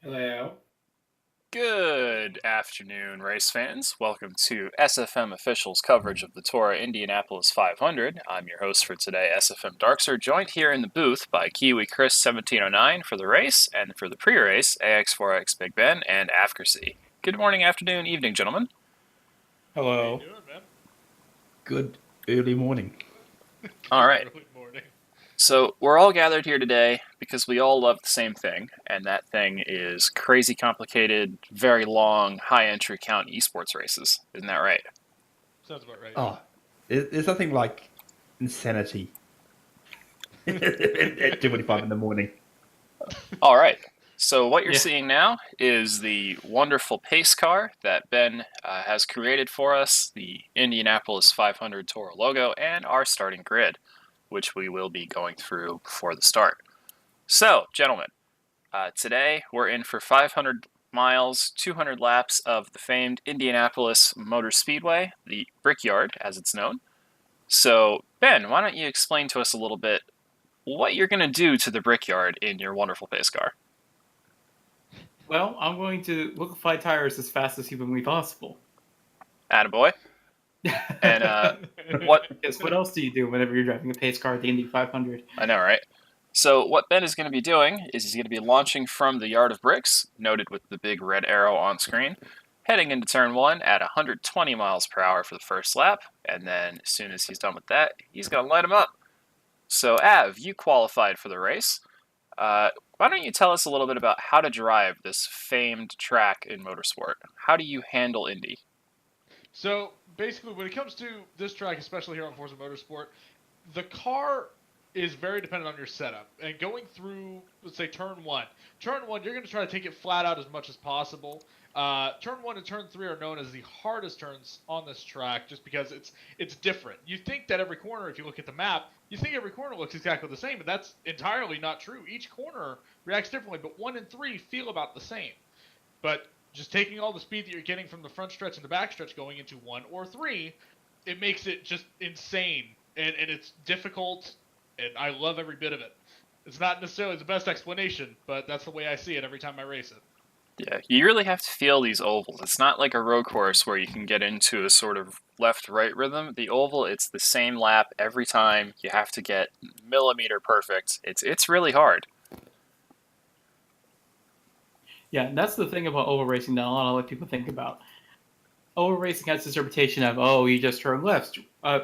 Hello. Good afternoon, race fans. Welcome to SFM Official's coverage of the TORA Indianapolis 500. I'm your host for today, SFM Darkser, joined here in the booth by Kiwi Chris 1709 for the race, and for the pre-race, AX4X Big Ben and Afkersy. Good morning, afternoon, evening, gentlemen. How you Hello. doing, man? Good early morning. All Good right, early morning. so we're all gathered here today because we all love the same thing, and that thing is crazy complicated, very long, high entry count esports races. Isn't that right? Sounds about right, Oh, there's nothing like insanity at 2:45 in the morning. All right. So what you're Yeah. seeing now is the wonderful pace car that Ben has created for us, the Indianapolis 500 Toro logo, and our starting grid, which we will be going through before the start. So, gentlemen, today we're in for 500 miles, 200 laps of the famed Indianapolis Motor Speedway, the Brickyard, as it's known. So, Ben, why don't you explain to us a little bit what you're going to do to the Brickyard in your wonderful pace car? Well, I'm going to liquefy tires as fast as humanly possible. Attaboy. And dude. what Because what else do you do whenever you're driving a pace car at the Indy 500? I know, right? So what Ben is going to be doing is he's going to be launching from the yard of bricks, noted with the big red arrow on screen, heading into turn one at 120 miles per hour for the first lap, and then as soon as he's done with that, he's going to light him up. So Av, you qualified for the race. Why don't you tell us a little bit about how to drive this famed track in motorsport? How do you handle Indy? So basically, when it comes to this track, especially here on Forza Motorsport, the car is very dependent on your setup. And going through, let's say, turn one, you're going to try to take it flat out as much as possible. Turn one and turn three are known as the hardest turns on this track, just because it's different. You think that every corner, if you look at the map, you think every corner looks exactly the same, but that's entirely not true. Each corner reacts differently, but one and three feel about the same. But just taking all the speed that you're getting from the front stretch and the back stretch going into one or three, it makes it just insane. And it's difficult, and I love every bit of it. It's not necessarily the best explanation, but that's the way I see it every time I race it. Yeah, you really have to feel these ovals. It's not like a road course where you can get into a sort of left-right rhythm. The oval, it's the same lap every time. You have to get millimeter perfect. It's really hard. Yeah, and that's the thing about oval racing that a lot of other people think about. Oval racing has this reputation of, oh, you just turn left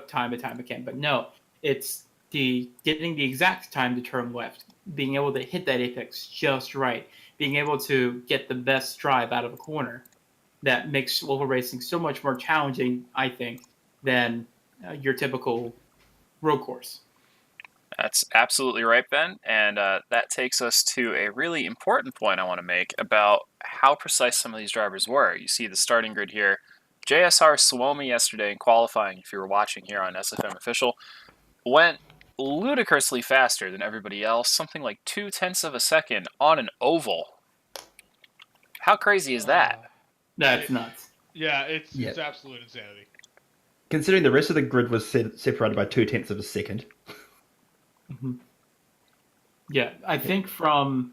time and time again. But no, it's the getting the exact time to turn left, being able to hit that apex just right, being able to get the best drive out of a corner that makes oval racing so much more challenging, I think, than your typical road course. That's absolutely right, Ben. And that takes us to a really important point I want to make about how precise some of these drivers were. You see the starting grid here. JSR Suomi yesterday in qualifying, if you were watching here on SFM Official, went ludicrously faster than everybody else, something like 2/10 of a second on an oval. How crazy is that? That's It, nuts. yeah, it's Yeah. it's absolute insanity. Considering the rest of the grid was separated by 2/10 of a second. Mm-hmm. Yeah, I think from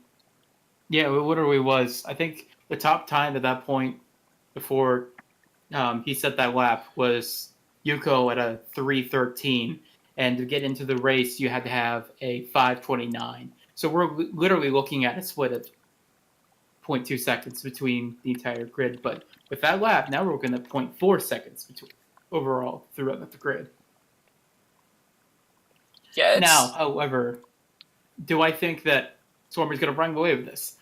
yeah, it literally was. I think the top time at that point before he set that lap was Yuko at a 3:13, and to get into the race, you had to have a 5:29. So we're literally looking at a split of zero point 0.2 seconds between the entire grid. But with that lap, now we're looking at zero point 0.4 seconds between overall throughout the grid. Yeah, Now, it's however, do I think that Swarmer's going to run away with this?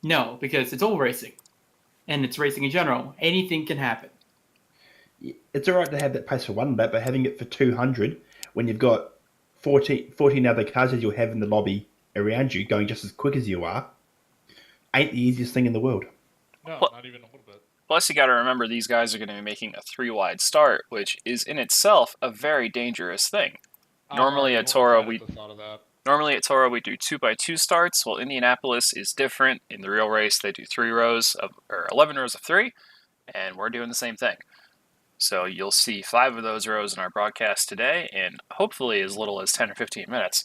No, because it's all racing, and it's racing in general. Anything can happen. It's all right to have that pace for one lap, but having it for 200 when you've got 14 other cars as you'll have in the lobby around you going just as quick as you are ain't the easiest thing in the world. No, pl- not even a little bit. plus you got to remember these guys are going to be making a three wide start, which is in itself a very dangerous thing. I'm Normally already at Toro horrified at we the thought of that. Normally at Toro we do 2x2 starts. Well, Indianapolis is different. In the real race, they do 11 rows of three, and we're doing the same thing. So you'll see 5 of those rows in our broadcast today, in hopefully as little as 10 or 15 minutes.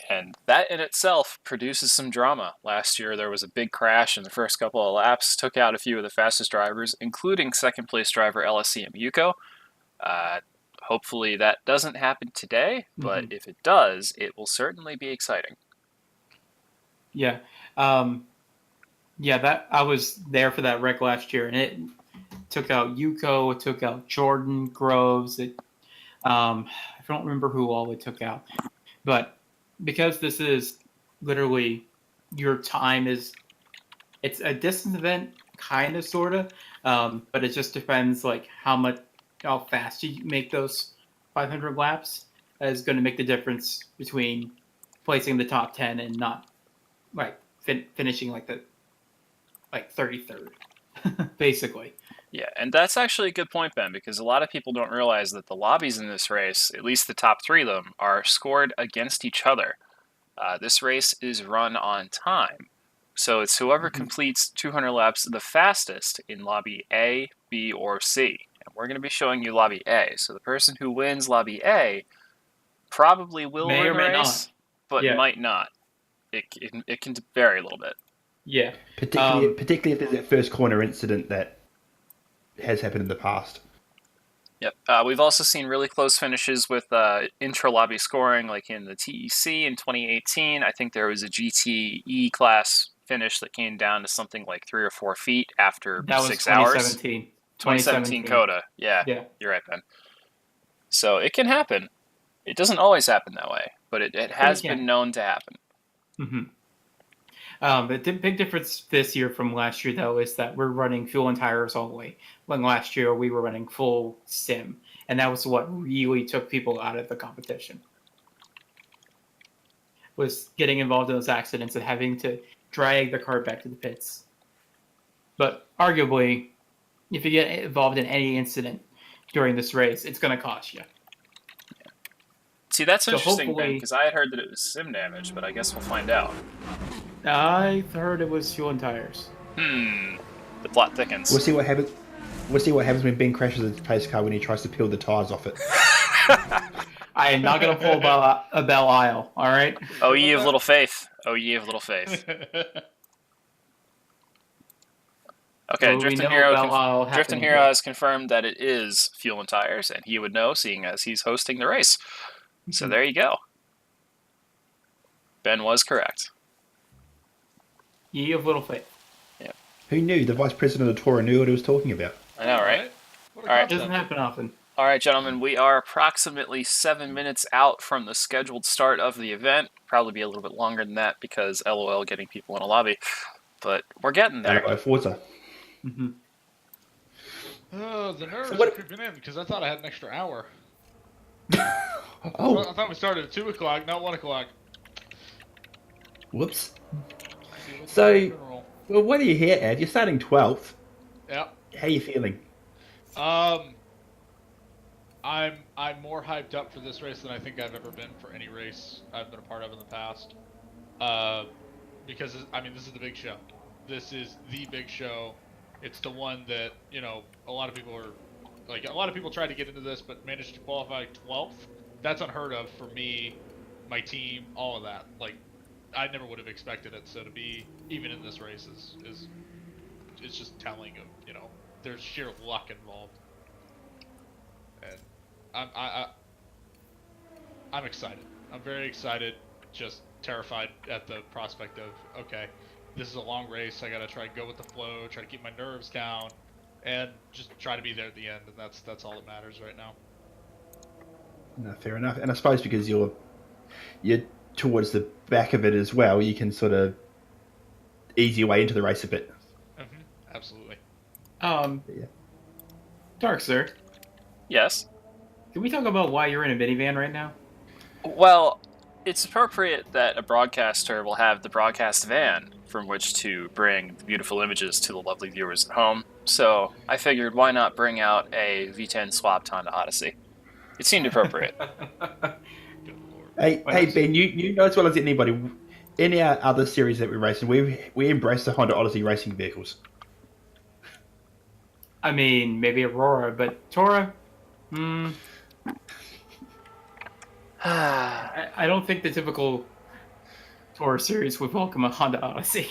And that in itself produces some drama. Last year, there was a big crash in the first couple of laps, took out a few of the fastest drivers, including second place driver LSCM Yuko. Hopefully that doesn't happen today, but if it does, it will certainly be exciting. Yeah. That I was there for that wreck last year, and it took out Yuko, it took out Jordan, Groves. I don't remember who all it took out. But because this is literally your time it's a distance event, kind of, sort of, but it just depends like how fast you make those 500 laps is going to make the difference between placing the top 10 and not like finishing like the 33rd, basically. Yeah, and that's actually a good point, Ben, because a lot of people don't realize that the lobbies in this race, at least the top 3 of them, are scored against each other. This race is run on time. So it's whoever completes 200 laps the fastest in lobby A, B, or C. And we're going to be showing you lobby A. So the person who wins lobby A probably will May win or the may race, not. but Yeah. might not. It can vary a little bit. Yeah. Particularly if there's that first corner incident that has happened in the past. Yep. We've also seen really close finishes with intra-lobby scoring, like in the TEC in 2018. I think there was a GTE class finish that came down to something like 3 or 4 feet after That was 6 hours. 2017. 2017 Coda. Yeah, Yeah. you're right, Ben. So it can happen. It doesn't always happen that way, but it has been known to happen. The big difference this year from last year, though, is that we're running fuel and tires all the way. When last year we were running full sim, and that was what really took people out of the competition. Was getting involved in those accidents and having to drag the car back to the pits. But arguably, if you get involved in any incident during this race, it's going to cost you. See, that's So interesting, Ben, hopefully- because I had heard that it was sim damage, but I guess we'll find out. I heard it was fuel and tires. The plot thickens. We'll see what happens. We'll see what happens when Ben crashes his pace car when he tries to peel the tires off it. I am not going to pull a Belle Isle, all right? Oh, ye of little faith. Oh, ye of little faith. Okay, Well, Drifting Hero has confirmed that it is fuel and tires, and he would know, seeing as he's hosting the race. So there you go. Ben was correct. Ye of little faith. Who knew? The vice president of TORA knew what he was talking about. I know, right? What a All right. It doesn't happen often. All right, gentlemen, we are approximately 7 minutes out from the scheduled start of the event. Probably be a little bit longer than that because LOL getting people in a lobby. But we're getting there. Forza. Oh, the nerves what- are creeping in because I thought I had an extra hour. Oh, I thought we started at 2 o'clock, not 1 o'clock. whoops. See, what's So- the rock and roll? Well, what are you here, Ed? You're starting 12th. Yeah. How are you feeling? I'm more hyped up for this race than I think I've ever been for any race I've been a part of in the past. Because this is the big show. This is the big show. It's the one that a lot of people tried to get into this but managed to qualify 12th. That's unheard of for me, my team, all of that. Like, I never would have expected it. So to be even in this race is it's just telling of there's sheer luck involved. And I'm excited. I'm very excited. Just terrified at the prospect of this is a long race. I gotta try to go with the flow, try to keep my nerves down, and just try to be there at the end. And that's all that matters right now. No, fair enough. And I suppose because you're towards the back of it as well, you can sort of ease your way into the race a bit. Absolutely. Yeah. Dark Sir, Yes. can we talk about why you're in a minivan right now? Well, it's appropriate that a broadcaster will have the broadcast van from which to bring the beautiful images to the lovely viewers at home. So I figured, why not bring out a V10 swapped Honda Odyssey? It seemed appropriate. Good lord. Hey, Ben, you know as well as anybody, in our other series that we race in, we embrace the Honda Odyssey racing vehicles. I mean, maybe Aurora, but Tora, I don't think the typical Tour series would welcome a Honda Odyssey.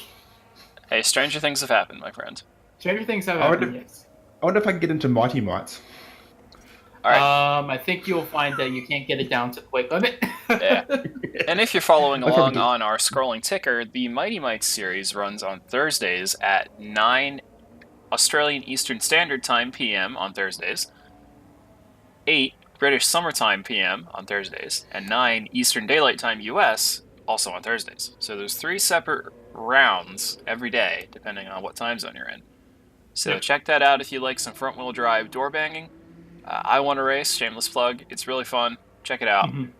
Hey, stranger things have happened, my friend. Stranger things have I wonder- happened, yes. I wonder if I can get into Mighty Mites. All right. I think you'll find that you can't get it down to quick limit. Yeah. And if you're following I probably along do. on our scrolling ticker, the Mighty Mites series runs on Thursdays at 9 Australian Eastern Standard Time PM on Thursdays, 8 British Summertime PM on Thursdays, and 9 Eastern Daylight Time US also on Thursdays. So there's 3 separate rounds every day, depending on what time zone you're in. So Yep. check that out if you like some front-wheel drive door banging. I won a race, shameless plug. It's really fun. Check it out. Mhm.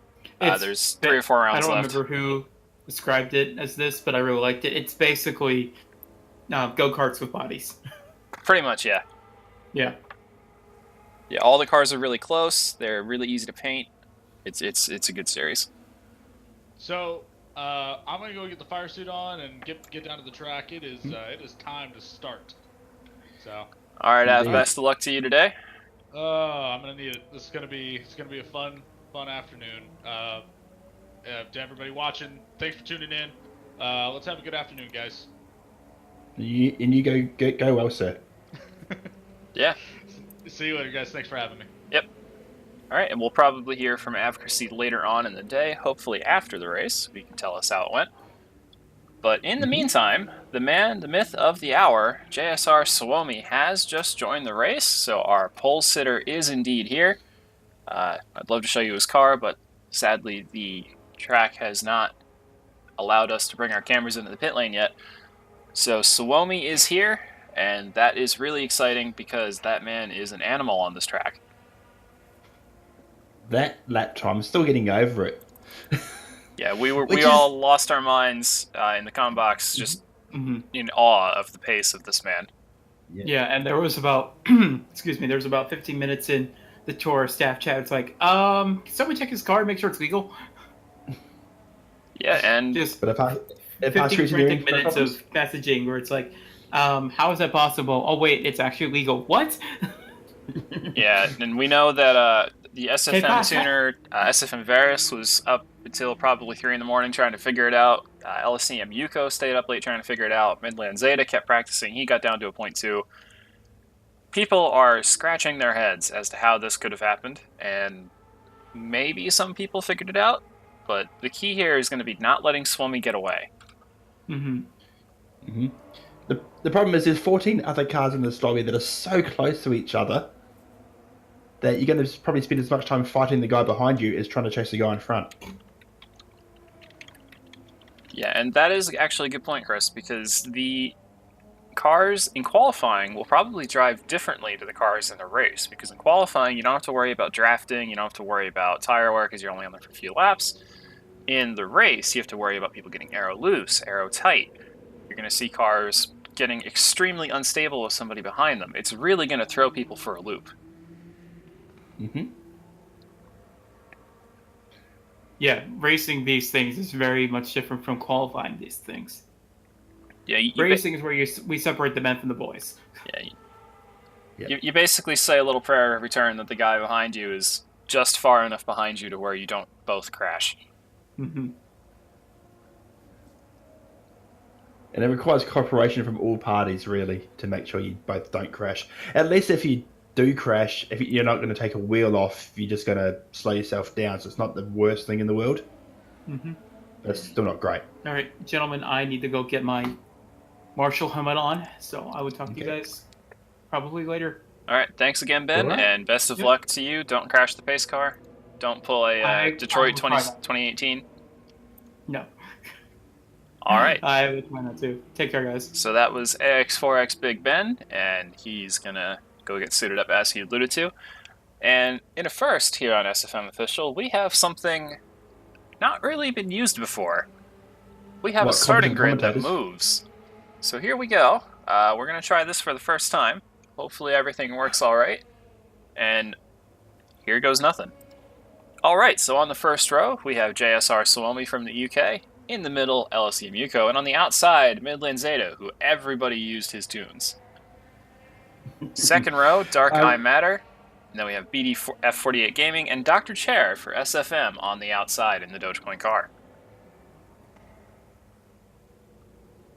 There's 3 or 4 I rounds don't left. remember who described it as this, but I really liked it. It's basically go-karts with bodies. Pretty much, yeah. Yeah. Yeah, all the cars are really close. They're really easy to paint. It's a good series. So I'm gonna go get the fire suit on and get down to the track. It is time to start. So All right, Av, Indeed. best of luck to you today. I'm gonna need it. It's gonna be a fun afternoon. To everybody watching, thanks for tuning in. Let's have a good afternoon, guys. You go well, sir. Yeah. See you later, guys. Thanks for having me. All right, and we'll probably hear from Advocacy later on in the day, hopefully after the race, so he can tell us how it went. But in the meantime, the man, the myth of the hour, JSR Suomi, has just joined the race, so our pole sitter is indeed here. I'd love to show you his car, but sadly the track has not allowed us to bring our cameras into the pit lane yet. So Suomi is here, and that is really exciting because that man is an animal on this track. That lap time, I'm still getting over it. Yeah, we Which all lost our minds in the comm box, just Mhm. in awe of the pace of this man. Yeah, and there was about excuse me, there was about 15 minutes in the tour staff chat. It's like, can someone check his car, make sure it's legal? Yeah, and Just But if I 15 engineering frantic minutes of messaging where it's like, how is that possible? Oh wait, it's actually legal. What? yeah, and we know that the Hey, SFM Pat. tuner, SFM Varus, was up until probably 3 in the morning trying to figure it out. LSCM Yuko stayed up late trying to figure it out. Midland Zeta kept practicing. He got down to a 0.2. People are scratching their heads as to how this could have happened, and maybe some people figured it out, but the key here is going to be not letting Suomi get away. Mm-hmm. The problem is there's 14 other cars in this lobby that are so close to each other that you're going to probably spend as much time fighting the guy behind you as trying to chase the guy in front. Yeah, and that is actually a good point, Chris, because the cars in qualifying will probably drive differently to the cars in the race, because in qualifying you don't have to worry about drafting, you don't have to worry about tire wear because you're only on there for a few laps. In the race, you have to worry about people getting aero loose, aero tight. You're going to see cars getting extremely unstable with somebody behind them. It's really going to throw people for a loop. Yeah, racing these things is very much different from qualifying these things. Yeah, Racing is where we separate the men from the boys. You basically say a little prayer every turn that the guy behind you is just far enough behind you to where you don't both crash. Mm-hmm. And it requires cooperation from all parties, really, to make sure you both don't crash. At least if you do crash, if you're not going to take a wheel off, you're just going to slow yourself down, so it's not the worst thing in the world. Mm-hmm. But it's still not great. All right, gentlemen, I need to go get my Marshall helmet on, so I would talk to you guys probably later. All right, thanks again, Ben, All right. and best of Yep. luck to you. Don't crash the pace car. Don't pull a Detroit I will try that. 2018. No. All right. I would try not to. Take care, guys. So that was AX4X Big Ben, and he's going to go get suited up as he alluded to. And in a first here on SFM Official, we have something not really been used before. We have a starting grid that moves. So here we go. We're going to try this for the first time. Hopefully everything works all right. And here goes nothing. All right, so on the first row, we have JSR Suomi from the UK. In the middle, LSE Muko. And on the outside, Midland Zeta, who everybody used his tunes. Second row, Dark Eye Matter. And then we have BD F48 Gaming and Dr. Chair for SFM on the outside in the Dogecoin car.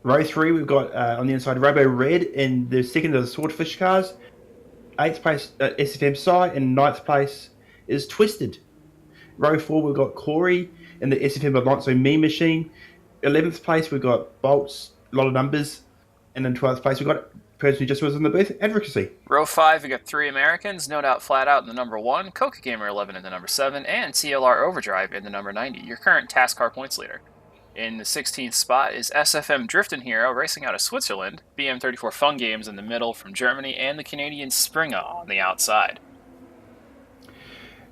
Row 3, we've got on the inside Robo Red in the second of the Swordfish cars. 8th place SFM Psy, and 9th place is Twisted. Row 4, we've got Corey in the SFM Alonso Meme Machine. 11th place, we've got Bolts, a lot of numbers. And in 12th place, we've got person who just was in the booth, Advocacy. Row 5, we got 3 Americans, No Doubt Flat Out in the number 1, Coca Gamer 11 in the number 7, and TLR Overdrive in the number 90, your current task car points leader. In the 16th spot is SFM Drifting Hero racing out of Switzerland, BM34 Fun Games in the middle from Germany, and the Canadian Springer on the outside.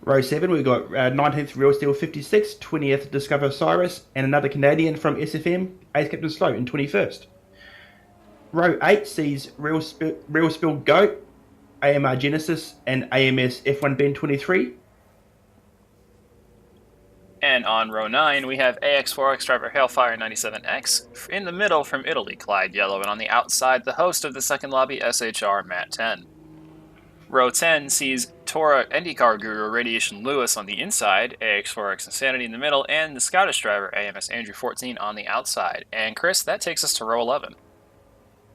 Row 7, we've got 19th Real Steel 56, 20th Discover Cyrus, and another Canadian from SFM, 8th Captain Slow in 21st. Row 8 sees Real Spill Goat, AMR Genesis, and AMS F1 Ben 23. And on row 9, we have AX4X driver Hailfire 97X in the middle from Italy, Clyde Yellow, and on the outside, the host of the second lobby, SHR Matt 10. Row 10 sees TORA IndyCar guru Radiation Lewis on the inside, AX4X Insanity in the middle, and the Scottish driver AMS Andrew 14 on the outside. And Chris, that takes us to row 11.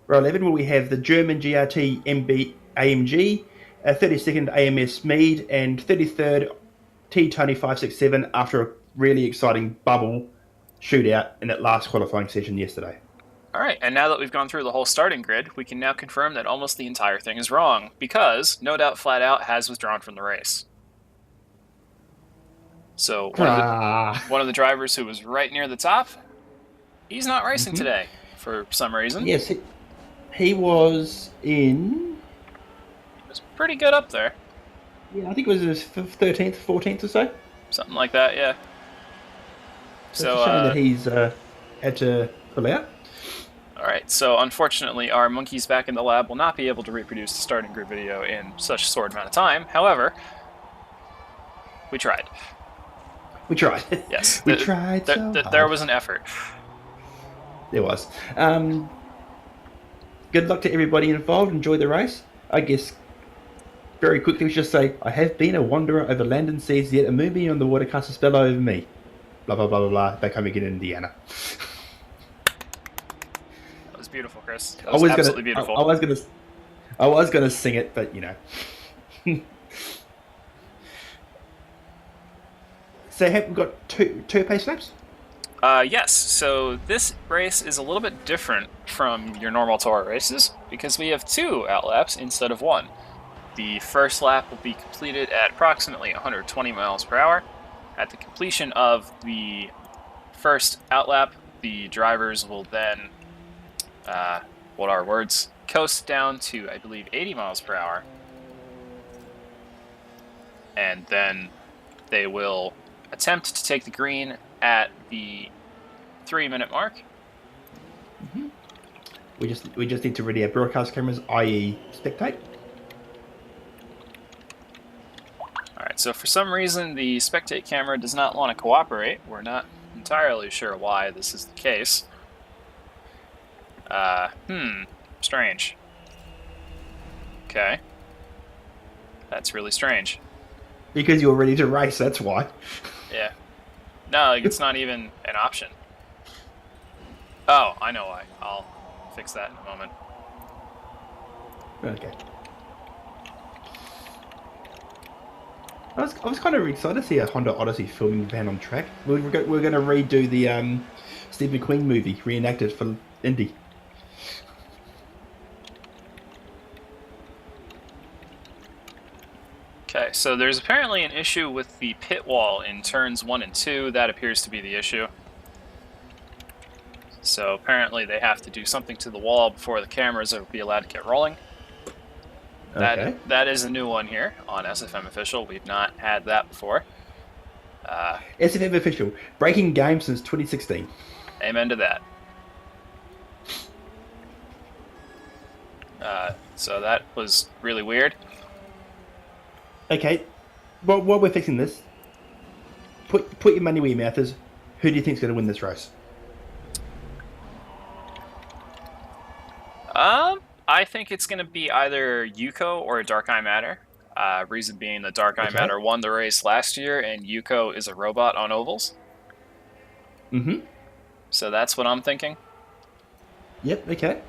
Row 11, where we have the German GRT MB AMG, 32nd AMS Mead, and 33rd T-Tony 567 after a really exciting bubble shootout in that last qualifying session yesterday. All right, and now that we've gone through the whole starting grid, we can now confirm that almost the entire thing is wrong, because No Doubt Flat Out has withdrawn from the race. So one of the drivers who was right near the top, he's not racing today for some reason. Yes, he was in... It was pretty good up there. Yeah, I think it was his 13th, 14th or so. Something like that, yeah. So it's a shame that he's had to pull out. Alright, so unfortunately our monkeys back in the lab will not be able to reproduce the starting grid video in such a short amount of time. However, we tried. We tried. Yes. We tried so hard. There was an effort. There was. Good luck to everybody involved. Enjoy the race. I guess very quickly we should just say, I have been a wanderer over land and seas, yet a moonbeam on the water casts a spell over me. Blah, blah, blah, blah, blah. Back home again in Indiana. That was beautiful, Chris. That was absolutely beautiful. I was gonna sing it, but you know. So have we got two pace laps? Yes, so this race is a little bit different from your normal TORA races because we have 2 outlaps instead of 1. The first lap will be completed at approximately 120 miles per hour. At the completion of the first outlap, the drivers will then, coast down to, I believe, 80 miles per hour. And then they will attempt to take the green at the 3-minute mark. Mm-hmm. We just need to ready our broadcast cameras, i.e. spectate. Alright, so for some reason the spectate camera does not want to cooperate. We're not entirely sure why this is the case. Strange. Okay. That's really strange. Because you're ready to race, that's why. Yeah. No, like, it's not even an option. Oh, I know why. I'll fix that in a moment. Okay. I was kind of excited to see a Honda Odyssey filming van on track. We're going to redo the Steve McQueen movie, reenacted for Indy. Okay, so there's apparently an issue with the pit wall in turns 1 and 2. That appears to be the issue. So apparently they have to do something to the wall before the cameras will be allowed to get rolling. Okay. That is a new one here on SFM Official. We've not had that before. SFM Official, breaking game since 2016. Amen to that. So that was really weird. Okay, well, while we're fixing this, put your money where your mouth is. Who do you think's going to win this race? I think it's going to be either Yuko or Dark Eye Matter. Reason being that Dark Eye Matter won the race last year, and Yuko is a robot on ovals. Mm-hmm. So that's what I'm thinking. Yep, okay.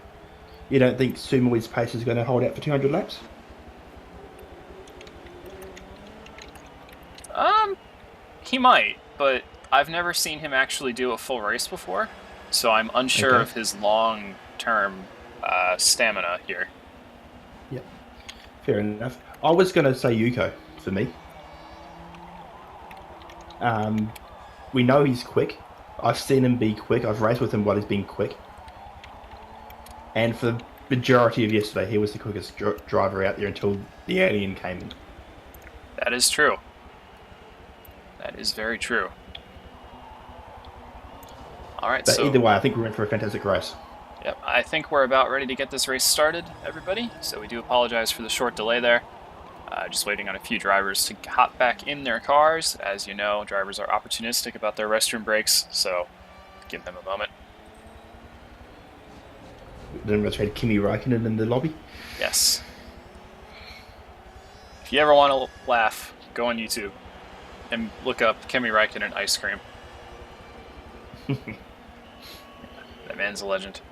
You don't think Sumoi's pace is going to hold out for 200 laps? He might, but I've never seen him actually do a full race before, so I'm unsure Okay. of his long-term stamina here. Yep. Fair enough. I was going to say Yuko for me. We know he's quick. I've seen him be quick. I've raced with him while he's been quick. And for the majority of yesterday, he was the quickest driver out there until the alien came in. That is true. That is very true. All right, But so either way, I think we're in for a fantastic race. yep, I think we're about ready to get this race started, everybody. So we do apologize for the short delay there. Just waiting on a few drivers to hop back in their cars. As you know, drivers are opportunistic about their restroom breaks, so give them a moment. Then we had Kimi Räikkönen in the lobby. Yes. If you ever want to laugh, go on YouTube and look up Kimi Räikkönen ice cream. That man's a legend.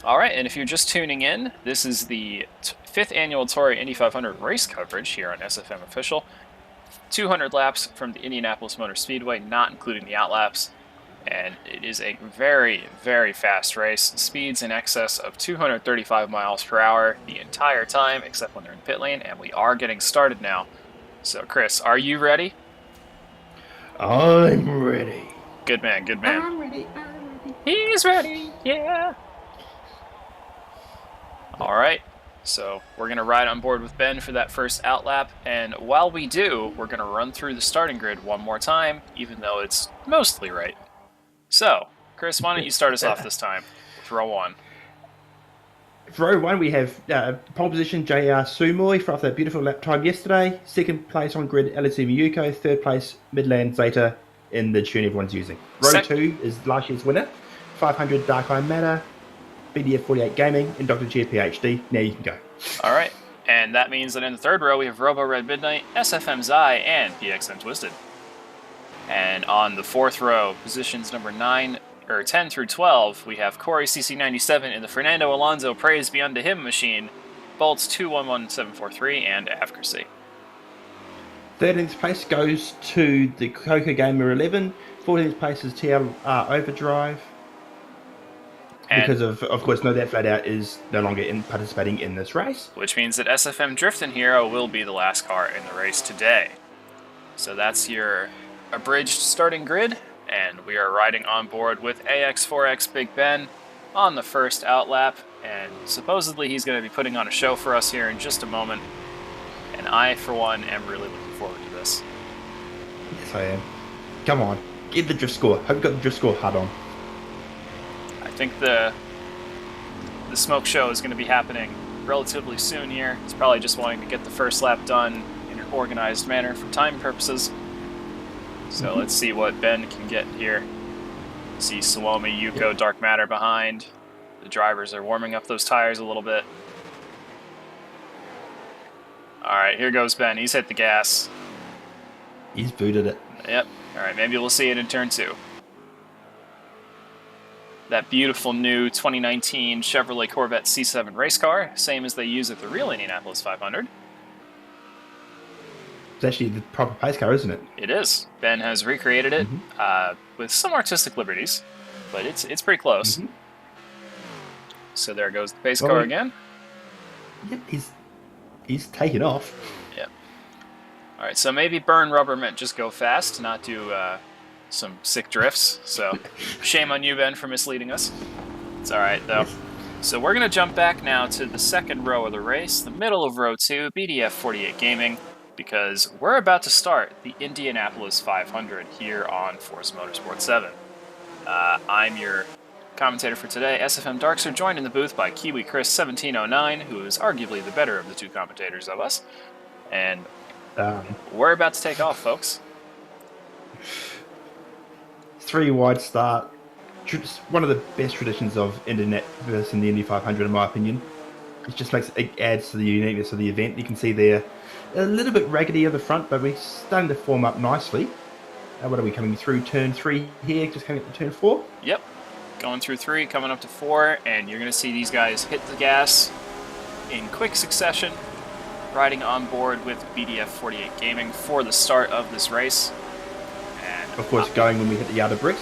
All right, and if you're just tuning in, this is the 5th annual TORA Indy 500 race coverage here on SFM Official. 200 laps from the Indianapolis Motor Speedway, not including the outlaps. And it is a very, very fast race. Speeds in excess of 235 miles per hour the entire time, except when they're in pit lane, and we are getting started now. So, Chris, are you ready? I'm ready. Good man, good man. I'm ready. He's ready, yeah. All right, so we're going to ride on board with Ben for that first outlap, and while we do, we're going to run through the starting grid one more time, even though it's mostly right. So, Chris, why don't you start us off this time with row 1? For row 1, we have pole position JR Sumoi for that beautiful lap time yesterday. Second place on grid LSM Yuko. Third place Midland Zeta in the tune everyone's using. Row 2 is last year's winner. 500 Dark Eye Matter, BDF 48 Gaming, and Dr. G PhD. Now you can go. All right, and that means that in the third row we have Robo Red Midnight, SFM Zai, and PXN Twisted. And on the fourth row, positions number 10 through 12, we have Corey CC97 in the Fernando Alonso Praise Be Unto Him machine, Bolts 211743, and Accuracy. 13th place goes to the Coco Gamer 11. 14th place is TLR Overdrive. And because of course, No Doubt Flat Out is no longer participating in this race. Which means that SFM Driftin' Hero will be the last car in the race today. So that's your abridged starting grid, and we are riding on board with AX4X Big Ben on the first outlap, and supposedly he's going to be putting on a show for us here in just a moment, and I, for one, am really looking forward to this. Yes, I am. Come on, get the drift score. Hope you got the drift score hard on. I think the smoke show is going to be happening relatively soon here. He's probably just wanting to get the first lap done in an organized manner for time purposes. So let's see what Ben can get here. See Suomi, Yuko, Dark Matter behind. The drivers are warming up those tires a little bit. Alright, here goes Ben. He's hit the gas. He's booted it. Yep. Alright, maybe we'll see it in turn 2. That beautiful new 2019 Chevrolet Corvette C7 race car, same as they use at the real Indianapolis 500. It's actually the proper pace car, isn't it? It is. Ben has recreated it with some artistic liberties, but it's pretty close. So there goes the pace car again. Yep, he's taken off. Yep. All right, so maybe burn rubber meant just go fast, not do some sick drifts. So shame on you, Ben, for misleading us. It's all right though. Yes. So we're gonna jump back now to the second row of the race, the middle of row 2, BDF 48 Gaming, because we're about to start the Indianapolis 500 here on Forza Motorsport 7. I'm your commentator for today, SFM Darkster, joined in the booth by Kiwi Chris 1709, who is arguably the better of the two commentators of us. And we're about to take off, folks. 3 wide start. One of the best traditions of Indianapolis in the Indy 500, in my opinion. It adds to the uniqueness of the event. You can see there a little bit raggedy at the front, but we're starting to form up nicely. What are we coming through? Turn 3 here, just coming up to turn 4? Yep. going through 3, coming up to 4, and you're going to see these guys hit the gas in quick succession, riding on board with BDF 48 Gaming for the start of this race. And Of course, going when we hit the yard of bricks.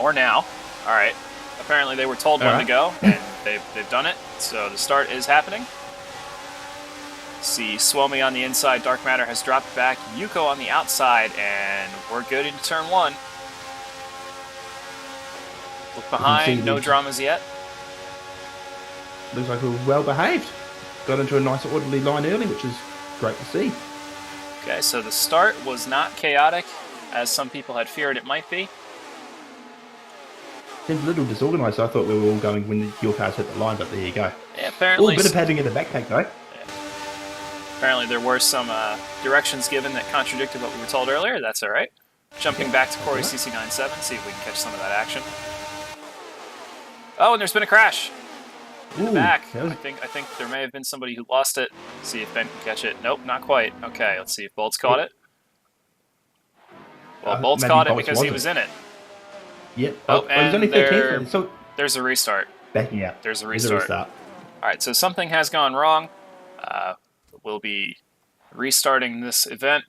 or now. All right. Apparently they were told when to go, and they've done it. So the start is happening. See Swomi on the inside. Dark Matter has dropped back. Yuko on the outside, and we're good into turn 1. Look behind. No dramas yet. Looks like we're well behaved. Got into a nice orderly line early, which is great to see. Okay, so the start was not chaotic, as some people had feared it might be. Seems a little disorganised. I thought we were all going when your cars hit the line, but there you go. Yeah, apparently. A bit of padding in the backpack, though. Apparently there were some directions given that contradicted what we were told earlier. That's all right. Jumping back to Corey CC97, see if we can catch some of that action. Oh, and there's been a crash. In the back. I think there may have been somebody who lost it. See if Ben can catch it. Nope, not quite. Okay, let's see if Bolt's caught it. Well, Bolt's caught it because he was in it. Yep. Oh, and he's only 13th, so there's a restart. backing out. There's a restart. All right, so something has gone wrong. We'll be restarting this event.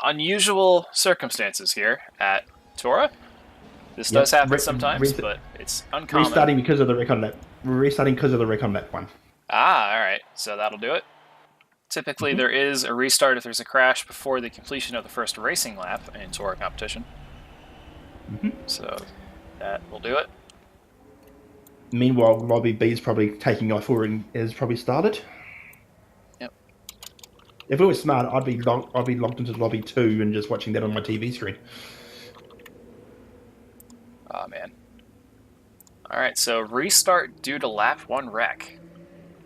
Unusual circumstances here at TORA. This does happen sometimes, but it's uncommon. Restarting because of the recon lap. Restarting because of the recon lap one. Ah, all right. So that'll do it. Typically, there is a restart if there's a crash before the completion of the first racing lap in TORA competition. So that will do it. Meanwhile, Lobby B is probably taking off or has probably started. Yep. If it was smart, I'd be logged into Lobby 2 and just watching that on my TV screen. Oh, man. Alright, so restart due to lap 1 wreck.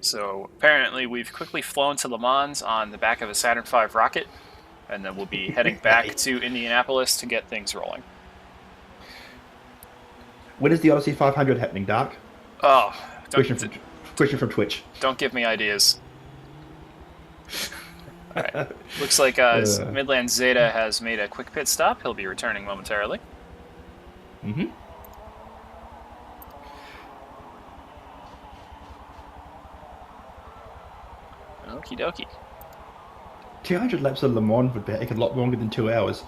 So apparently we've quickly flown to Le Mans on the back of a Saturn V rocket, and then we'll be heading back to Indianapolis to get things rolling. When is the Odyssey 500 happening, Dark? Oh, question from Twitch. Don't give me ideas. Alright, looks like Midland Zeta has made a quick pit stop. He'll be returning momentarily. Okie dokie. 200 laps of Le Mans would take a lot longer than 2 hours.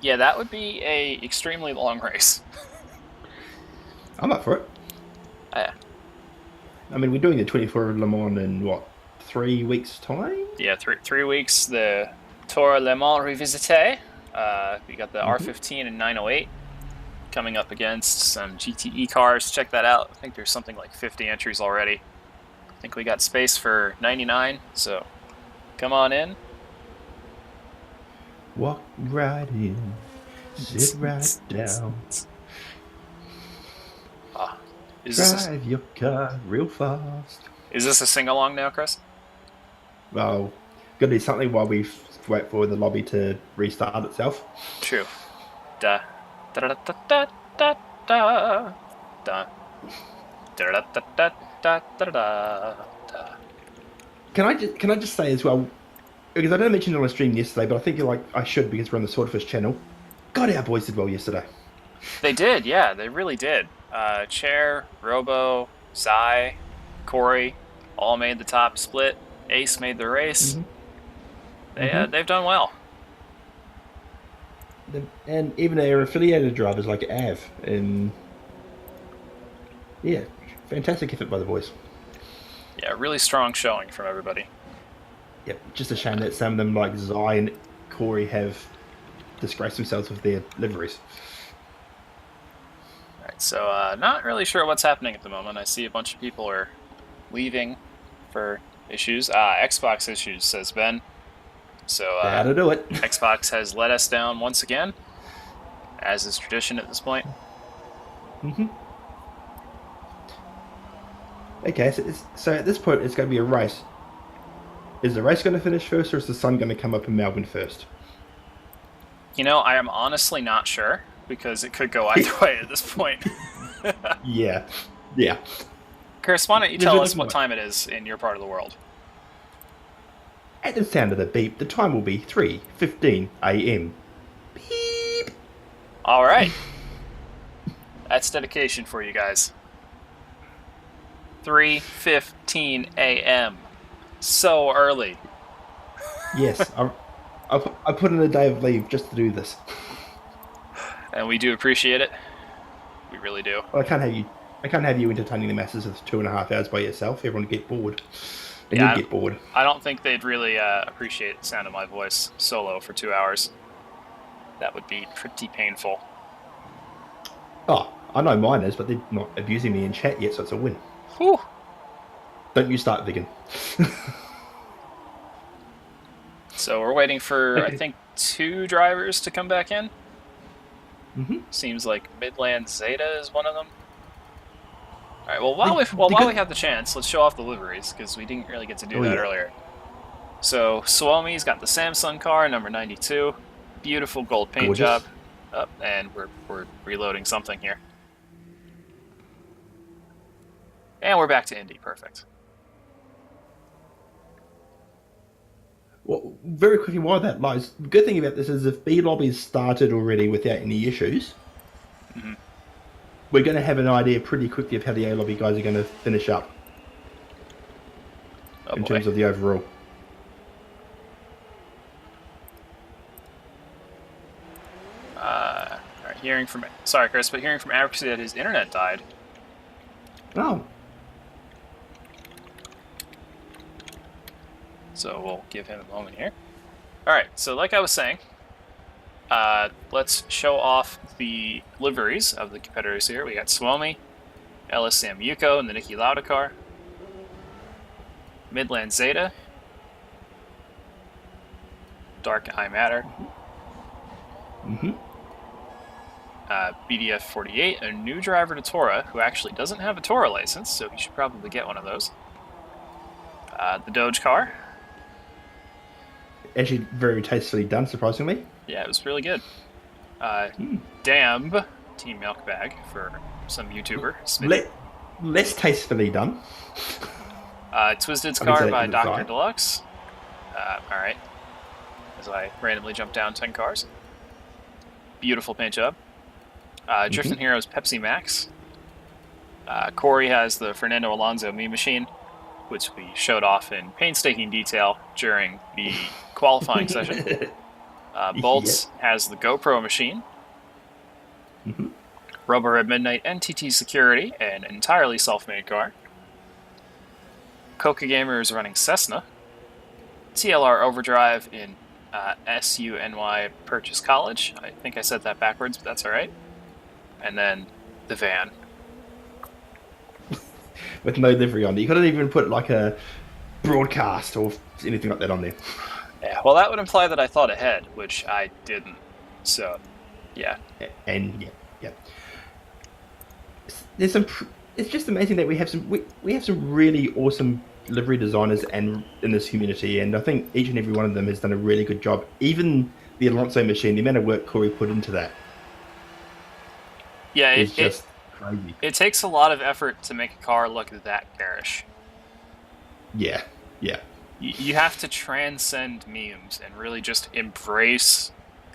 Yeah, that would be a extremely long race. I'm up for it. Yeah. I mean, we're doing the 24 Le Mans in, what, 3 weeks' time? Yeah, 3 weeks. The TORA Le Mans Revisité. We got the R15 and 908 coming up against some GTE cars. Check that out. I think there's something like 50 entries already. I think we got space for 99, so come on in. Walk right in, sit right down. Drive your car real fast. Is this a sing-along now, Chris? Well, gotta do something while we wait for the lobby to restart itself. True. Da da da da da da da da da da da da da da. Can I just say as well, because I didn't mention it on the stream yesterday, but I think I should because we're on the Swordfish channel. God, our boys did well yesterday. They did, yeah, they really did. Chair, Robo, Zai, Corey, all made the top split. Ace made the race. They've done well. And even our affiliated drivers like Av, and yeah, fantastic effort by the boys. Yeah, really strong showing from everybody. Yep, just a shame that some of them like Zai and Corey have disgraced themselves with their liveries. Alright, so not really sure what's happening at the moment. I see a bunch of people are leaving for issues. Xbox issues, says Ben. So how to do it. Xbox has let us down once again, as is tradition at this point. Okay, so at this point it's going to be a race. Is the race going to finish first, or is the sun going to come up in Melbourne first? You know, I am honestly not sure, because it could go either way at this point. Yeah. Chris, why don't you tell us what time it is in your part of the world? At the sound of the beep, the time will be 3:15 a.m. Beep. All right. That's dedication for you guys. 3:15 a.m. So early. Yes, I put in a day of leave just to do this. And we do appreciate it. We really do. Well, I can't have you entertaining the masses of 2.5 hours by yourself. Everyone would get bored. And Yeah, you'd get bored. I don't think they'd really appreciate the sound of my voice solo for 2 hours. That would be pretty painful. Oh, I know mine is, but they're not abusing me in chat yet, so it's a win. Whew. Don't you start, Vigan. So we're waiting for, I think, 2 drivers to come back in. Mm-hmm. Seems like Midland Zeta is one of them. All right. Well, while we have the chance, let's show off the liveries because we didn't really get to do that earlier. So Suomi's got the Samsung car, number 92. Beautiful gold paint job. Up, and we're reloading something here. And we're back to Indy. Perfect. Well, very quickly, while that lies, the good thing about this is if B lobby's started already without any issues, we're going to have an idea pretty quickly of how the A lobby guys are going to finish up in terms of the overall. Sorry, Chris, but hearing from Advocacy that his internet died. Oh. So we'll give him a moment here. All right, so like I was saying, let's show off the liveries of the competitors here. We got Suomi, LS Sam Yuko, and the Niki Lauda car. Midland Zeta. Dark Eye Matter. Mm-hmm. BDF 48, a new driver to TORA, who actually doesn't have a TORA license, so he should probably get one of those. The Doge car. Actually, very tastefully done, surprisingly. Yeah, it was really good. Damb, Team Milk Bag for some YouTuber. Less tastefully done. Twisted's car by Dr. Deluxe. Alright. As I randomly jump down 10 cars. Beautiful paint job. Drifting Heroes Pepsi Max. Corey has the Fernando Alonso Me Machine, which we showed off in painstaking detail during the qualifying session. Bolts has the GoPro machine. Robo Red Midnight NTT Security, an entirely self-made car. Coca Gamer is running Cessna. TLR Overdrive in SUNY Purchase College. I think I said that backwards, but that's alright. And then the van. With no livery on it. You couldn't even put like a broadcast or anything like that on there. Yeah, well, that would imply that I thought ahead, which I didn't. So, yeah. And yeah. There's some. It's just amazing that we have some really awesome livery designers and in this community, and I think each and every one of them has done a really good job. Even the Alonso machine, the amount of work Corey put into that. Yeah, it's just crazy. It takes a lot of effort to make a car look that garish. Yeah. You have to transcend memes and really just embrace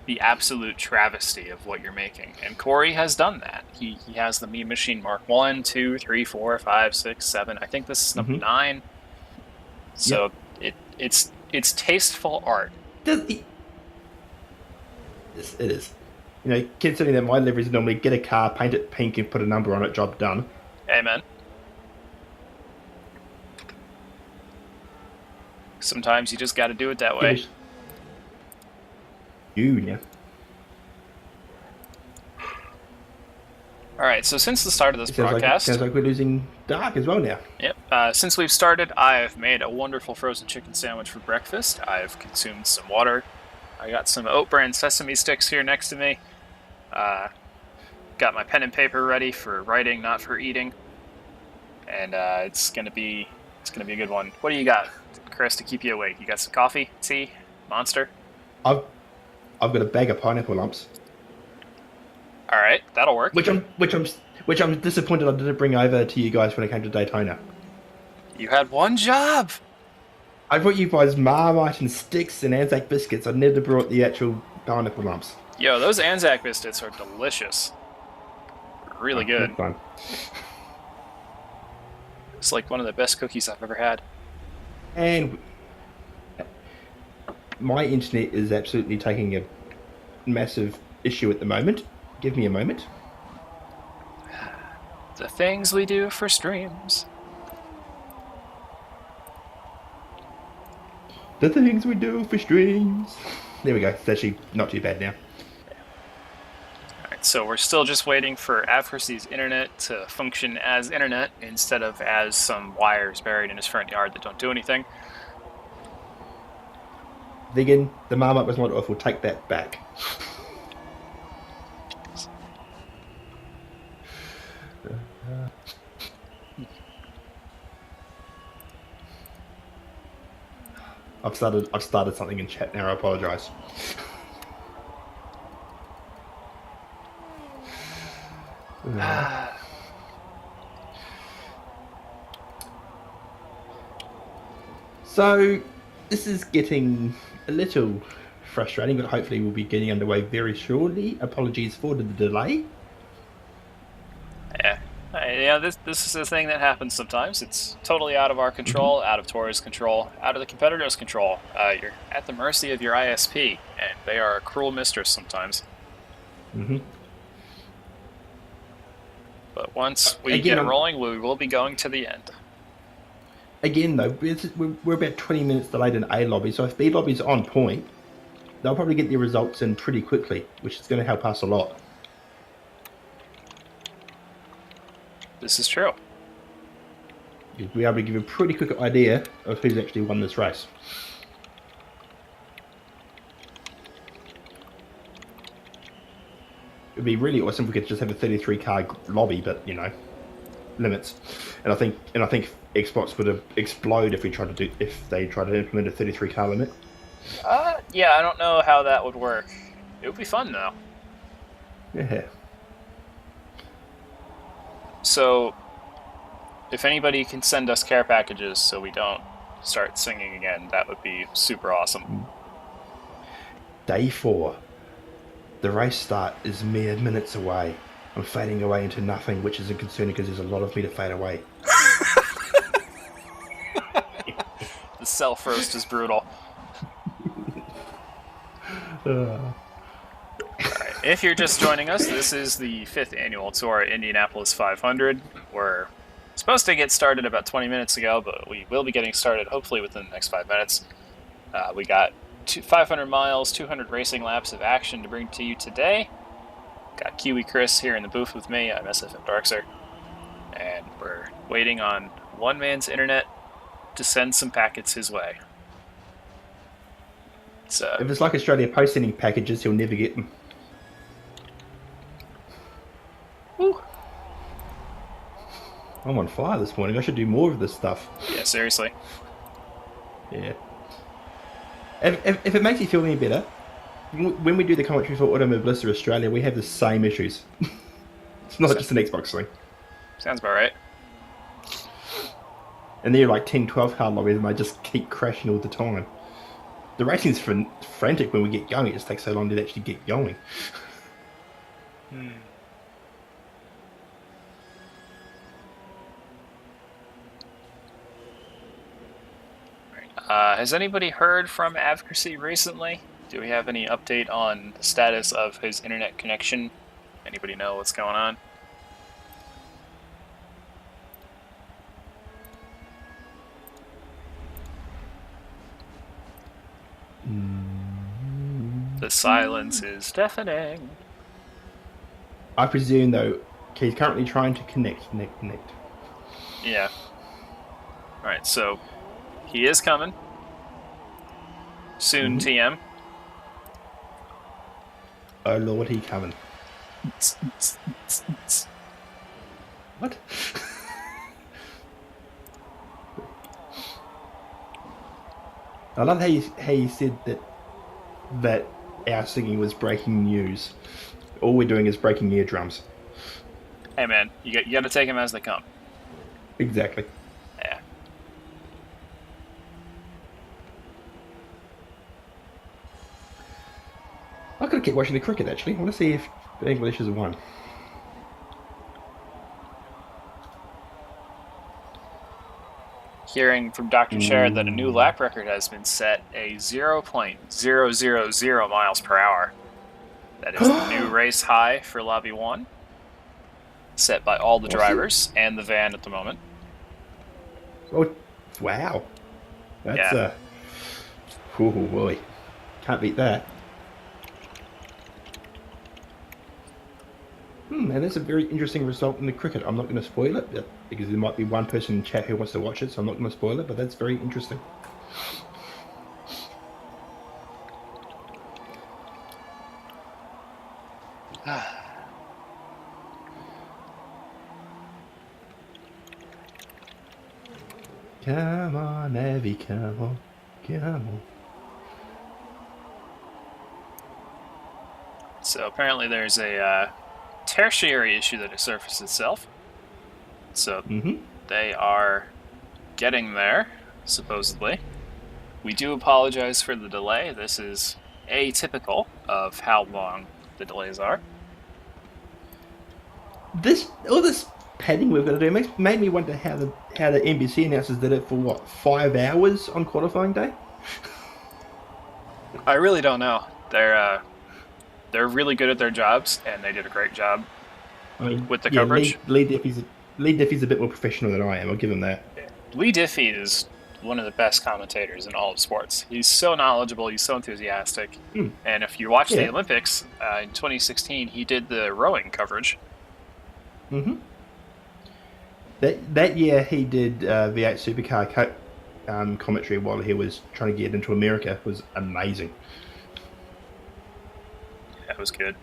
the absolute travesty of what you're making. And Corey has done that. He has the meme machine Mark 1, 2, 3, 4, 5, 6, 7. I think this is number 9. So it's tasteful art. It is. You know, considering that my liveries normally get a car, paint it pink, and put a number on it, job done. Amen. Sometimes you just got to do it that way. Yeah. All right, so since the start of this broadcast... Sounds like we're losing Dark as well now. Yep. Since we've started, I've made a wonderful frozen chicken sandwich for breakfast. I've consumed some water. I got some Oat Bran sesame sticks here next to me. Got my pen and paper ready for writing, not for eating. And it's gonna be a good one. What do you got, Chris, to keep you awake? You got some coffee, tea, Monster? I've got a bag of pineapple lumps. All right, that'll work. Which I'm disappointed I didn't bring over to you guys when I came to Daytona. You had one job. I brought you guys Marmite and sticks and Anzac biscuits. I never brought the actual pineapple lumps. Yo, those Anzac biscuits are delicious. Really good. That's fun. It's like one of the best cookies I've ever had. And my internet is absolutely taking a massive issue at the moment. Give me a moment. The things we do for streams. The things we do for streams. There we go. It's actually not too bad now. Alright, so we're still just waiting for Avcracy's internet to function as internet instead of as some wires buried in his front yard that don't do anything. Vegan, the Marmite was not awful. Take that back. I've started something in chat now. I apologise. So this is getting a little frustrating, but hopefully we'll be getting underway very shortly. Apologies for the delay. Yeah, this is a thing that happens sometimes. It's totally out of our control, out of TORA's control, out of the competitor's control. You're at the mercy of your ISP, and they are a cruel mistress sometimes. Mm-hmm. But once we get rolling, we will be going to the end. Again, though, we're about 20 minutes delayed in A lobby, so if B lobby's on point, they'll probably get their results in pretty quickly, which is going to help us a lot. This is true. You'll be able to give a pretty quick idea of who's actually won this race. It'd be really awesome if we could just have a 33-car lobby, but you know, limits. And I think Xbox would explode if they tried to implement a 33-car limit. Yeah, I don't know how that would work. It would be fun though. Yeah. So, if anybody can send us care packages so we don't start singing again, that would be super awesome. Day 4. The race start is mere minutes away. I'm fading away into nothing, which isn't concerning because there's a lot of me to fade away. The self-roast is brutal. Alright, if you're just joining us, this is the 5th annual TORA Indianapolis 500. We're supposed to get started about 20 minutes ago, but we will be getting started hopefully within the next 5 minutes. We got 500 miles, 200 racing laps of action to bring to you today. Got Kiwi Chris here in the booth with me. I'm SFM Darkser. And we're waiting on one man's internet to send some packets his way. So, If it's like Australia Post sending packages, he'll never get them. whew. I'm on fire this morning. I should do more of this stuff. Yeah, seriously. Yeah. If it makes you feel any better, when we do the commentary for Automobilista Australia, we have the same issues. It's not just an Xbox thing. Sounds about right. And they're like 10, 12 car lobbies and they just keep crashing all the time. The racing's frantic when we get going. It just takes so long to actually get going. Has anybody heard from Avcracy recently? Do we have any update on the status of his internet connection? Anybody know what's going on? The silence is deafening. I presume, though, he's currently trying to connect. Yeah. Alright, so he is coming. Soon, TM. Oh Lord, he coming. What? I love how you said that our singing was breaking news. All we're doing is breaking eardrums. Hey man, you got to take them as they come. Exactly. Yeah. got to keep watching the cricket, actually. I want to see if English has won. Hearing from Dr. Sherrod that a new lap record has been set, a 0.000 miles per hour. That is the new race high for Lobby 1, set by all the drivers and the van at the moment. Oh, wow. That's, oh boy. Can't beat that. And that's a very interesting result in the cricket. I'm not going to spoil it because there might be one person in chat who wants to watch it, so I'm not going to spoil it, but that's very interesting. Come on, Evie, come on, come on. So apparently there's a tertiary issue that has surfaced itself. So they are getting there, supposedly. We do apologize for the delay. This is atypical of how long the delays are. All this padding we've got to do made me wonder how the NBC announcers did it for what, 5 hours on qualifying day? I really don't know. They're really good at their jobs, and they did a great job with the coverage. Lee Diffie's a bit more professional than I am. I'll give him that. Lee Diffie is one of the best commentators in all of sports. He's so knowledgeable. He's so enthusiastic. And if you watch the Olympics in 2016, he did the rowing coverage. That year he did V8 Supercar commentary while he was trying to get into America. Was amazing. That was good.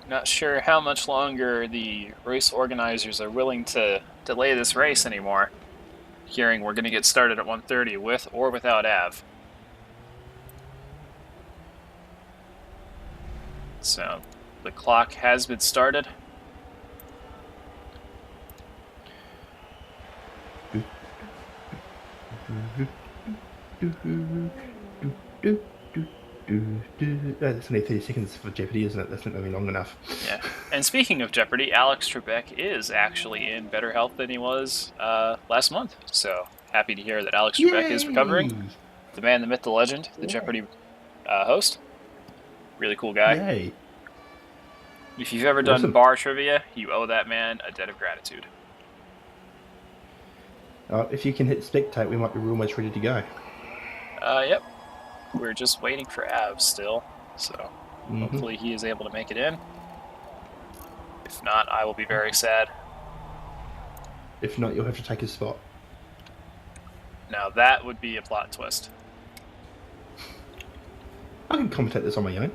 Not sure how much longer the race organizers are willing to delay this race anymore. Hearing we're going to get started at 1:30 with or without Av. So the clock has been started. That's only 30 seconds for Jeopardy, isn't it? That's not going to be long enough. Yeah. And speaking of Jeopardy, Alex Trebek is actually in better health than he was last month. So happy to hear that Alex Trebek is recovering. The man, the myth, the legend, the Jeopardy host. Really cool guy. Yay. If you've ever done bar trivia, you owe that man a debt of gratitude. If you can hit spectate, we might be almost ready to go. Yep. We're just waiting for Av still, so hopefully he is able to make it in. If not, I will be very sad. If not, you'll have to take his spot. Now that would be a plot twist. I can commentate this on my own.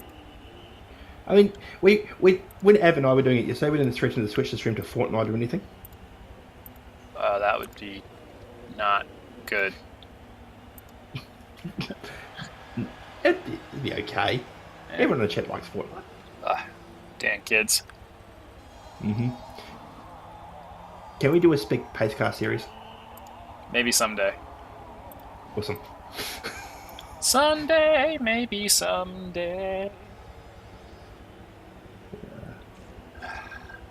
I mean, when Av and I were doing it yesterday, we didn't threaten to switch the stream to Fortnite or anything. That would be not good. It'd be okay. Yeah. Everyone in the chat likes Fortnite. Damn kids. Can we do a spec pace car series? Maybe someday. Awesome. Someday, maybe someday.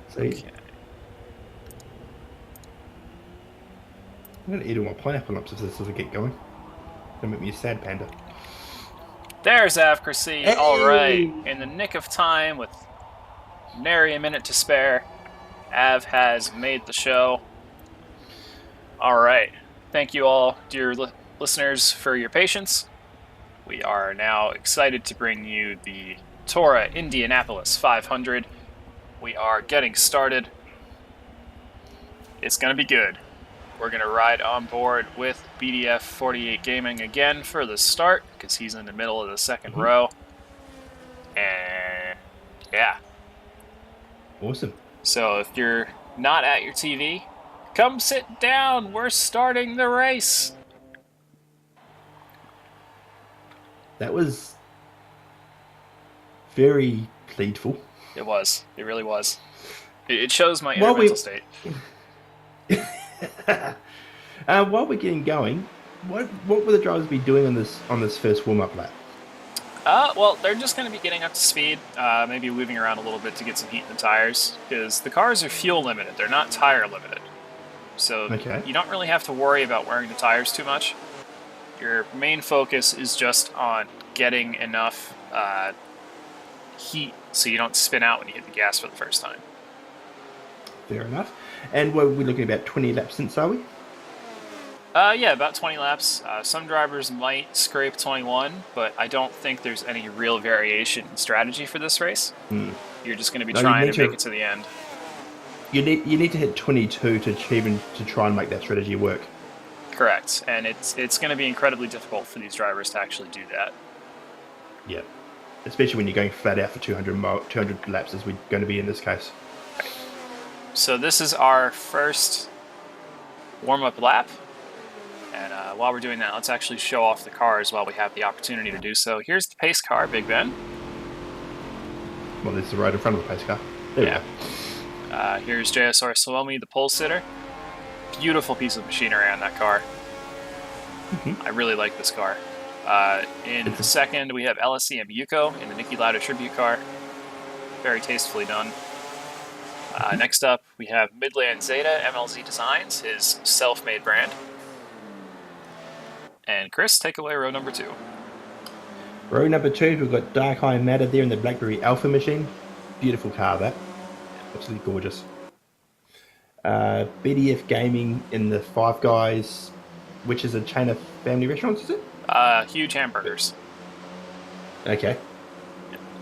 So okay. I'm going to eat all my pineapple lumps if this doesn't get going. Don't make me a sad panda. There's Avcracy. Hey! All right. In the nick of time, with nary a minute to spare, Av has made the show. All right. Thank you all, dear listeners, for your patience. We are now excited to bring you the TORA Indianapolis 500. We are getting started. It's going to be good. We're going to ride on board with BDF 48 Gaming again for the start, because he's in the middle of the second row. And yeah. Awesome. So if you're not at your TV, come sit down. We're starting the race. That was very pleadful. It was. It really was. It shows my inner mental state. While we're getting going, What will the drivers be doing on this first warm up lap? Well, they're just going to be getting up to speed, maybe moving around a little bit to get some heat in the tires, because the cars are fuel limited. They're not tire limited. So Okay. you don't really have to worry about wearing the tires too much. Your main focus is just on getting enough heat so you don't spin out when you hit the gas for the first time. Fair enough. And we're looking at about 20 laps since, are we? Yeah, about 20 laps. Some drivers might scrape 21, but I don't think there's any real variation in strategy for this race. You're just going to be trying to make it to the end. You need to hit 22 to achieve and to try and make that strategy work. Correct, and it's going to be incredibly difficult for these drivers to actually do that. Yeah. Especially when you're going flat out for 200 laps, as we're going to be in this case. So this is our first warm-up lap. And while we're doing that, let's actually show off the cars while we have the opportunity to do so. Here's the pace car, Big Ben. Well, there's the road in front of the pace car. There we go. Here's JSR Suomi, the pole sitter. Beautiful piece of machinery on that car. I really like this car. In second, we have LSCM Yuko in the Niki Lauda tribute car. Very tastefully done. Next up, we have Midland Zeta MLZ Designs, his self-made brand. And Chris, take away row number 2. Row number 2, we've got Dark Eye Matter there in the BlackBerry Alpha machine. Beautiful car, that. Absolutely gorgeous. BDF Gaming in the Five Guys, which is a chain of family restaurants, is it? Huge hamburgers. Okay.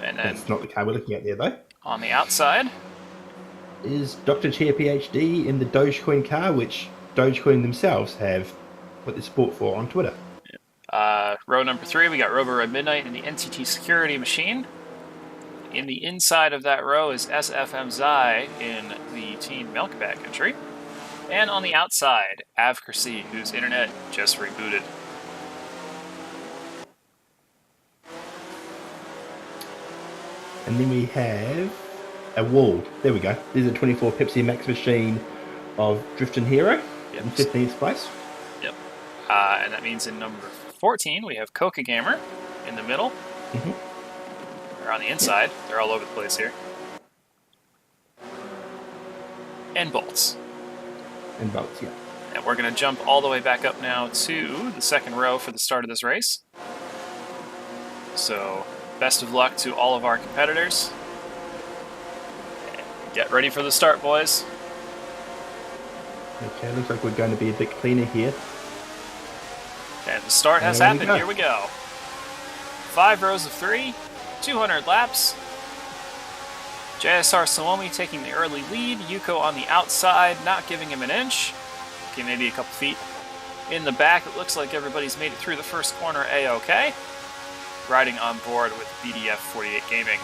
And then that's not the car we're looking at there, though. On the outside is Dr. Chair PhD in the Dogecoin car, which Dogecoin themselves have put their support for on Twitter. Row number 3, we got Robo Red Midnight in the NTT security machine. In the inside of that row is SFM Zai in the Team Milkbag entry. And on the outside, Av Kursi, whose internet just rebooted. And then we have a wall. There we go. There's a 24 Pepsi Max machine of Drifting Hero in 15th place. Yep. And that means in number 14, we have Coca Gamer in the middle. They're on the inside. They're all over the place here. And Bolts. And Bolts, yeah. And we're going to jump all the way back up now to the second row for the start of this race. So, best of luck to all of our competitors. Get ready for the start, boys. Okay, looks like we're going to be a bit cleaner here. And the start has happened. Here we go. 5 rows of 3, 200 laps. JSR Suomi taking the early lead. Yuko on the outside, not giving him an inch. Okay, maybe a couple feet. In the back, it looks like everybody's made it through the first corner A-OK. Riding on board with BDF 48 Gaming.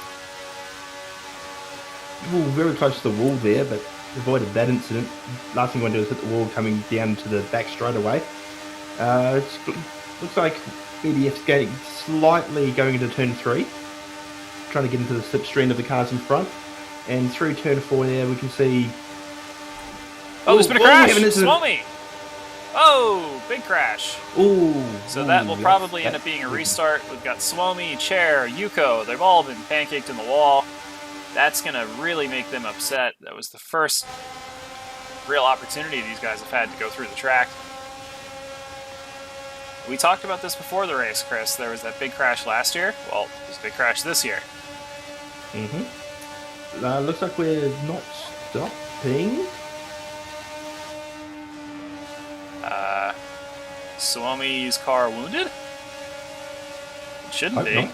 Ooh, very close to the wall there, but avoided that incident. Last thing we want to do is hit the wall coming down to the back straight away. Looks like BDF's getting slightly going into turn 3. Trying to get into the slipstream of the cars in front. And through turn 4 there, we can see... Oh, there's been a crash! Suomi! Oh, big crash. Ooh. So that will probably end up being a restart. We've got Suomi, Chair, Yuko. They've all been pancaked in the wall. That's going to really make them upset. That was the first real opportunity these guys have had to go through the track. We talked about this before the race, Chris. There was that big crash last year. Well, there's a big crash this year. Looks like we're not stopping. Suomi's car wounded? It shouldn't be. Not.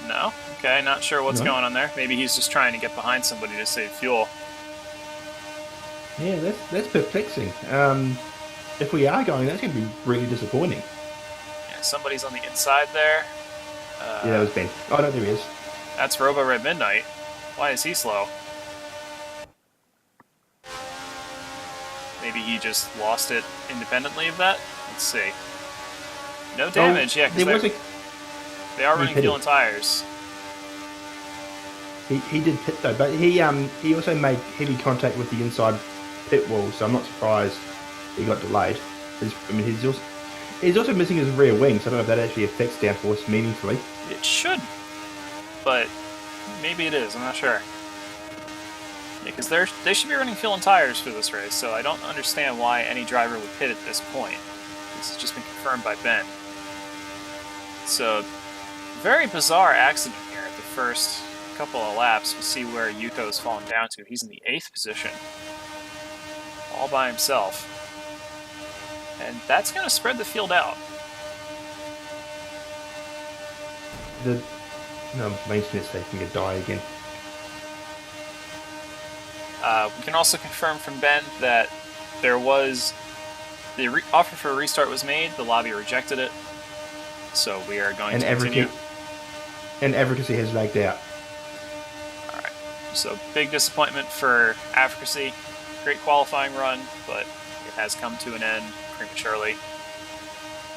No? Okay, not sure what's going on there. Maybe he's just trying to get behind somebody to save fuel. Yeah, that's perplexing. If we are going, that's going to be really disappointing. Yeah, somebody's on the inside there. Yeah, that was Ben. Oh, no, there he is. That's Robo Red Midnight. Why is he slow? Maybe he just lost it independently of that? Let's see. No damage, yeah, because they are running fuel and tires. He did pit though, but he also made heavy contact with the inside pit wall, so I'm not surprised he got delayed. He's also missing his rear wing, so I don't know if that actually affects downforce meaningfully. It should, but maybe it is. I'm not sure. Because they should be running fuel and tires for this race, so I don't understand why any driver would pit at this point. This has just been confirmed by Ben. So, very bizarre accident here at the first couple of laps. We'll see where Yuko's fallen down to. He's in the 8th position, all by himself. And that's going to spread the field out. Main Smith station could die again. We can also confirm from Ben that there was the offer for a restart was made. The lobby rejected it, so we are going to continue. And advocacy has lagged out. All right. So big disappointment for advocacy. Great qualifying run, but it has come to an end prematurely.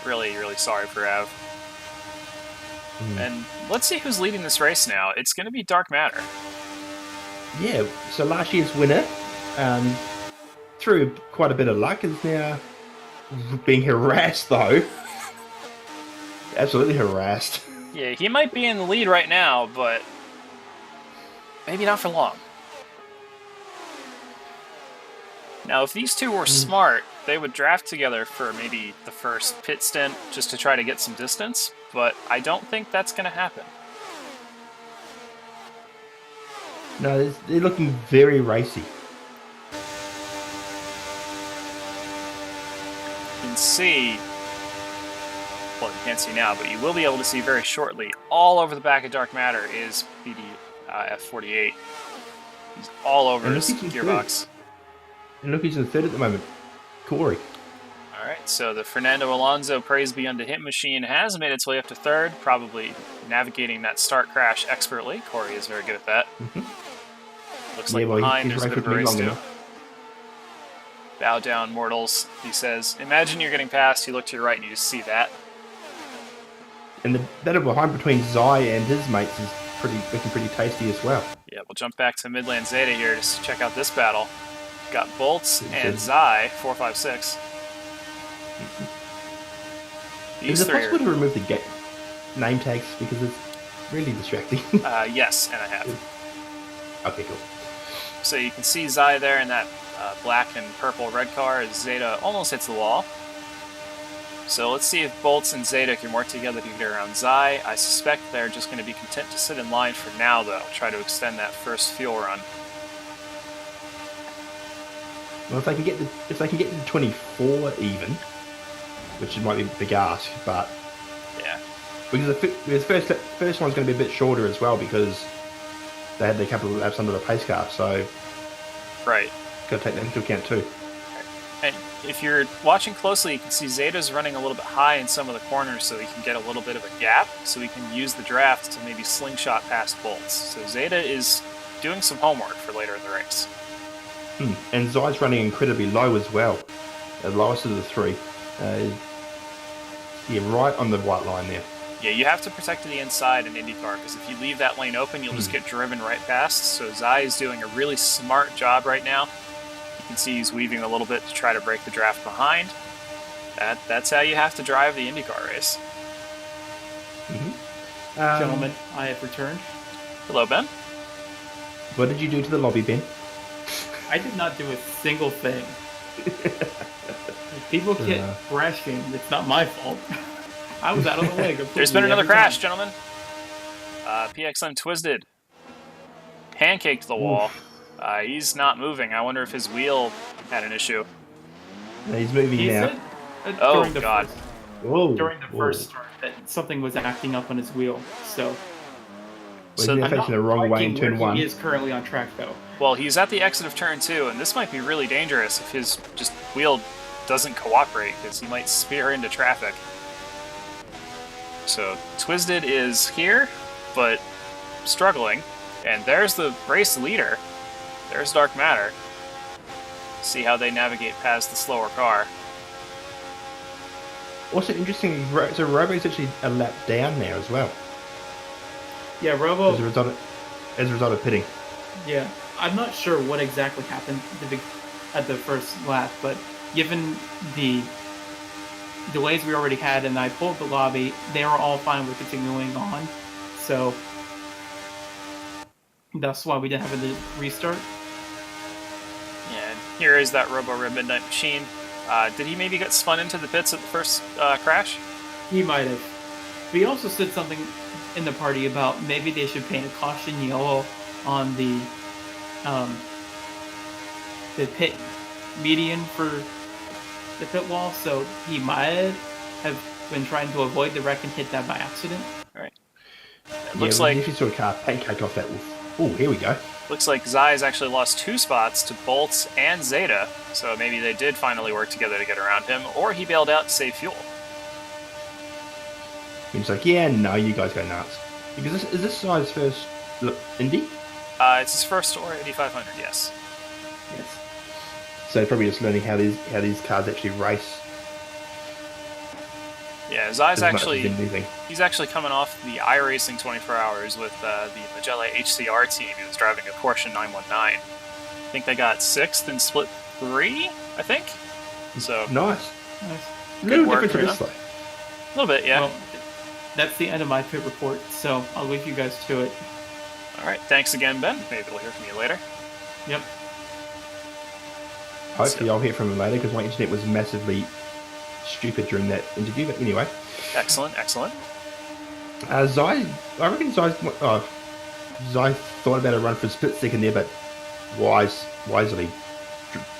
Really, really sorry for Av. And let's see who's leading this race now. It's going to be Dark Matter. Yeah, so last year's winner, through quite a bit of luck, is now being harassed, though. Absolutely harassed. Yeah, he might be in the lead right now, but maybe not for long. Now, if these two were smart, they would draft together for maybe the first pit stint just to try to get some distance, but I don't think that's going to happen. No, they're looking very racy. You can see, well, you can't see now, but you will be able to see very shortly, all over the back of Dark Matter is BD F48. He's all over his gearbox. And look, he's in the third at the moment. Corey. Alright, so the Fernando Alonso praise be unto him machine has made its way up to third, probably navigating that start crash expertly. Corey is very good at that. Looks like behind there's a bit of a race too. Bow down, mortals, he says. Imagine you're getting past, you look to your right and you just see that. And the battle behind between Zai and his mates is looking pretty tasty as well. Yeah, we'll jump back to Midland Zeta here to check out this battle. Got Bolts and Zai, 456. Is it possible to remove the name tags because it's really distracting? Yes, and I have. Okay, cool. So you can see Zai there in that black and purple red car as Zeta almost hits the wall. So let's see if Bolts and Zeta can work together to get around Zai. I suspect they're just going to be content to sit in line for now, though. Try to extend that first fuel run. Well, if they can get to 24 even, which might be a big ask, but yeah, because the first one's going to be a bit shorter as well because they had a couple of laps under the pace car, so right, got to take that into account too. And if you're watching closely, you can see Zeta's running a little bit high in some of the corners, so he can get a little bit of a gap, so he can use the draft to maybe slingshot past Bolts. So Zeta is doing some homework for later in the race. And Zai's running incredibly low as well. The lowest of the three. Right on the white line there. Yeah, you have to protect the inside in IndyCar, because if you leave that lane open, you'll just get driven right past. So Zai is doing a really smart job right now. You can see he's weaving a little bit to try to break the draft behind. That's how you have to drive the IndyCar race. Gentlemen, I have returned. Hello, Ben. What did you do to the lobby, Ben? I did not do a single thing. People get crashing. It's not my fault. I was out of the way completely. There's been another crash, gentlemen. PXM Twisted pancaked the wall. He's not moving. I wonder if his wheel had an issue. No, he's moving now. Oh, God. During the first start, that something was acting up on his wheel. So I'm facing the wrong way in turn 1. He is currently on track, though. Well, he's at the exit of turn 2, and this might be really dangerous if his wheel doesn't cooperate, because he might spear into traffic. So, Twisted is here, but struggling. And there's the race leader. There's Dark Matter. See how they navigate past the slower car. Also interesting, so Robo's actually a lap down now as well. Yeah, Robo... As a result of pitting. Yeah. I'm not sure what exactly happened. at the first lap, but given the delays we already had and I pulled the lobby, they were all fine with continuing on. So that's why we didn't have a restart. Yeah, and here is that Robo-Rib Midnight Machine. Did he maybe get spun into the pits at the first crash? He might have. But he also said something in the party about maybe they should paint a caution yellow on the pit median for the pit wall, so he might have been trying to avoid the wreck and hit that by accident. Right. It looks like if you saw a car pancake off that wolf. Oh, here we go. Looks like Zai's actually lost 2 spots to Bolts and Zeta, so maybe they did finally work together to get around him, or he bailed out to save fuel. He's like, yeah, no, you guys go nuts. Because is this Zai's first Indy? It's his first TORA 8500, yes. Yes. So probably just learning how these cars actually race. Yeah, Zai's actually anything. he's actually coming off the iRacing 24 Hours with the Magellan HCR team. He was driving a Porsche 919. I think they got 6th in split 3, I think. So Nice. Nice. A little work different to for this them. though. a little bit, yeah. Well, that's the end of my pit report, so I'll leave you guys to it. All right, thanks again, Ben. Maybe we'll hear from you later. Yep. Hopefully I'll hear from him later because my internet was massively stupid during that interview. But anyway, Excellent, excellent. Zai, I reckon Zai thought about a run for a split second there, but wisely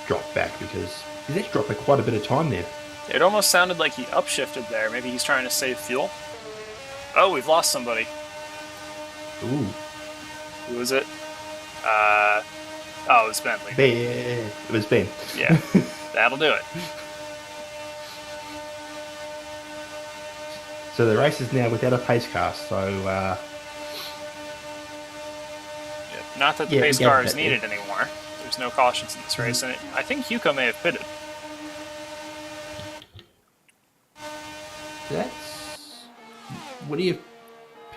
dropped back because he's actually dropped by quite a bit of time there. It almost sounded like he upshifted there. Maybe he's trying to save fuel. Oh, we've lost somebody. Ooh, Who is it? Oh, it was Bentley. Ben. It was Ben. Yeah, that'll do it. So the race is now without a pace car. So Yeah. Not that the Yeah, pace we get car that, is needed anymore. There's no cautions in this race, and I think Yuko may have pitted. that's what do you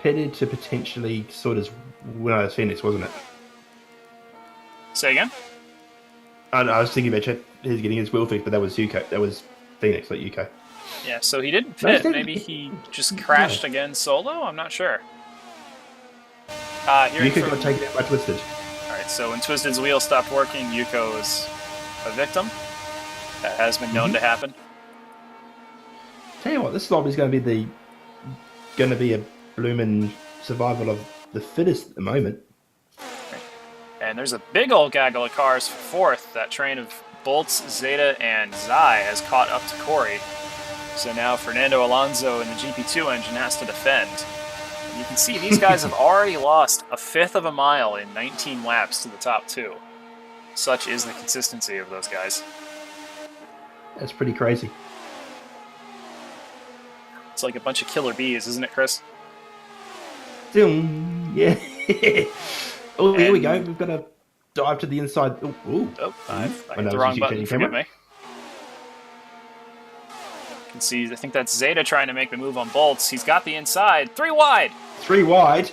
pitted to potentially sort of Phoenix, wasn't it? Say again? I was thinking about he's getting his wheel fixed, but that was Yuko. That was Phoenix, not Yuko. Yeah, so he didn't No, pit. he didn't. Maybe he just crashed again solo? I'm not sure. Yuko got taken out by Twisted. Alright, so when Twisted's wheel stopped working, Yuko was a victim. That has been known to happen. Tell you what, this lobby's going to be a bloomin' survival of the fittest at the moment. And there's a big old gaggle of cars for 4th. That train of Bolts, Zeta, and Zai has caught up to Corey. So now Fernando Alonso in the GP2 engine has to defend. And you can see these guys have already lost 1/5 of a mile in 19 laps to the top 2. Such is the consistency of those guys. That's pretty crazy. It's like a bunch of killer bees, isn't it, Chris? Zoom. Yeah. Oh, here we go. And- We've got to dive to the inside. Ooh. Oh, I Oh, hit no, the this wrong is you button, changing forgive camera? me. You can see, I think that's Zeta trying to make the move on Bolts. He's got the inside, 3 wide! 3 wide.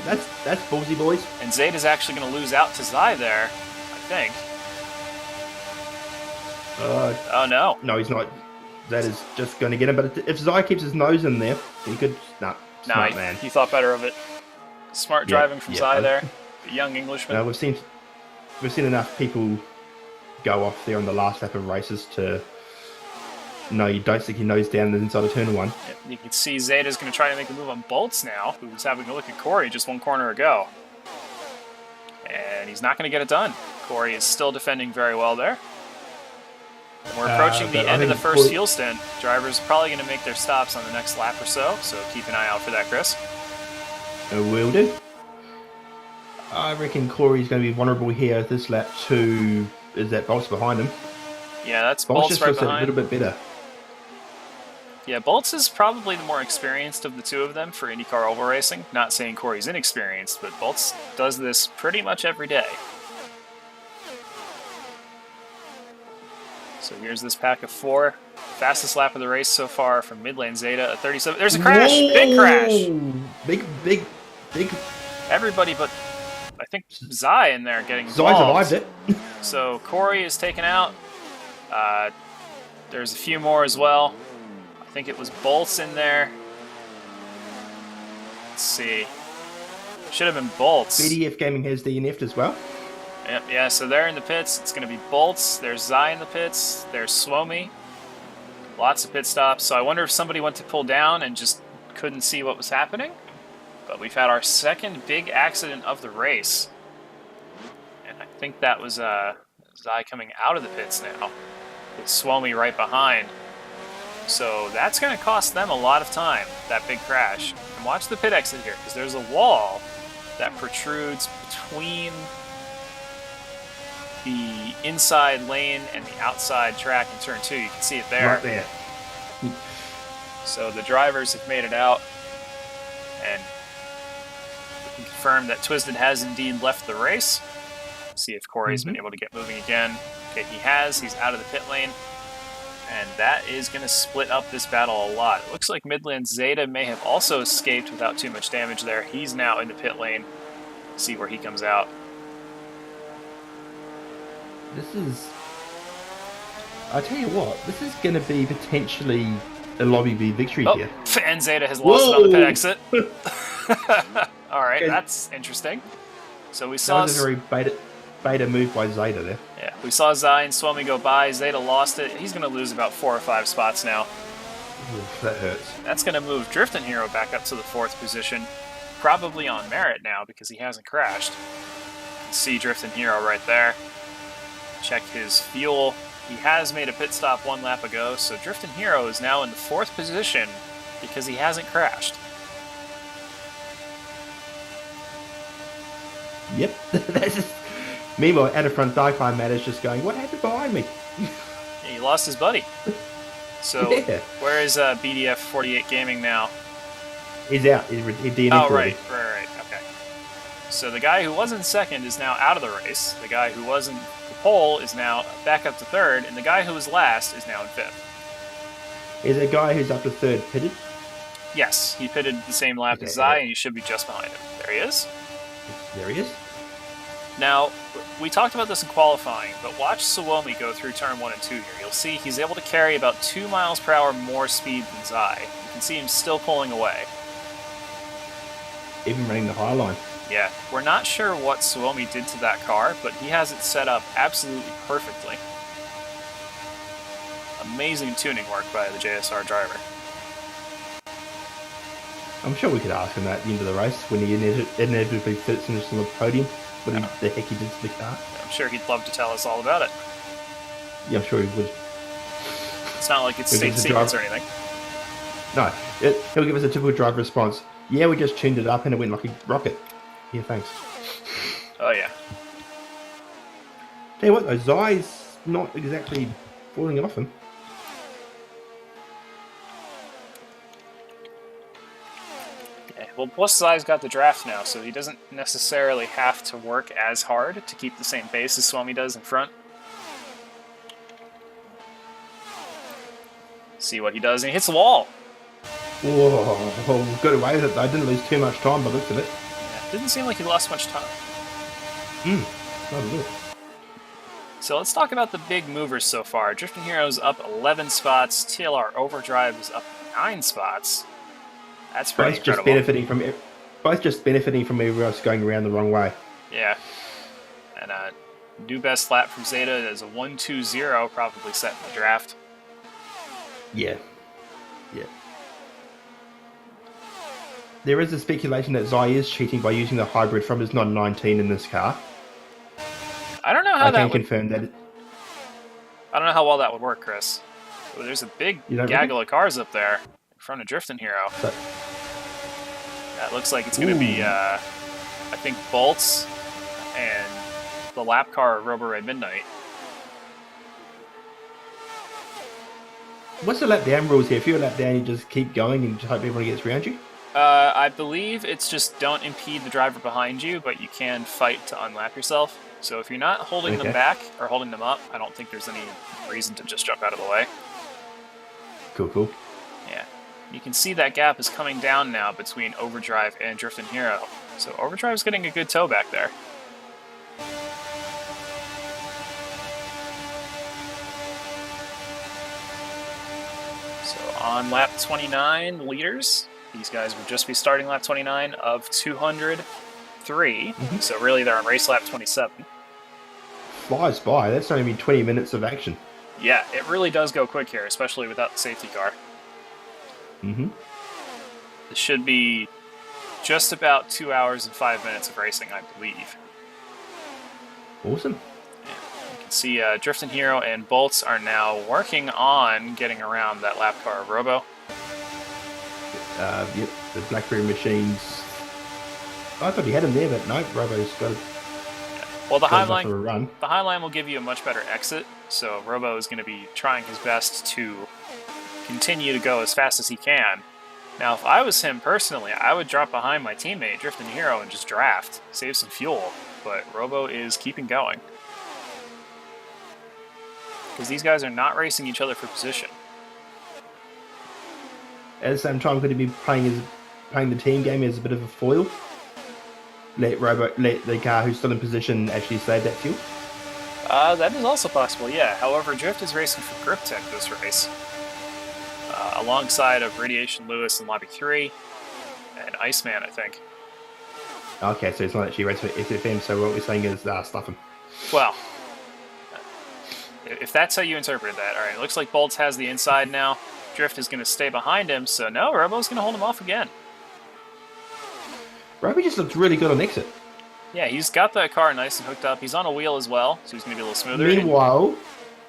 That's ballsy, boys. And Zeta's actually going to lose out to Zai there, I think. Oh no. No, he's not. That is just going to get him. But if Zai keeps his nose in there, he could. Nah, No, smart man. he thought better of it. Smart Yeah, driving from yeah. Zai there. The young Englishman. No, we've seen enough people go off there on the last lap of races to. No, you don't stick your nose down inside of turn 1. Yeah, you can see Zeta's going to try to make the move on Bolts now, who's having a look at Corey just 1 corner ago. And he's not going to get it done. Corey is still defending very well there. We're approaching the but I end of the think first Corey- fuel stint. Drivers probably going to make their stops on the next lap or so keep an eye out for that, Chris. Will do. I reckon Corey's going to be vulnerable here this lap to. Is that Bolts behind him? Yeah, that's Bolts Bolts just right looks a behind. little bit better. Yeah, Bolts is probably the more experienced of the 2 of them for IndyCar oval racing. Not saying Corey's inexperienced, but Bolts does this pretty much every day. So here's this pack of 4. Fastest lap of the race so far from mid-lane Zeta, a 37. There's a crash! Whoa! Big crash! Big. Everybody but I think Zai in there getting Zai involved. survived it. So Corey is taken out. There's a few more as well. I think it was Bolts in there. Let's see. Should have been Bolts. BDF Gaming has DNF'd as well. Yep, yeah, so they're in the pits. It's going to be Bolts. There's Zai in the pits. There's Swomy. Lots of pit stops. So I wonder if somebody went to pull down and just couldn't see what was happening. But we've had our second big accident of the race. And I think that was Zai coming out of the pits now, with Swomy right behind. So that's going to cost them a lot of time, that big crash. And watch the pit exit here, because there's a wall that protrudes between the inside lane and the outside track in turn 2. You can see it there. Right there. So the drivers have made it out, and we can confirm that Twisted has indeed left the race. See if Corey's been able to get moving again. Okay, he has. He's out of the pit lane. And that is going to split up this battle a lot. It looks like Midland Zeta may have also escaped without too much damage there. He's now in the pit lane. See where he comes out. This is... I tell you what, this is going to be potentially a Lobby B victory here. And Zeta has lost it on the pit exit. Alright, Okay. that's interesting. So we That saw... was a very beta move by Zeta there. Yeah, we saw Zai and Swomy go by. Zeta lost it. He's going to lose about 4 or 5 spots now. Oof, that hurts. That's going to move Driftin' Hero back up to the 4th position. Probably on merit now because he hasn't crashed. You can see Driftin' Hero right there. Check his fuel. He has made a pit stop 1 lap ago, so Driftin' Hero is now in the 4th position because he hasn't crashed. Yep. That's just... Meanwhile, out of front, Darkline Matters just going, what happened behind me? Yeah, he lost his buddy. So, Yeah. where is BDF 48 Gaming now? He's out. He DNF'd Oh, already. right. Okay. So the guy who was in 2nd is now out of the race. The guy who was in the pole is now back up to 3rd, and the guy who was last is now in 5th. Is a guy who's up to 3rd pitted? Yes, he pitted the same lap as Zai, and he should be just behind him. There he is. There he is. Now, we talked about this in qualifying, but watch Suomi go through turn 1 and 2 here. You'll see he's able to carry about 2 miles per hour more speed than Zai. You can see him still pulling away. Even running the high line. Yeah, we're not sure what Suomi did to that car, but he has it set up absolutely perfectly. Amazing tuning work by the JSR driver. I'm sure we could ask him that at the end of the race when he inevitably sits on the podium. What the heck he did to the car. I'm sure he'd love to tell us all about it. Yeah, I'm sure he would. It's not like it's Because state it's a secrets or driver. anything. No, he'll give us a typical driver response. Yeah, we just tuned it up and it went like a rocket. Yeah, thanks. Oh yeah. Tell you what though, Zai's not exactly falling off him. Yeah, well, plus Zai's got the draft now, so he doesn't necessarily have to work as hard to keep the same pace as Swami does in front. See what he does, and he hits the wall. Whoa, got away with it though. I didn't lose too much time by the looks of it. Yeah, didn't seem like he lost much time. Not at all. So let's talk about the big movers so far. Drifting Hero's up 11 spots. TLR Overdrive is up 9 spots. That's pretty incredible. Both just benefiting from everyone else going around the wrong way. Yeah. And new best lap from Zeta is a 1:20, probably set in the draft. Yeah. There is a speculation that Zai is cheating by using the hybrid from his non-19 in this car. I don't know how I can confirm that. I don't know how well that would work, Chris. Well, there's a big gaggle of cars up there in front of Drifting Hero. So, that looks like it's going to be, I think, Bolts and the lap car of Robo Red Midnight. what's the lap down rules here? If you're a lap down, you just keep going and just hope everyone gets around you? I believe it's just don't impede the driver behind you, but you can fight to unlap yourself. So if you're not holding them back or holding them up, I don't think there's any reason to just jump out of the way. Cool. Yeah. You can see that gap is coming down now between Overdrive and Drifting Hero. So Overdrive's getting a good tow back there. So on lap 29, leaders. These guys would just be starting lap 29 of 203. So really they're on race lap 27. Flies by. That's only been 20 minutes of action. Yeah, it really does go quick here, especially without the safety car. Mm-hmm. This should be just about 2 hours and 5 minutes of racing, I believe. Awesome. You can see Drifting Hero and Bolts are now working on getting around that lap car of Robo. Yep, the BlackBerry machines. I thought he had him there, but no, Robo's got it. Well, the got enough of a run. the Highline will give you a much better exit, so Robo is going to be trying his best to continue to go as fast as he can. Now, if I was him personally, I would drop behind my teammate, Drifting Hero, and just draft, save some fuel. But Robo is keeping going. Because these guys are not racing each other for position. At the same time, could he be playing the team game as a bit of a foil? Let the car who's still in position actually save that fuel? That is also possible, yeah. However, Drift is racing for Grip Tech this race. Alongside of Radiation Lewis in Lobby 3, and Iceman, I think. Okay, so it's not actually racing for SFM, so what we're saying is stuff him. Well, if that's how you interpret that, alright, it looks like Bolts has the inside now. Drift is going to stay behind him, so no, Robo's going to hold him off again. Robo just looks really good on exit. Yeah, he's got that car nice and hooked up. He's on a wheel as well, so he's going to be a little smoother. Meanwhile,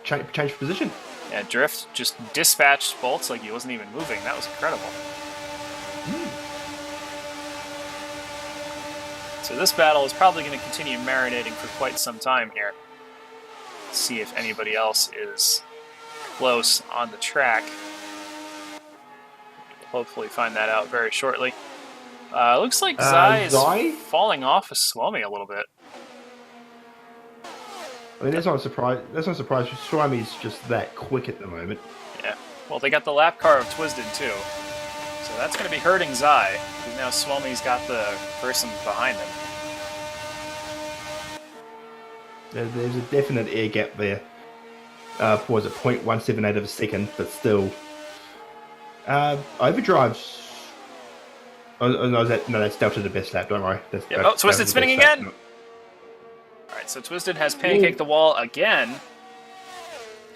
change position. Yeah, Drift just dispatched Bolts like he wasn't even moving. That was incredible. So this battle is probably going to continue marinating for quite some time here. Let's see if anybody else is close on the track. We'll hopefully find that out very shortly. Looks like Zai is falling off of Swomi a little bit. I mean, that's not a surprise. That's not a surprise. Swami's just that quick at the moment. Yeah. Well, they got the lap car of Twisted too, so that's going to be hurting Zai. Because now Swomi's got the person behind him. There's a definite air gap there. What was it, 0.178 of a second, but still. Overdrive's. Oh, no, that's Delta the best lap, don't worry. Yep. Oh, Twisted spinning again! Alright, so Twisted has pancaked the wall again.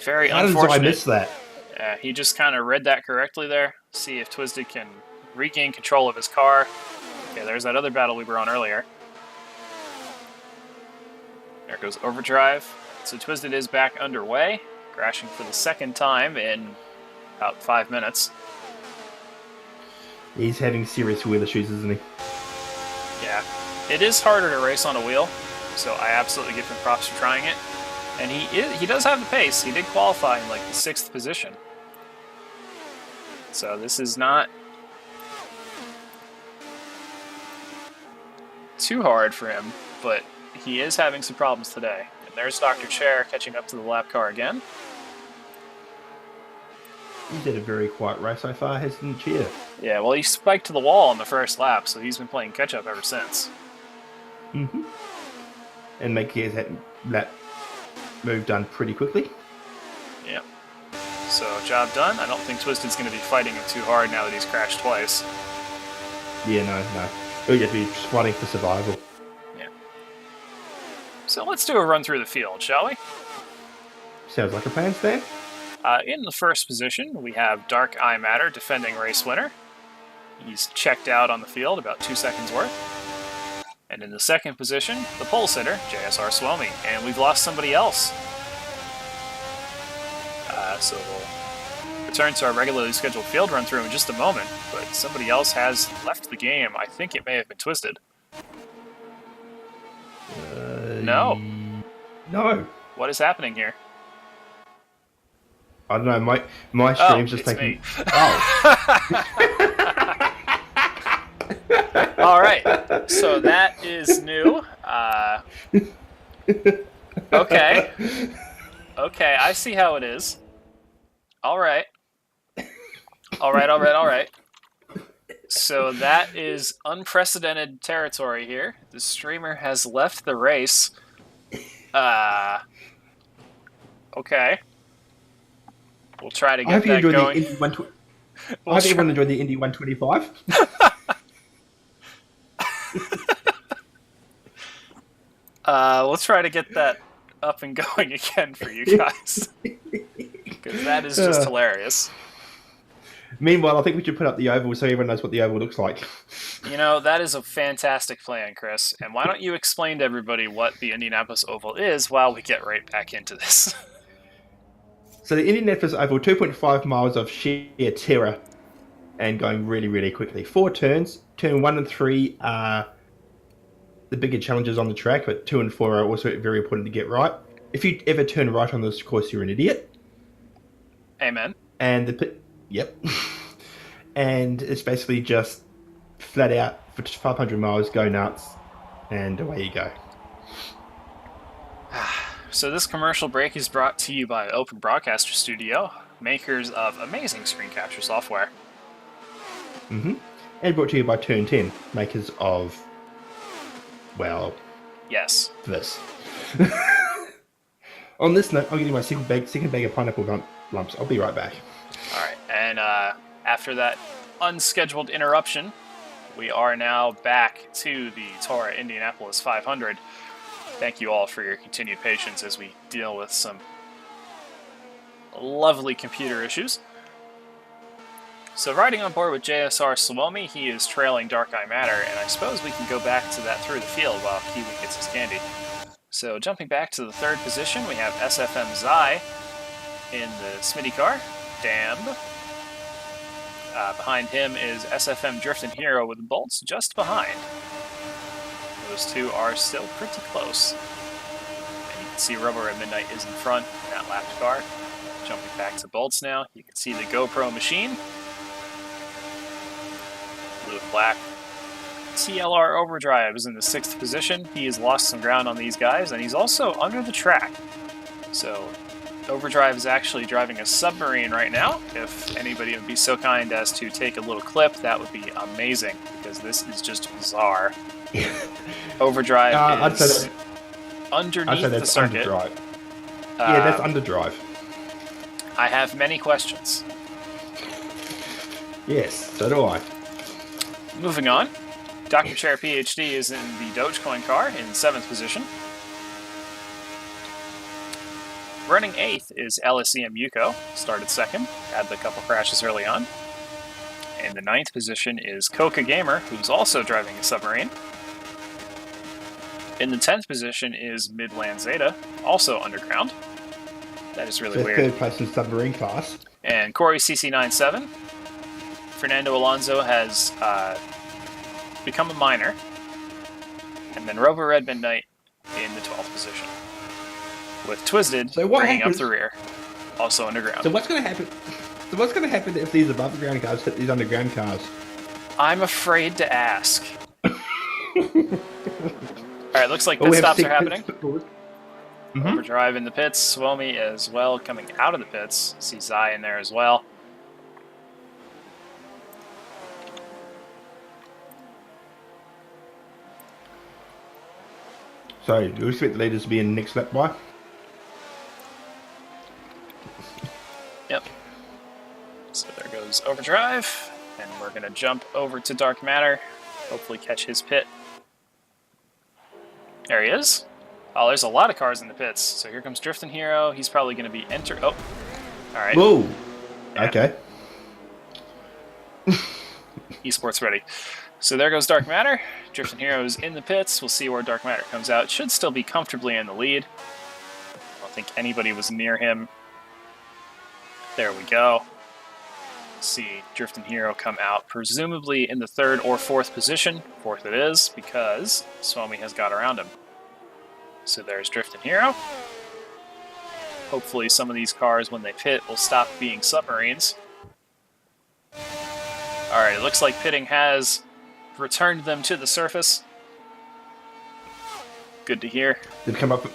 Very unfortunate. How did I miss that? Yeah, he just kind of read that correctly there. See if Twisted can regain control of his car. Okay, there's that other battle we were on earlier. There goes Overdrive. So Twisted is back underway, crashing for the second time in about 5 minutes. He's having serious wheel issues, isn't he? Yeah. It is harder to race on a wheel, so I absolutely give him props for trying it. And he does have the pace. He did qualify in like the 6th position. So this is not too hard for him, but he is having some problems today. And there's Dr. Chair catching up to the lap car again. He's had a very quiet race so far, hasn't Chair? Yeah, well, he spiked to the wall on the first lap, so he's been playing catch-up ever since. Mm-hmm. And make his lap move done pretty quickly. Yep. So, job done. I don't think Twisted's going to be fighting him too hard now that he's crashed twice. Yeah, no. He'll just be fighting for survival. Yeah. So let's do a run through the field, shall we? Sounds like a plan, Stan. In the first position, we have Dark Eye Matter defending race winner. He's checked out on the field, about 2 seconds worth. And in the second position, the pole sitter, JSR Swomi. And we've lost somebody else. So we'll return to our regularly scheduled field run through in just a moment. But somebody else has left the game. I think it may have been Twisted. No. No. What is happening here? I don't know, my stream's just it's taking... me. Oh. Alright, so that is new. Okay. Okay, I see how it is. Alright. Alright. So that is unprecedented territory here. The streamer has left the race. Okay. We'll try to I get hope you that enjoyed the going. Indy 120. I We'll hope try- everyone enjoyed the Indy 125. We'll try to get that up and going again for you guys. Because that is just hilarious. Meanwhile, I think we should put up the oval so everyone knows what the oval looks like. You know, that is a fantastic plan, Chris. And why don't you explain to everybody what the Indianapolis Oval is while we get right back into this? So the Indianapolis Oval, 2.5 miles of sheer terror and going really, really quickly. 4 turns. Turn 1 and 3 are the bigger challenges on the track, but 2 and 4 are also very important to get right. If you ever turn right on this course, you're an idiot. Amen. And yep. And it's basically just flat out for 500 miles, go nuts, and away you go. So this commercial break is brought to you by Open Broadcaster Studio, makers of amazing screen capture software. And brought to you by Turn 10, makers of, well, Yes. this. On this note, I'm getting my second bag of pineapple lumps. I'll be right back. All right. And after that unscheduled interruption, we are now back to the TORA Indianapolis 500. Thank you all for your continued patience as we deal with some lovely computer issues. So riding on board with JSR Suomi, he is trailing Dark Eye Matter, and I suppose we can go back to that through the field while Kiwi gets his candy. So jumping back to the third position, we have SFM Zai in the Smitty car. Damn. Behind him is SFM Driftin' Hero with Bolts just behind. Those two are still pretty close. And you can see Rubber at Midnight is in front in that lapped car. Jumping back to Bolts now, you can see the GoPro machine. Blue and black. TLR Overdrive is in the 6th position. He has lost some ground on these guys, and he's also under the track. So Overdrive is actually driving a submarine right now. If anybody would be so kind as to take a little clip, that would be amazing, because this is just bizarre. Overdrive is underneath the circuit. Underdrive. Yeah, that's underdrive. I have many questions. Yes, so do I. Moving on, Dr. Chair PhD is in the Dogecoin car in 7th position. Running 8th is LSEM Yuko, started 2nd, had a couple crashes early on. In the 9th position is Coca Gamer, who's also driving a submarine. In the 10th position is Midland Zeta, also underground. That is really weird. Third place in submarine class. And Corey CC97. Fernando Alonso has become a minor. And then Rover Red Midnight in the 12th position. With Twisted bringing up the rear. Also underground. So what's going to happen? So what's going to happen if these above ground cars hit these underground cars? I'm afraid to ask. Alright, looks like pit stops are happening. Overdrive in the pits. Suomi as well coming out of the pits. See Zai in there as well. So, you expect the leaders to be in the next lap by? Yep. So there goes Overdrive. And we're going to jump over to Dark Matter. Hopefully catch his pit. There he is. Oh, there's a lot of cars in the pits. So here comes Driftin' Hero. He's probably going to be Oh. Alright. Whoa. Yeah. Okay. Esports ready. So there goes Dark Matter. Driftin' Hero is in the pits. We'll see where Dark Matter comes out. Should still be comfortably in the lead. I don't think anybody was near him. There we go. See Driftin' Hero come out, presumably in the 3rd or 4th position. 4th it is, because Suomi has got around him. So there's Driftin' Hero. Hopefully some of these cars, when they pit, will stop being submarines. Alright, it looks like pitting has returned them to the surface. Good to hear. They've come up for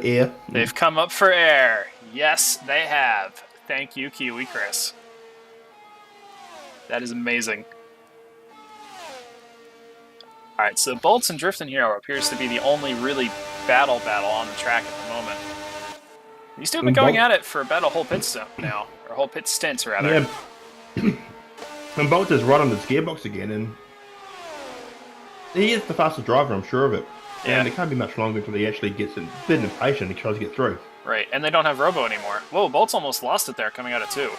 air. They've come up for air. Yes, they have. Thank you, Kiwi Chris. That is amazing. Alright, so Bolts and Drifting Hero appears to be the only really battle on the track at the moment. These two have been going at it for about a whole pit stop now, or a whole pit stint, rather. Yeah. And Bolt is right on his gearbox again, and he is the fastest driver, I'm sure of it. Yeah. And it can't be much longer until he actually gets a bit impatient and tries to get through. Right, and they don't have Robo anymore. Whoa, Bolt's almost lost it there coming out of 2.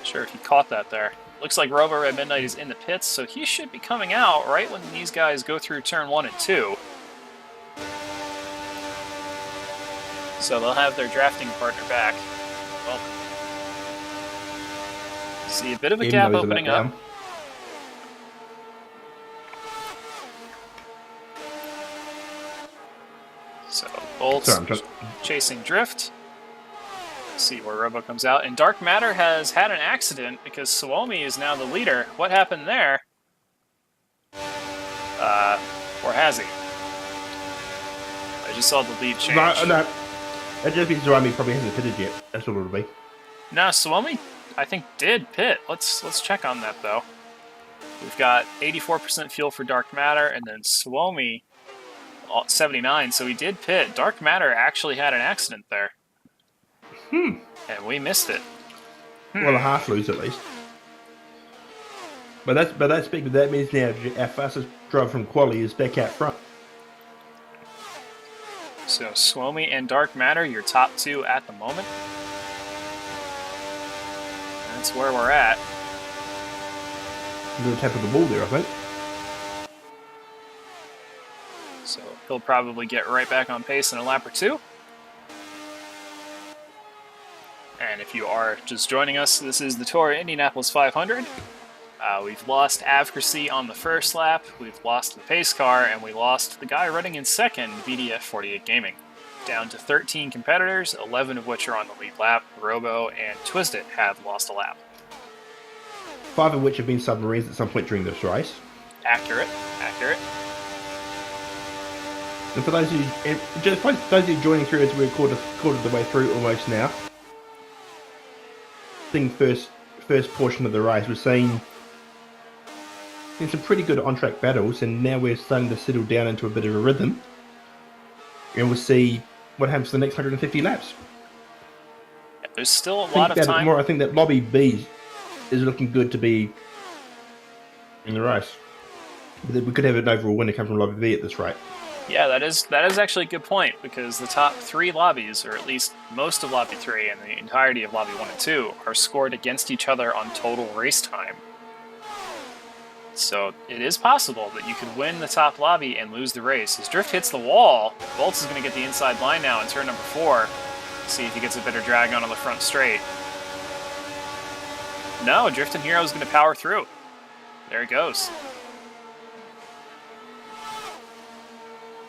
Sure, if he caught that there. Looks like Robo Red Midnight is in the pits, so he should be coming out right when these guys go through turn 1 and 2. So they'll have their drafting partner back. Well, see a bit of a gap opening up. So Bolt's chasing Drift. See where Robo comes out. And Dark Matter has had an accident because Suomi is now the leader. What happened there? Or has he? I just saw the lead change. No. That just means Suomi probably hasn't pitted yet. That's what it'll be. No, Suomi, I think, did pit. Let's check on that, though. We've got 84% fuel for Dark Matter, and then Suomi, 79, so he did pit. Dark Matter actually had an accident there. And we missed it. Well, a half lose at least. But that's big. But that means now our fastest driver from quali is back out front. So Suomi and Dark Matter, your top 2 at the moment. That's where we're at. A little tap of the ball there, I think. So he'll probably get right back on pace in a lap or 2. And if you are just joining us, this is the TORA Indianapolis 500. We've lost Avcracy on the first lap, we've lost the pace car, and we lost the guy running in second, BDF 48 Gaming. Down to 13 competitors, 11 of which are on the lead lap. Robo and Twisted have lost a lap. 5 of which have been submarines at some point during this race. Accurate. And for those of you joining through as we're quarter of the way through almost now, first portion of the race, we're seeing some pretty good on-track battles, and now we're starting to settle down into a bit of a rhythm. And we'll see what happens for the next 150 laps. Yeah, there's still a lot of time. I think that Lobby B is looking good to be in the race. We could have an overall winner come from Lobby B at this rate. Yeah, that is actually a good point, because the top 3 lobbies, or at least most of Lobby 3 and the entirety of Lobby 1 and 2, are scored against each other on total race time. So it is possible that you could win the top lobby and lose the race. As Drift hits the wall, Bolts is going to get the inside line now in turn number 4. See if he gets a better drag on the front straight. No, Drifting Hero is going to power through. There he goes.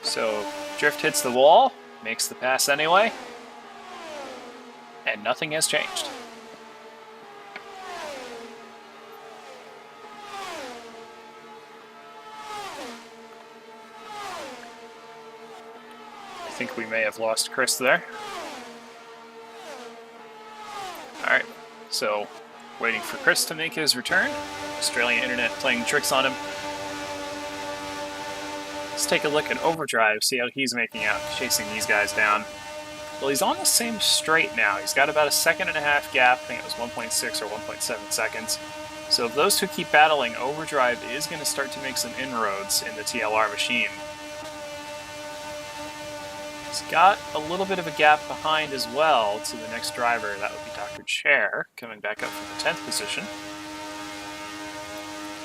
So Drift hits the wall, makes the pass anyway, and nothing has changed. I think we may have lost Chris there. Alright, so waiting for Chris to make his return. Australian internet playing tricks on him. Let's take a look at Overdrive, see how he's making out, chasing these guys down. Well, he's on the same straight now. He's got about a 1.5 second gap. I think it was 1.6 or 1.7 seconds. So if those two keep battling, Overdrive is going to start to make some inroads in the TLR machine. He's got a little bit of a gap behind as well to the next driver. That would be Dr. Chair, coming back up from the 10th position.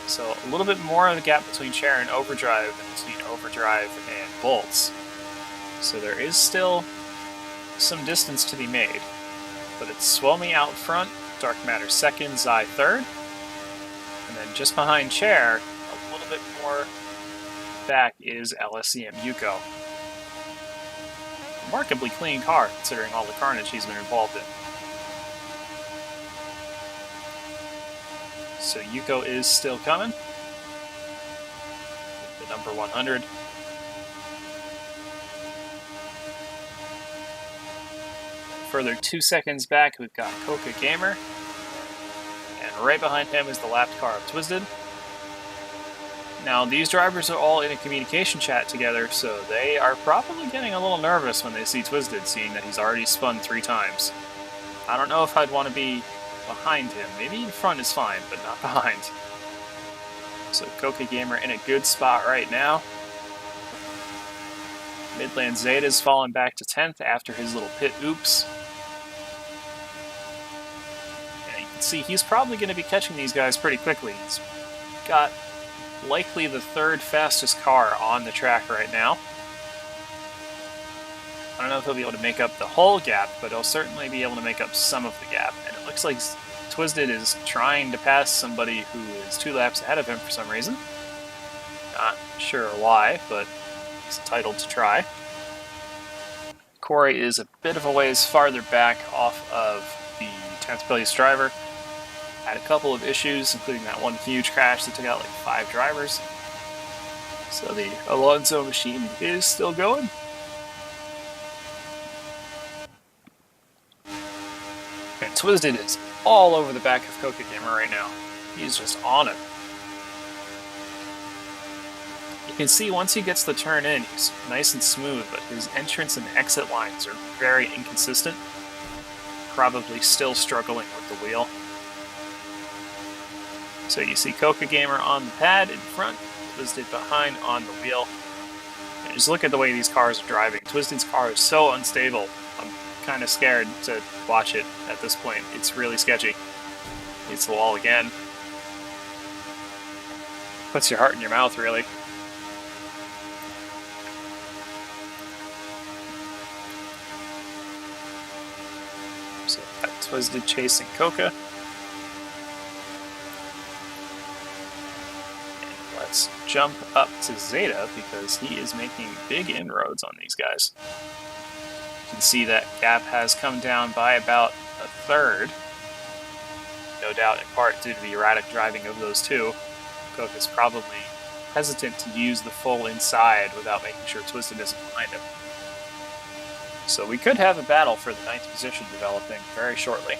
So a little bit more of the gap between Chair and Overdrive than between Overdrive and Bolts. So there is still some distance to be made. But it's Swelmy out front, Dark Matter second, Zai third. And then just behind Chair, a little bit more back is LSCM Yuko. Remarkably clean car, considering all the carnage he's been involved in. So Yuko is still coming. The number 100. Further 2 seconds back, we've got Coca Gamer. And right behind him is the lapped car of Twisted. Now, these drivers are all in a communication chat together, so they are probably getting a little nervous when they see Twisted, seeing that he's already spun 3 times. I don't know if I'd want to be behind him. Maybe in front is fine, but not behind. So Coca Gamer in a good spot right now. Midland Zeta's fallen back to 10th after his little pit oops. And you can see he's probably going to be catching these guys pretty quickly. He's got likely the 3rd fastest car on the track right now. I don't know if he'll be able to make up the whole gap, but he'll certainly be able to make up some of the gap. And it looks like Twisted is trying to pass somebody who is 2 laps ahead of him for some reason. Not sure why, but he's entitled to try. Corey is a bit of a ways farther back off of the 10th place driver. Had a couple of issues, including that one huge crash that took out like 5 drivers. So the Alonso machine is still going. And Twisted is all over the back of Coca Gamer right now. He's just on it. You can see once he gets the turn in, he's nice and smooth, but his entrance and exit lines are very inconsistent. Probably still struggling with the wheel. So you see Coca Gamer on the pad in front, Twisted behind on the wheel. And just look at the way these cars are driving. Twisted's car is so unstable. I'm kind of scared to watch it at this point. It's really sketchy. Hits the wall again. Puts your heart in your mouth, really. So got Twisted chasing Coca. And let's jump up to Zeta because he is making big inroads on these guys. You can see that gap has come down by about a 1/3. No doubt in part due to the erratic driving of those two. Coca's probably hesitant to use the full inside without making sure Twisted isn't behind him. So we could have a battle for the 9th position developing very shortly.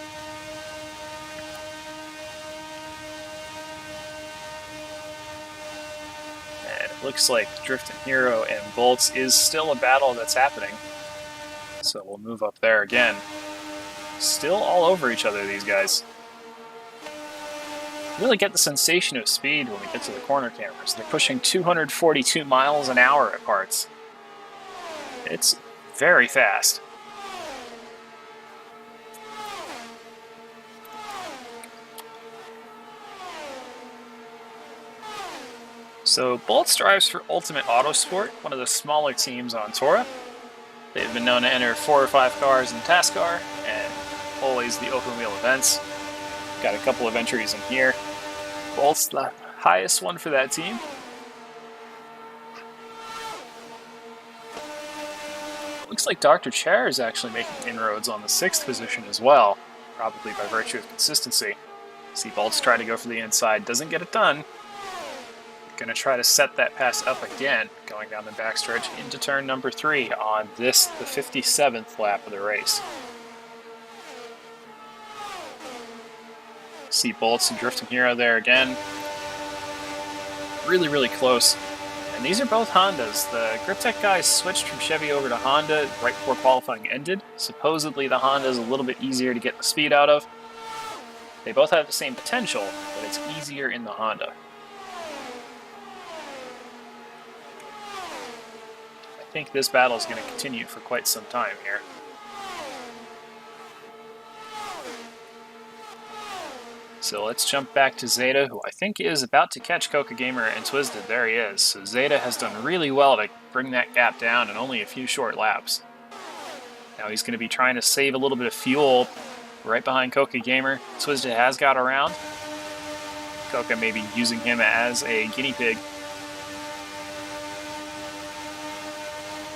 And it looks like Drifting Hero and Bolts is still a battle that's happening. So we'll move up there again. Still all over each other, these guys. Really get the sensation of speed when we get to the corner cameras. They're pushing 242 miles an hour at parts. It's very fast. So Bolts drives for Ultimate Autosport, one of the smaller teams on TORA. They've been known to enter 4 or 5 cars in TASCAR, and always the open wheel events. Got a couple of entries in here. Bolt's the highest one for that team. Looks like Dr. Chair is actually making inroads on the 6th position as well, probably by virtue of consistency. See Bolt's try to go for the inside, doesn't get it done. Gonna try to set that pass up again, going down the backstretch into turn number 3 on this, the 57th lap of the race. See Bolts and Drifting Hero there again. Really, really close. And these are both Hondas. The Grip Tech guys switched from Chevy over to Honda right before qualifying ended. Supposedly the Honda is a little bit easier to get the speed out of. They both have the same potential, but it's easier in the Honda. I think this battle is going to continue for quite some time here. So let's jump back to Zeta, who I think is about to catch Coca Gamer and Twisted. There he is. So Zeta has done really well to bring that gap down in only a few short laps. Now he's going to be trying to save a little bit of fuel right behind Coca Gamer. Twisted has got around. Coca may be using him as a guinea pig.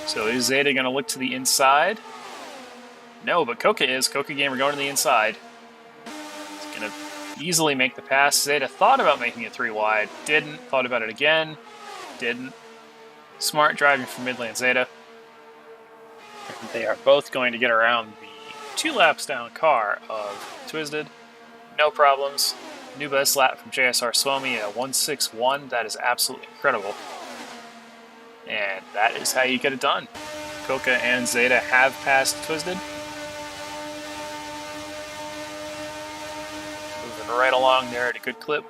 So is Zeta going to look to the inside? No, but Coca is. Coca Gamer going to the inside. He's going to easily make the pass. Zeta thought about making it 3 wide. Didn't. Thought about it again. Didn't. Smart driving from Midland Zeta. They are both going to get around the 2 laps down car of Twisted. No problems. New best lap from JSR Suomi at 1:61. That is absolutely incredible. And that is how you get it done. Koka and Zeta have passed Twisted. Moving right along there at a good clip.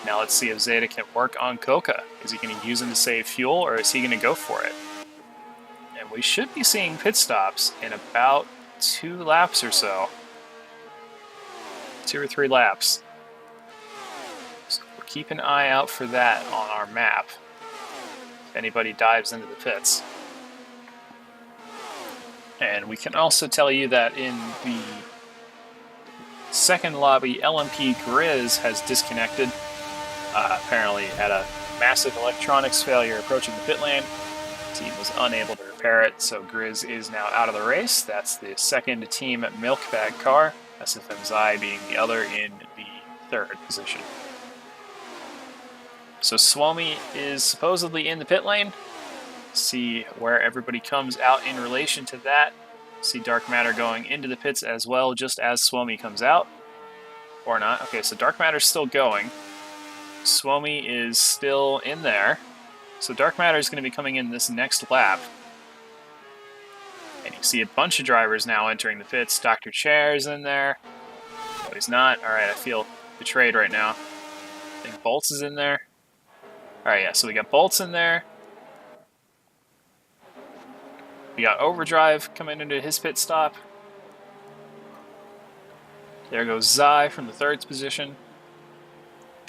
Now let's see if Zeta can work on Koka. Is he going to use him to save fuel, or is he going to go for it? And we should be seeing pit stops in about 2 laps or so. 2 or 3 laps. So we'll keep an eye out for that on our map. If anybody dives into the pits. And we can also tell you that in the second lobby, LMP Grizz has disconnected. Apparently had a massive electronics failure approaching the pit lane. The team was unable to repair it, so Grizz is now out of the race. That's the second team milk bag car, SFM Zai being the other in the 3rd position. So Suomi is supposedly in the pit lane. See where everybody comes out in relation to that. See Dark Matter going into the pits as well, just as Suomi comes out. Or not. Okay, so Dark Matter's still going. Suomi is still in there. So Dark Matter is going to be coming in this next lap. And you see a bunch of drivers now entering the pits. Dr. Chair's in there. No, he's not. Alright, I feel betrayed right now. I think Bolts is in there. Alright, yeah, so we got Bolts in there. We got Overdrive coming into his pit stop. There goes Zai from the 3rd position.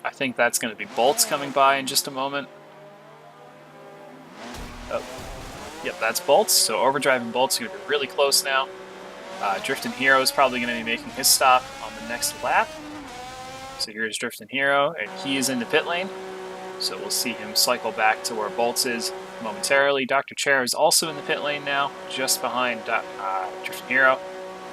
I think that's going to be Bolts coming by in just a moment. Oh. Yep, that's Bolts. So Overdrive and Bolts are going to be really close now. Driftin' Hero is probably going to be making his stop on the next lap. So here's Driftin' Hero, and he is in the pit lane. So we'll see him cycle back to where Bolts is momentarily. Dr. Chair is also in the pit lane now, just behind Driftin' Hero.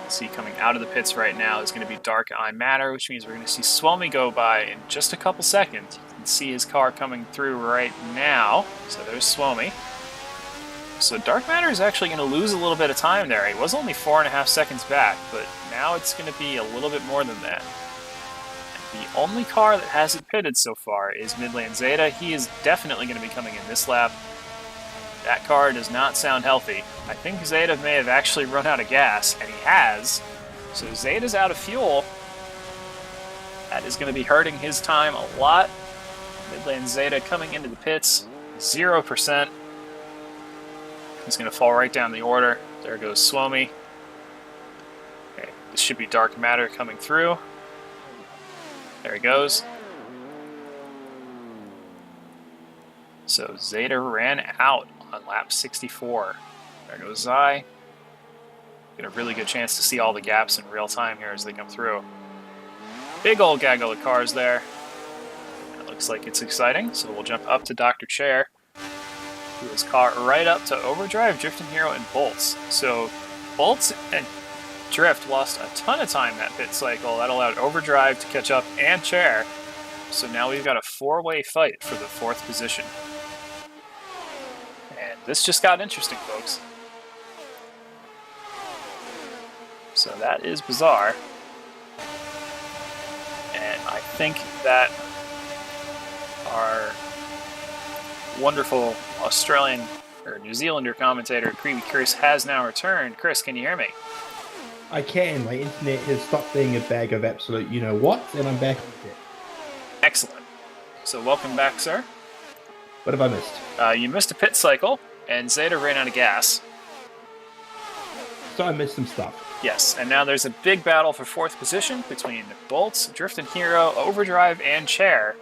See coming out of the pits right now is going to be Dark Eye Matter, which means we're going to see Suomi go by in just a couple seconds. You can see his car coming through right now. So there's Suomi. So Dark Matter is actually going to lose a little bit of time there. He was only 4.5 seconds back, but now it's going to be a little bit more than that. And the only car that hasn't pitted so far is Midland Zeta. He is definitely going to be coming in this lap. That car does not sound healthy. I think Zeta may have actually run out of gas, and he has. So Zeta's out of fuel. That is going to be hurting his time a lot. Midland Zeta coming into the pits, 0%. He's going to fall right down the order. There goes Suomi. Okay, this should be Dark Matter coming through. There he goes. So Zeta ran out on lap 64. There goes Zai. Get a really good chance to see all the gaps in real time here as they come through. Big old gaggle of cars there. It looks like it's exciting, so we'll jump up to Dr. Chair, who is caught right up to Overdrive, Driftin' Hero, and Bolts. So Bolts and Drift lost a ton of time that pit cycle. That allowed Overdrive to catch up and Chair. So now we've got a 4-way fight for the 4th position. And this just got interesting, folks. So that is bizarre. And I think that our wonderful Australian or New Zealander commentator, Creepy Chris, has now returned. Chris, can you hear me? I can. My internet has stopped being a bag of absolute you-know-what, and I'm back with it. Excellent. So welcome back, sir. What have I missed? You missed a pit cycle, and Zeta ran out of gas. So I missed some stuff. Yes, and now there's a big battle for 4th position between Bolts, Driftin' Hero, Overdrive, and Chair.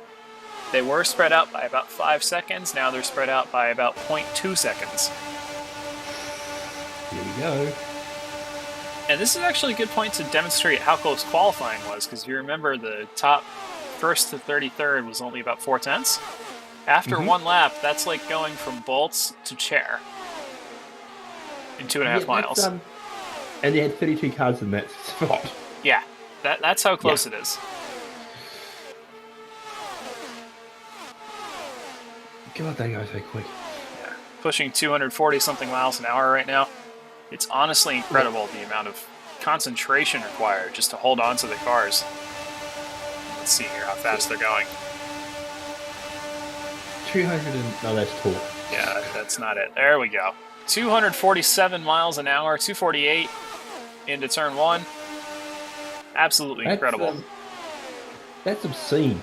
They were spread out by about 5 seconds. Now they're spread out by about 0.2 seconds. Here we go. And this is actually a good point to demonstrate how close qualifying was, because you remember the top 1st to 33rd was only about 4/10. After one lap, that's like going from Bolts to Chair in 2.5 miles. And they had 32 cars in that spot. Yeah, that's how close it is. God, that goes so quick. Yeah. Pushing 240 something miles an hour right now. It's honestly incredible the amount of concentration required just to hold on to the cars. Let's see here how fast they're going. 200 and... No, that's tall. Yeah, that's not it. There we go. 247 miles an hour, 248 into turn 1. Absolutely incredible. That's obscene.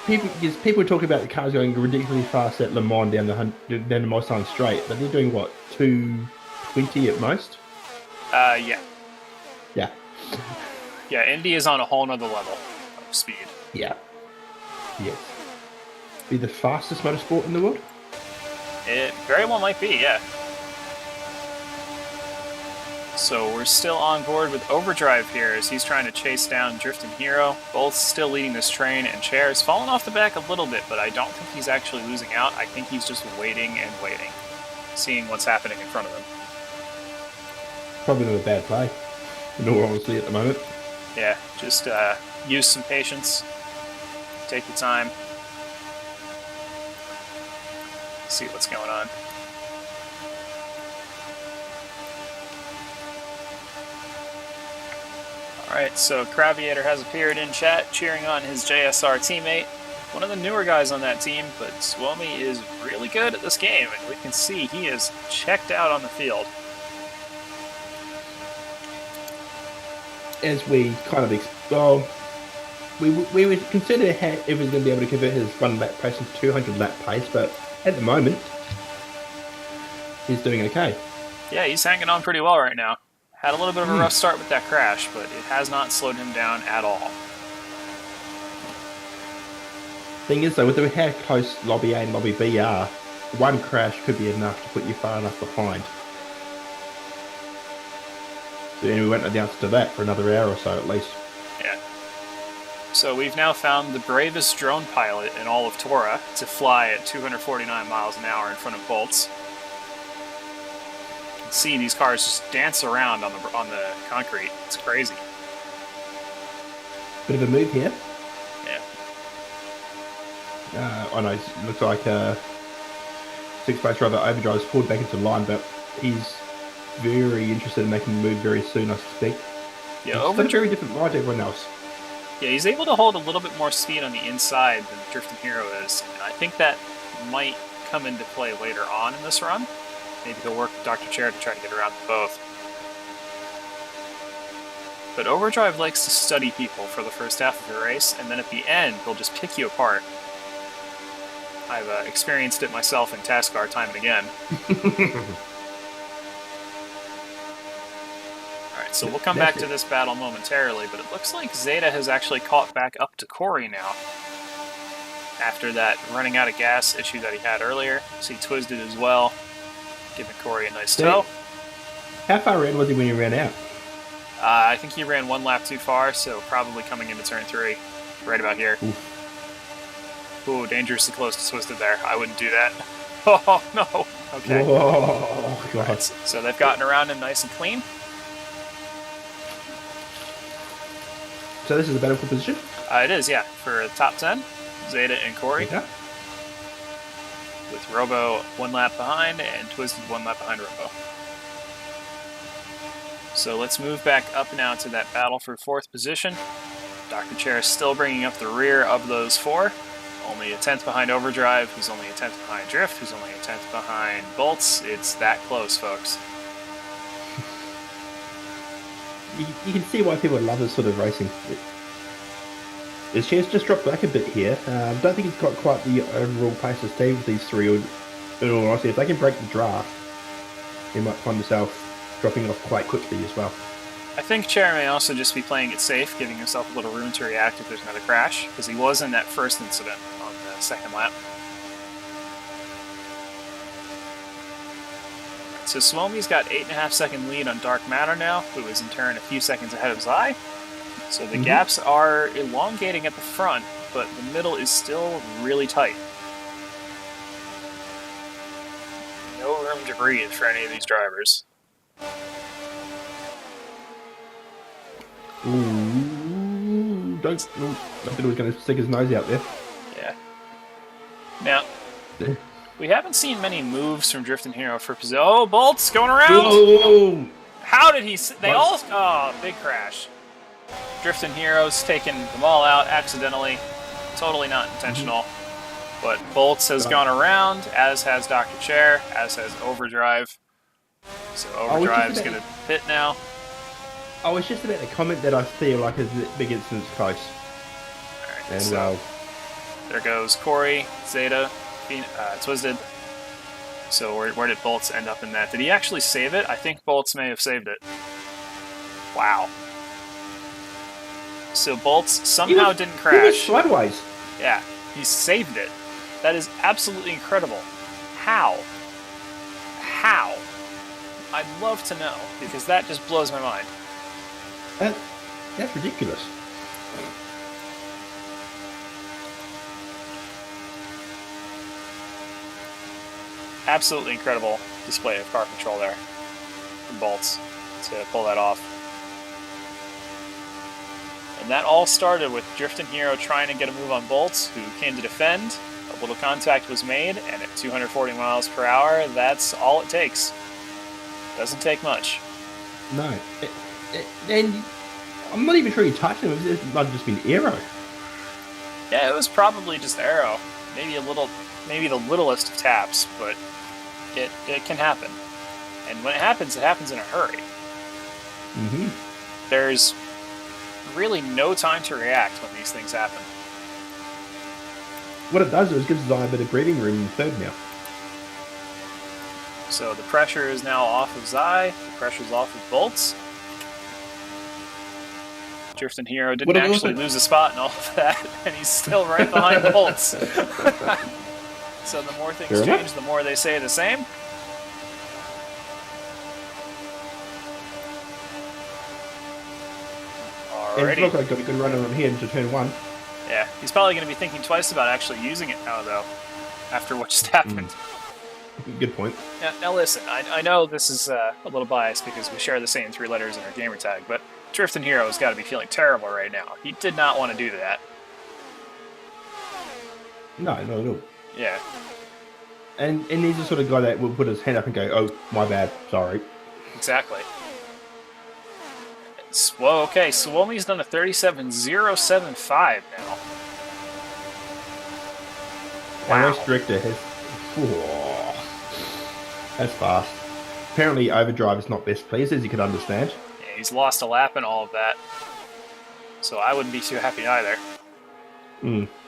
People talk about the cars going ridiculously fast at Le Mans down the Mulsanne Straight, but they're doing what, 220 at most? Yeah. Yeah. Yeah, Indy is on a whole nother level of speed. Yeah. Yes. Be the fastest motorsport in the world? It very well might be, yeah. So we're still on board with Overdrive here as he's trying to chase down Drifting Hero. Both still leading this train, and Chair's fallen off the back a little bit, but I don't think he's actually losing out. I think he's just waiting and waiting, seeing what's happening in front of him. Probably not a bad play, in all honesty, at the moment. Yeah, just use some patience. Take your time. See what's going on. Alright, so Craviator has appeared in chat, cheering on his JSR teammate. One of the newer guys on that team, but Suomi is really good at this game, and we can see he is checked out on the field. As we kind of we would consider if he was going to be able to convert his run lap pace into 200 lap pace, but at the moment he's doing okay. Yeah, he's hanging on pretty well right now. Had a little bit of a rough start with that crash, but it has not slowed him down at all. Thing is, though, with how close Lobby A and Lobby B are, one crash could be enough to put you far enough behind. So we won't announce to that for another hour or so at least. Yeah. So we've now found the bravest drone pilot in all of TORA to fly at 249 miles an hour in front of Bolts. You can see these cars just dance around on the concrete. It's crazy. Bit of a move here. Yeah. I know, it looks like six-place driver Overdrive's pulled back into line, but he's very interested in making the move very soon, I suspect. Yeah, It's got a very different ride to everyone else. Yeah, he's able to hold a little bit more speed on the inside than Drifting Hero is, and I think that might come into play later on in this run. Maybe he'll work with Dr. Chair to try to get around them both. But Overdrive likes to study people for the first half of the race, and then at the end, he'll just pick you apart. I've experienced it myself in TASCAR time and again. Alright, so we'll come back to this battle momentarily, but it looks like Zeta has actually caught back up to Corey now. After that running out of gas issue that he had earlier. So he twisted as well, giving Corey a nice tow. How far in was he when he ran out? I think he ran one lap too far, so probably coming into turn 3. Right about here. Ooh, dangerously close to twisted there. I wouldn't do that. Oh, no. Okay. Whoa, God. Right, so they've gotten around him nice and clean. So this is a battle for position? It is, yeah. For the top 10, Zeta and Corey. Okay. With Robo one lap behind and Twisted one lap behind Robo. So let's move back up now to that battle for 4th position. Dr. Chair is still bringing up the rear of those 4. Only a 10th behind Overdrive, who's only a 10th behind Drift, who's only a 10th behind Bolts. It's that close, folks. You can see why people love this sort of racing. His chance just dropped back a bit here. Don't think he's got quite the overall pace of Steve with these 3. In all honesty, if they can break the draft, he might find himself dropping it off quite quickly as well. I think Chair may also just be playing it safe, giving himself a little room to react if there's another crash, because he was in that first incident on the 2nd lap. So Suomi's got 8.5 second lead on Dark Matter now, who is in turn a few seconds ahead of Zai. So the gaps are elongating at the front, but the middle is still really tight. No room to breathe for any of these drivers. Ooh, I thought he was going to stick his nose out there. Yeah. Now, we haven't seen many moves from Drifting Hero for position. Oh, Bolt's going around! Whoa. How did he... They all... Oh, big crash. Drifting Hero's taking them all out accidentally. Totally not intentional. But Bolts has gone around, as has Dr. Chair, as has Overdrive. So Overdrive's going to pit now. I was just about to comment that I feel like it's a big instance close. Alright, And so there goes Corey, Zeta, Twisted. So where did Bolts end up in that? Did he actually save it? I think Bolts may have saved it. Wow. So Bolts somehow didn't he was crash. sideways. Yeah, he saved it. That is absolutely incredible. How? How? I'd love to know, because that just blows my mind. That's ridiculous. Absolutely incredible display of car control there from Bolts to pull that off. And that all started with Drifting Hero trying to get a move on Bolts, who came to defend. A little contact was made, and at 240 miles per hour, that's all it takes. Doesn't take much. No. And I'm not even sure he touched him. It might have just been arrow. Yeah, it was probably just arrow. Maybe the littlest of taps, but it can happen. And when it happens in a hurry. There's really no time to react when these things happen. What it does is it gives Zai a bit of breathing room in third now. So the pressure is now off of Zai, the pressure's off of Bolts. Drifting Hero didn't actually lose a spot in all of that, and he's still right behind Bolts. So the more things change, the more they say the same. And it looks like got a good run on here into turn one. Yeah, he's probably going to be thinking twice about actually using it now, though, after what just happened. Good point. Now listen, I know this is a little biased because we share the same 3 letters in our gamer tag, but Drifting Hero has got to be feeling terrible right now. He did not want to do that. No, not at all. Yeah. And he's the sort of guy that will put his hand up and go, "Oh, my bad, sorry." Exactly. Whoa, okay, Suomi's done a 37.075 now. Wow. Our race director has... Whoa, that's fast. Apparently Overdrive is not best pleased, as you can understand. Yeah, he's lost a lap and all of that. So I wouldn't be too happy either.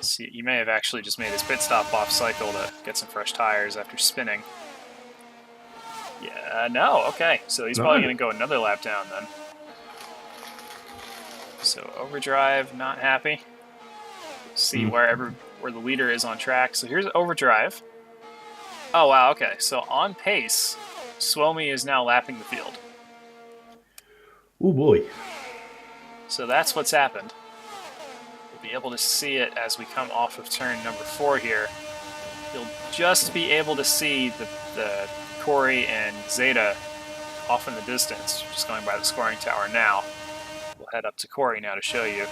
See, he may have actually just made his pit stop off cycle to get some fresh tires after spinning. Yeah, no, okay. So he's probably going to go another lap down then. So Overdrive, not happy. See where the leader is on track. So here's Overdrive. Oh, wow, okay. So on pace, Suomi is now lapping the field. Oh, boy. So that's what's happened. We'll be able to see it as we come off of turn number 4 here. You'll just be able to see the Corey and Zeta off in the distance, just going by the scoring tower now. We'll head up to Corey now to show you.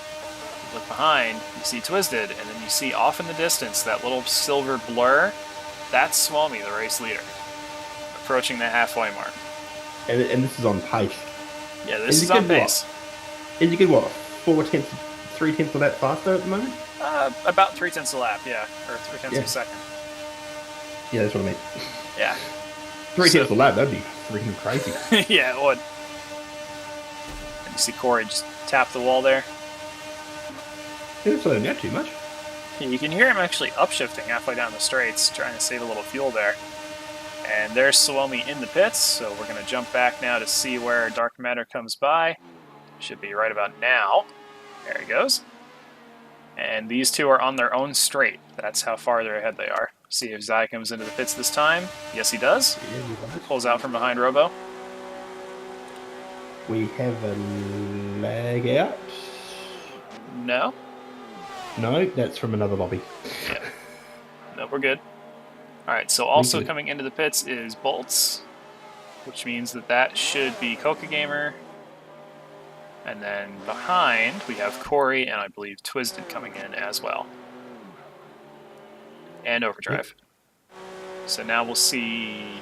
Look behind, you see Twisted, and then you see off in the distance that little silver blur. That's Suomi, the race leader, approaching the halfway mark. And this is on pace. Yeah, this is on pace. Is he good, what, 3 tenths of that faster at the moment? About 3 tenths a lap, yeah, or 3 tenths of a second. Yeah, that's what I meant. Yeah. 3 tenths a lap, that'd be freaking crazy. Yeah, it would. And you see Corey just tap the wall there. He didn't slow him down too much. Yeah, you can hear him actually upshifting halfway down the straights, trying to save a little fuel there. And there's Suomi in the pits, so we're going to jump back now to see where Dark Matter comes by. Should be right about now. There he goes. And these two are on their own straight. That's how farther ahead they are. See if Zai comes into the pits this time. Yes, he does. Pulls out from behind Robo. We have a lag out. No. No, that's from another lobby. Yeah. No, we're good. Alright, so also coming into the pits is Bolts, which means that should be Coca Gamer. And then behind, we have Corey and I believe Twisted coming in as well. And Overdrive. So now we'll see...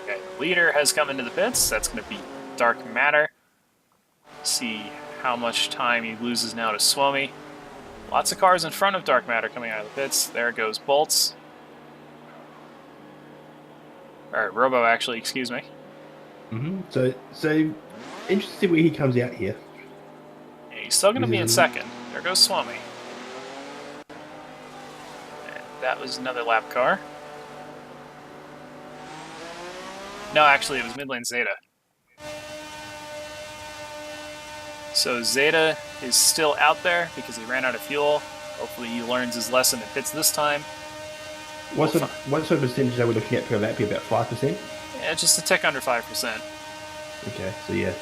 Okay, the leader has come into the pits. That's going to be Dark Matter. See how much time he loses now to Suomi. Lots of cars in front of Dark Matter coming out of the pits. There goes Bolts. Or Robo, actually, excuse me. So interesting to see where he comes out here. Yeah, he's still going to be in second. There goes Suomi. And that was another lap car. No, actually, it was mid-lane Zeta. So Zeta is still out there because he ran out of fuel. Hopefully he learns his lesson and pits this time. What sort of percentage are we looking at per lap here? About 5%? Yeah, just a tick under 5%. Okay, so yeah.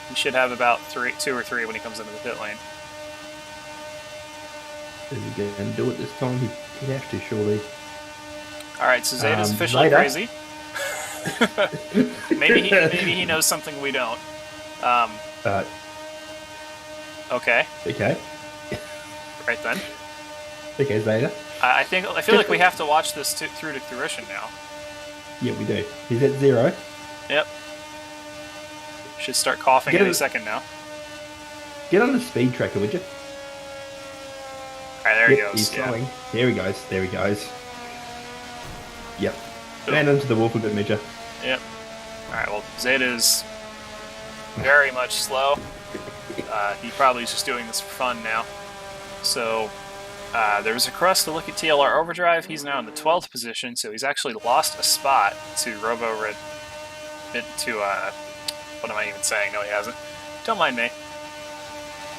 He should have about 2 or 3 when he comes into the pit lane. Is he going to do it this time? He'd have to, surely. Alright, so Zeta's officially Zeta. crazy. maybe he knows something we don't. Okay. Okay. Right then. Okay, Zeta. I feel like we have to watch this through to fruition now. Yeah, we do. He's at 0. Yep. Should start coughing any second now. Get on the speed tracker, would you? Alright, there he Yep, goes. He's Yeah. slowing. There he goes. There he goes. Yep. Ran into the wall for good measure. Yep. Alright, well, Zeta's very much slow. He probably is just doing this for fun now. So, there was a request to look at TLR Overdrive. He's now in the 12th position, so he's actually lost a spot to Robo Red. What am I even saying? No, he hasn't. Don't mind me.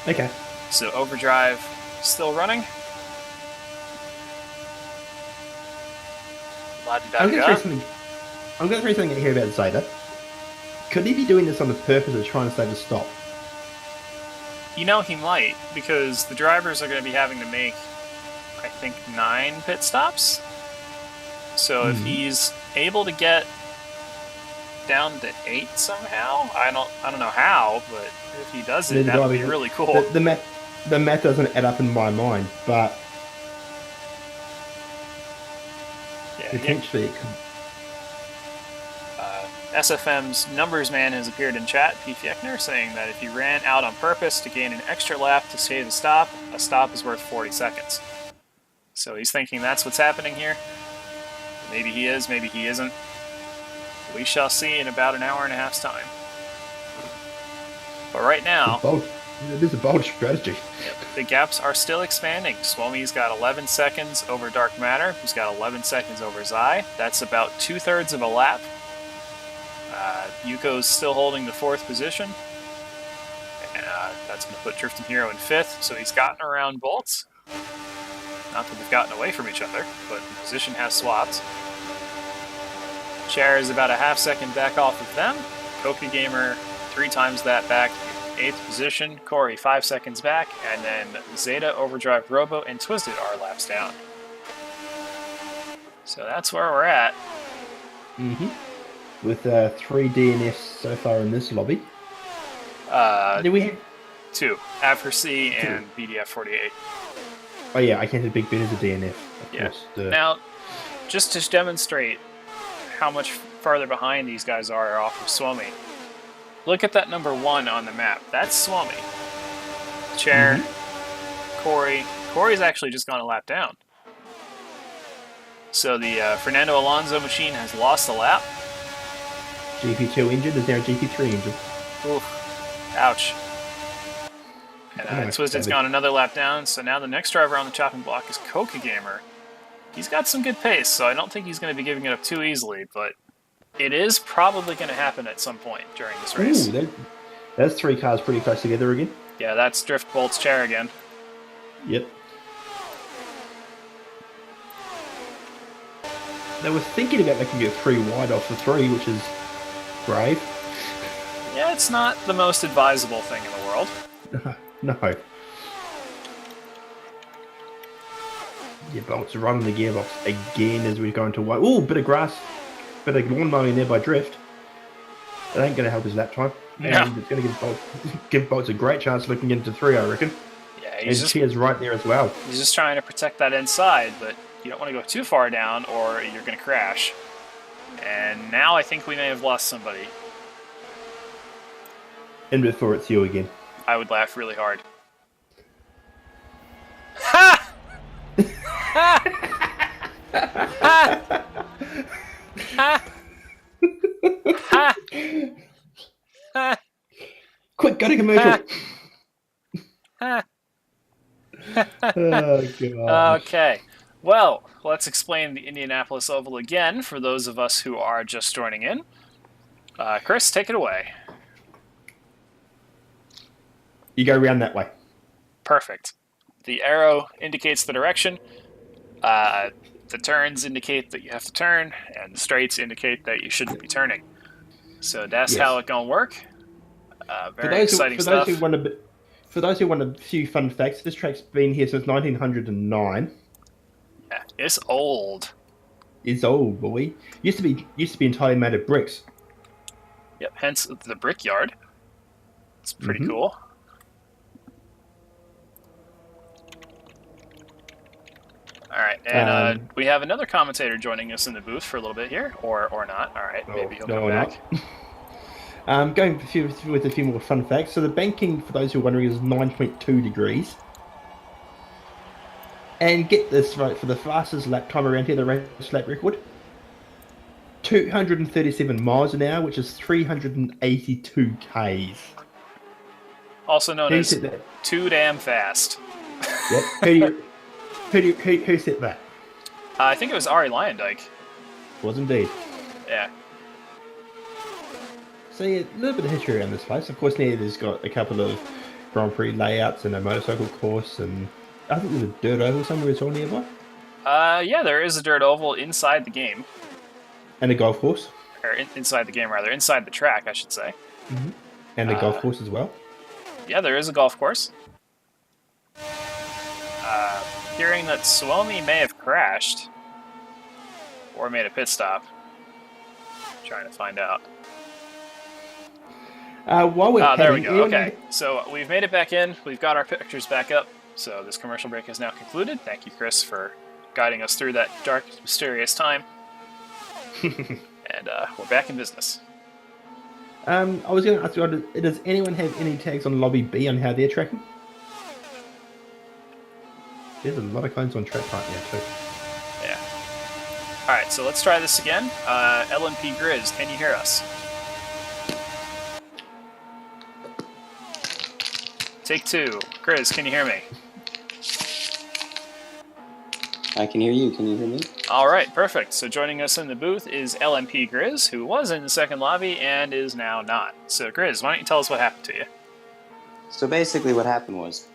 Okay. So, Overdrive still running. I'm going to throw something here about Zeta. Could he be doing this on the purpose of trying to save a stop? You know, he might, because the drivers are going to be having to make, I think, 9 pit stops. So if he's able to get down to 8 somehow, I don't know how, but if he does it, that would be really cool. The math doesn't add up in my mind, but Yeah, potentially it could. SFM's numbers man has appeared in chat, P. Fiechner, saying that if you ran out on purpose to gain an extra lap to save a stop is worth 40 seconds. So he's thinking that's what's happening here. Maybe he is, maybe he isn't. We shall see in about an hour and a half's time. But right now, It is a bold strategy. the gaps are still expanding. Suomi's got 11 seconds over Dark Matter, who's got 11 seconds over Zai. That's about 2/3 of a lap. Yuko's still holding the 4th position. And that's going to put Drifting Hero in 5th, so he's gotten around Bolts. Not that they've gotten away from each other, but the position has swapped. Chair is about a half second back off of them. Koka Gamer 3 times that back, 8th position. Corey 5 seconds back, and then Zeta, Overdrive, Robo, and Twisted are laps down. So that's where we're at. With 3 DNFs so far in this lobby. Did we have 2. After and BDF 48. Oh yeah, I counted Big Ben as a DNF. Of course. Now, just to demonstrate how much farther behind these guys are off of Suomi, look at that number 1 on the map. That's Suomi. Chair, Corey. Corey's actually just gone a lap down. So the Fernando Alonso machine has lost a lap. GP2 injured, is now GP3 injured. Oof. Ouch. And Twisted's gone another lap down, so now the next driver on the chopping block is Koka Gamer. He's got some good pace, so I don't think he's going to be giving it up too easily, but it is probably going to happen at some point during this race. Ooh, that's 3 cars pretty close together again. Yeah, that's Drift Bolt's chair again. Yep. They were thinking about making it 3 wide off the 3, which is brave. Yeah, it's not the most advisable thing in the world. No. Yeah, Bolt's running the gearbox again as we go into wide. Ooh, bit of grass. Bit of lawn mowing there by Drift. That ain't going to help his lap time. No. And it's going to give Bolt's a great chance of looking into 3, I reckon. Yeah, And Cheer's right there as well. He's just trying to protect that inside, but you don't want to go too far down or you're going to crash. And now I think we may have lost somebody. And before it's you again. I would laugh really hard. Ha! Ha! Ha! Ha! Ha! Ha! Quick, go to commercial. Ha! Oh, God. Okay. Well, let's explain the Indianapolis Oval again for those of us who are just joining in. Chris, take it away. You go around that way. Perfect. The arrow indicates the direction. The turns indicate that you have to turn, and the straights indicate that you shouldn't be turning. So that's Yes. how it's gonna work. Very exciting stuff. For those who want a few fun facts, this track's been here since 1909. Yeah, it's old. It's old, boy. Used to be entirely made of bricks. Yep. Hence the brickyard. It's pretty cool. All right, and we have another commentator joining us in the booth for a little bit here, or not. All right, maybe he'll come back. Going with a few more fun facts. So the banking, for those who are wondering, is 9.2 degrees. And get this right, for the fastest lap time around here, the race lap record, 237 miles an hour, which is 382 Ks. Also known Who as said that? too damn fast. Yep. Who said that? I think it was Ari Lyondike. Was indeed. Yeah. So yeah, a little bit of history around this place. Of course, now there's got a couple of Grand Prix layouts and a motorcycle course, and I think there's a dirt oval somewhere as well nearby. Yeah, there is a dirt oval inside the game. And a golf course. Or inside the game, rather. Inside the track, I should say. Mm-hmm. And a golf course as well. Yeah, there is a golf course. Hearing that Suomi may have crashed. Or made a pit stop. Trying to find out. While we're there we go. Okay, so we've made it back in. We've got our pictures back up. So this commercial break is now concluded. Thank you, Chris, for guiding us through that dark, mysterious time. And we're back in business. I was going to ask you, does anyone have any tags on Lobby B on how they're tracking? There's a lot of cones on track right now too. Yeah. Alright, so let's try this again. LNP Grizz, can you hear us? Take two. Grizz, can you hear me? I can hear you. Can you hear me? Alright, perfect. So joining us in the booth is LNP Grizz, who was in the second lobby and is now not. So Grizz, why don't you tell us what happened to you? So basically what happened was,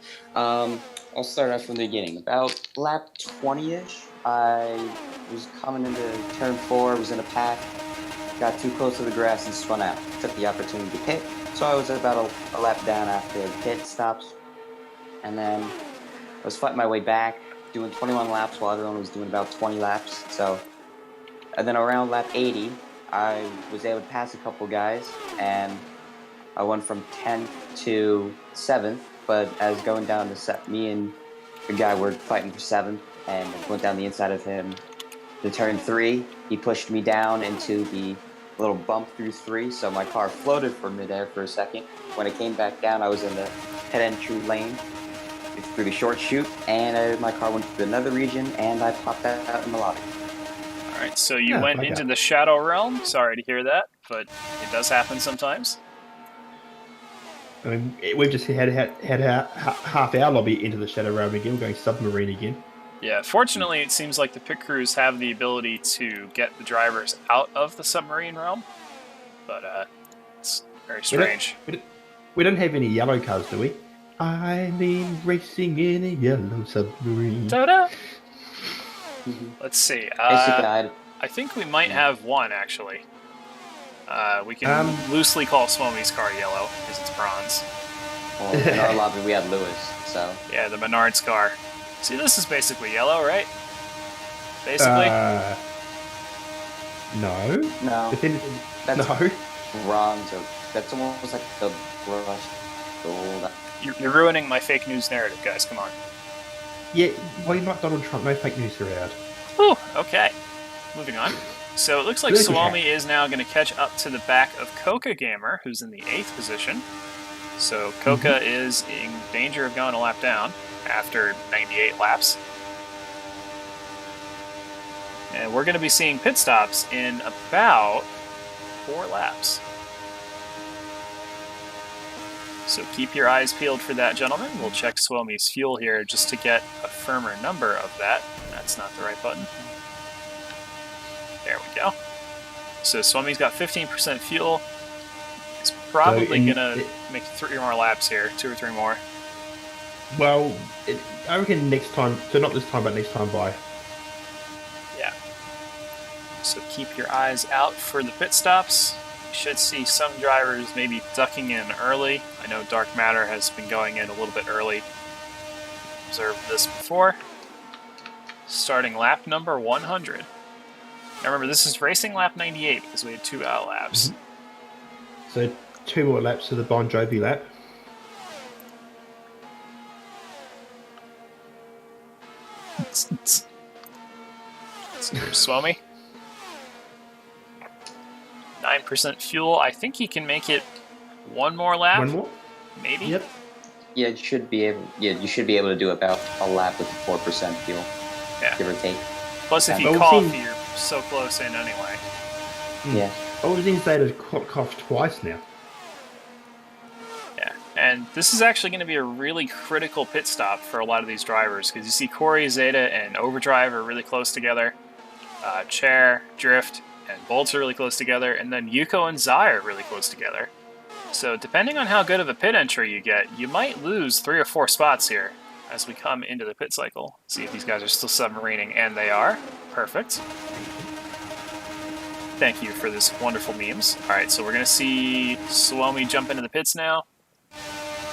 I'll start off from the beginning. About lap 20-ish, I was coming into turn 4, was in a pack, got too close to the grass and spun out. Took the opportunity to pit, so I was about a lap down after the pit stops. And then I was fighting my way back, doing 21 laps while everyone was doing about 20 laps. And then around lap 80, I was able to pass a couple guys, and I went from 10th to 7th. But as going down the set, me and the guy were fighting for 7th, and I went down the inside of him to turn 3. He pushed me down into the little bump through 3, so my car floated for midair for a second. When it came back down, I was in the head entry lane through the short chute, and my car went through another region, and I popped out in the lobby. Alright, so you went into the Shadow Realm. Sorry to hear that, but it does happen sometimes. I mean, we've just had half our lobby into the Shadow Realm again. We're going submarine again. Yeah, fortunately, it seems like the pit crews have the ability to get the drivers out of the submarine realm, but it's very strange. We don't have any yellow cars, do we? I mean, racing in a yellow submarine. Ta-da! Let's see. Basically, I think we might have one, actually. We can loosely call Swomi's car yellow, because it's bronze. well, in our lobby we had Lewis, so... Yeah, the Menards car. See, this is basically yellow, right? Basically? No. No. If anything, That's no. bronze, or that's almost like the brushed gold. You're ruining my fake news narrative, guys. Come on. Yeah, why not Donald Trump? No fake news throughout. Whew, okay. Moving on. So it looks like Good. Suomi is now going to catch up to the back of Coca Gamer, who's in the 8th position. So Coca is in danger of going a lap down after 98 laps. And we're going to be seeing pit stops in about 4 laps. So keep your eyes peeled for that, gentlemen. We'll check Swomi's fuel here just to get a firmer number of that. That's not the right button. There we go. So Swomi's got 15% fuel. He's probably going to make 3 more laps here, 2 or 3 more. Well, I reckon next time, so not this time, but next time by. Yeah. So keep your eyes out for the pit stops. You should see some drivers maybe ducking in early. I know Dark Matter has been going in a little bit early. Observed this before. Starting lap number 100. Now remember, this is racing lap 98 because we had 2 out laps. So 2 more laps to the Bon Jovi lap. Swomi. 9% fuel. I think he can make it 1 more lap. 1 more? Maybe? Yep. Yeah, you should be able. Yeah, you should be able to do about a lap with 4% fuel, give or take. Plus, if you But we've cough, seen- you're so close in anyway. Yeah. Oh, we've seen Zeta cough twice now. Yeah, and this is actually going to be a really critical pit stop for a lot of these drivers because you see Corey, Zeta, and Overdrive are really close together. Chair, Drift, and Bolts are really close together, and then Yuko and Zai are really close together. So depending on how good of a pit entry you get, you might lose 3 or 4 spots here as we come into the pit cycle. See if these guys are still submarining, and they are. Perfect. Thank you for this wonderful memes. Alright, so we're going to see Suomi jump into the pits now.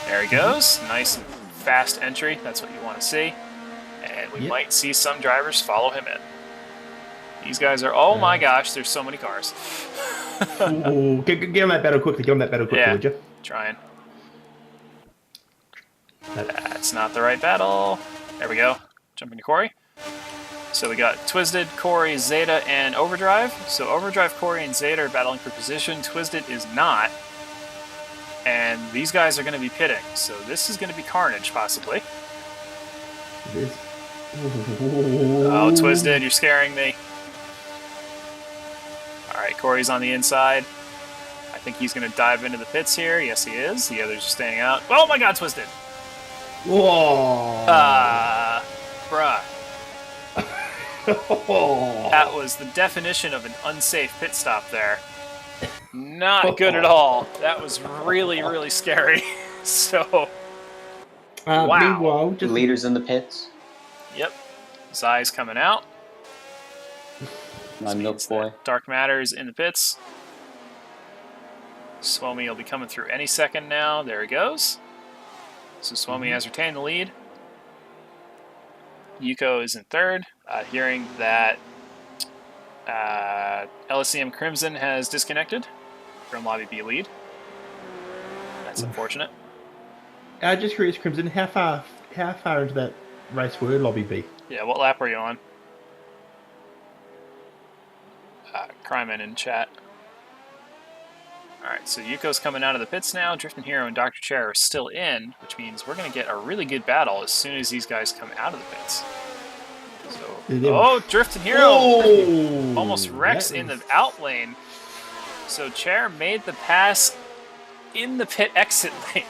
There he goes. Nice and fast entry. That's what you want to see. And we might see some drivers follow him in. These guys are... Oh my gosh, there's so many cars. Ooh, get on that battle quickly. Get on that battle quickly, would you? Trying. That's not the right battle. There we go. Jumping to Corey. So we got Twisted, Corey, Zeta, and Overdrive. So Overdrive, Corey, and Zeta are battling for position. Twisted is not. And these guys are going to be pitting. So this is going to be carnage, possibly. It is. Oh, Twisted, you're scaring me. Alright, Corey's on the inside. I think he's going to dive into the pits here. Yes, he is. The others are staying out. Oh my god, Twisted! Whoa! Bruh. That was the definition of an unsafe pit stop there. Not good at all. That was really, really scary. So, wow. Meanwhile, just Leaders in the pits. Yep. Zai's coming out. My milk boy. Dark Matter's in the pits. Swomi will be coming through any second now. There he goes. So Swomi has retained the lead. Yuko is in third. Hearing that LSCM Crimson has disconnected from Lobby B lead. That's unfortunate. just curious, Crimson, how far into that race were Lobby B? Yeah, what lap were you on? Cryman in chat. Alright, so Yuko's coming out of the pits now. Drifting Hero and Dr. Chair are still in, which means we're going to get a really good battle as soon as these guys come out of the pits. So, Drifting Hero almost wrecks in the out lane. So Chair made the pass in the pit exit lane.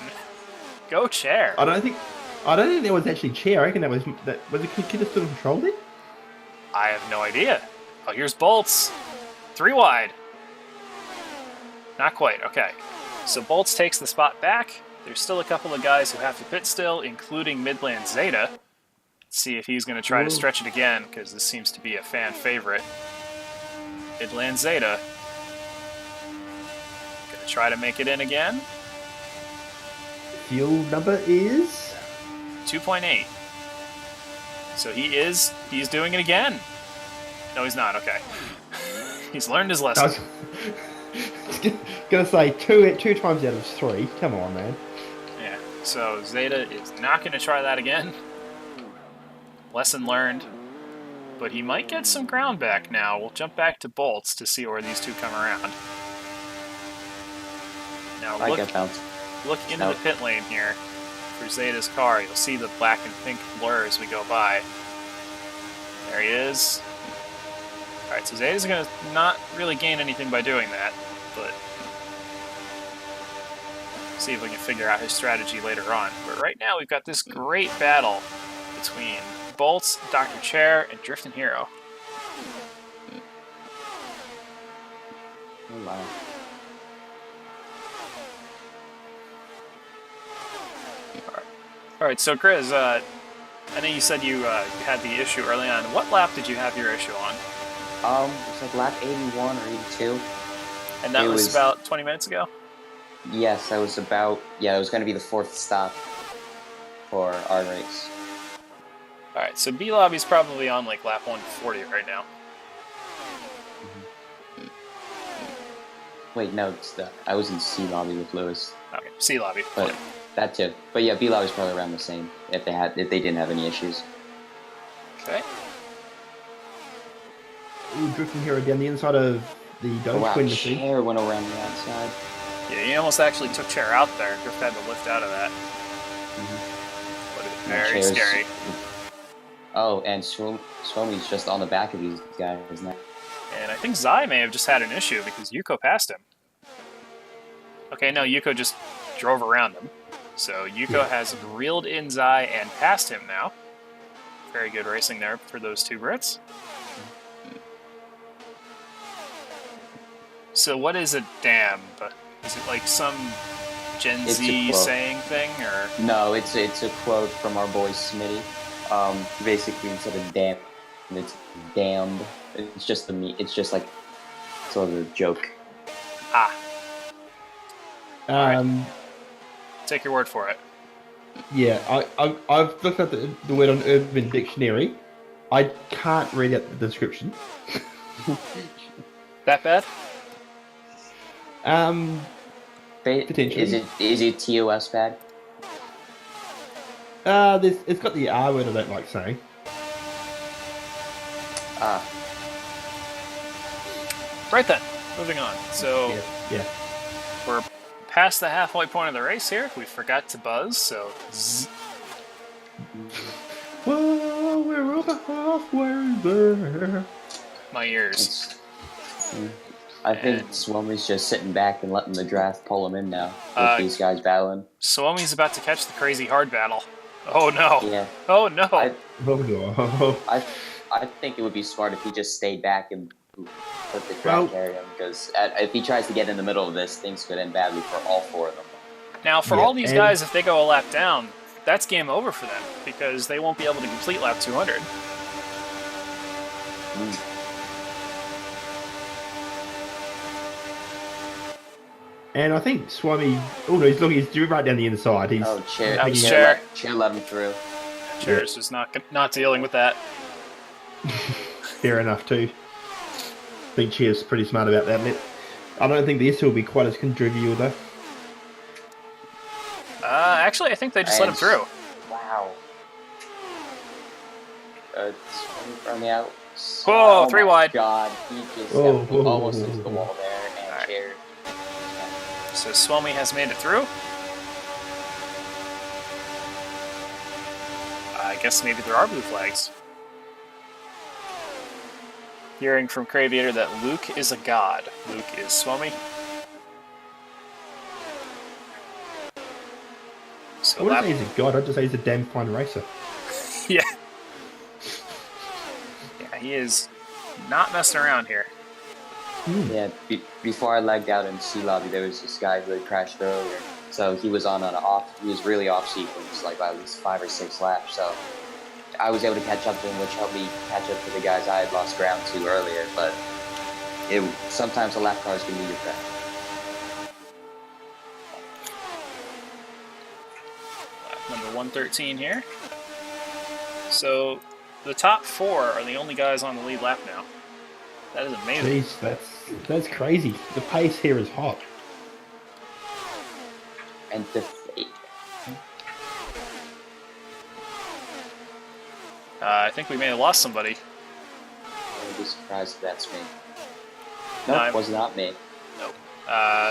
Go Chair. I don't think that was actually Chair. I reckon was the kid that still controlled it. I have no idea. Oh, here's Bolts. 3 wide. Not quite. Okay. So Bolts takes the spot back. There's still a couple of guys who have to pit still, including Midland Zeta. Let's see if he's going to try to stretch it again, because this seems to be a fan favorite. Midland Zeta. Going to try to make it in again. Fuel number is 2.8. So he's doing it again. No, he's not. Okay. He's learned his lesson. I was gonna say two times out of 3. Come on, man. Yeah. So Zeta is not going to try that again. Lesson learned. But he might get some ground back now. We'll jump back to Bolts to see where these two come around. Now I get bounced. look into the pit lane here for Zeta's car, you'll see the black and pink blur as we go by. There he is. Alright, so Zeta's going to not really gain anything by doing that, but see if we can figure out his strategy later on. But right now we've got this great battle between Bolts, Dr. Chair, and Drifting Hero. Oh my. Alright, so Grizz, I know you said you had the issue early on. What lap did you have your issue on? It's like lap 81 or 82. And that was about 20 minutes ago? Yes, that was about, yeah, it was going to be the 4th stop for our race. Alright, so B Lobby's probably on like lap 140 right now. Wait, no, I was in C lobby with Lewis. Okay, C Lobby. But that too. But yeah, B lobby's probably around the same if they didn't have any issues. Okay. Ooh, Drifting Hero down the inside of the Oh, Doge wow, Queen machine. Chair went around the outside. Yeah, he almost actually took Chair out there. Drift had to lift out of that. But it's very Chair's- scary. Oh, and Swomy's just on the back of these guys now. And I think Zai may have just had an issue because Yuko passed him. Okay, no, Yuko just drove around him. So Yuko has reeled in Zai and passed him now. Very good racing there for those two Brits. So what is a damn? Is it like some Gen It's a Z quote. saying thing, or? No, it's a quote from our boy Smitty. Basically instead of damn, it's damned. It's just it's just like sort of a joke. Ah, take your word for it. Yeah, I've looked at the word on Urban Dictionary. I can't read out the description. That bad? Potentially. Is it TOS bad? It's got the R word I don't like saying. Right then, moving on. So Yeah. we're past the halfway point of the race here. We forgot to buzz, so zzz. Whoa, we're over halfway there. My ears. I think And- Swomy's just sitting back and letting the draft pull him in now with Uh, these guys battling. Suomi's about to catch the crazy hard battle. Oh no! Yeah, Oh no! I- Oh, no. I think it would be smart if he just stayed back and let the Well- draft carry him, because if he tries to get in the middle of this, things could end badly for all 4 of them. Now, for Yeah, all these and- guys, if they go a lap down, that's game over for them because they won't be able to complete lap 200. And I think Swami. Oh no, he's right down the inside. He's Oh, chair! That was chair, Chair. let him through. Chair's just not dealing with that. fair enough too. I think Cheer's pretty smart about that. I don't think the issue will be quite as controversial though. Actually, I think they just let him And- through. Wow. From the out. Whoa, Oh 3 my wide. God, he just Whoa, stepped whoa, almost whoa, into the whoa. wall there, and Alright. Chair. So Swami has made it through. I guess maybe there are blue flags. Hearing from Craviator that Luke is a god. Luke is Swami. So I wouldn't lap- say he's a god. I'd just say he's a damn fine racer. yeah. Yeah, he is not messing around here. Yeah, before I lagged out in C lobby, there was this guy who had crashed earlier. So he was on an off. He was really off sequence, like by at least 5 or 6 laps. So I was able to catch up to him, which helped me catch up to the guys I had lost ground to earlier. But sometimes the lap cars can be your friend. Lap number 113 here. So the top 4 are the only guys on the lead lap now. That is amazing. Jeez, that's crazy. The pace here is hot. And I think we may have lost somebody. I would be surprised if that's me. No, Nope, I'm- was not me. Nope.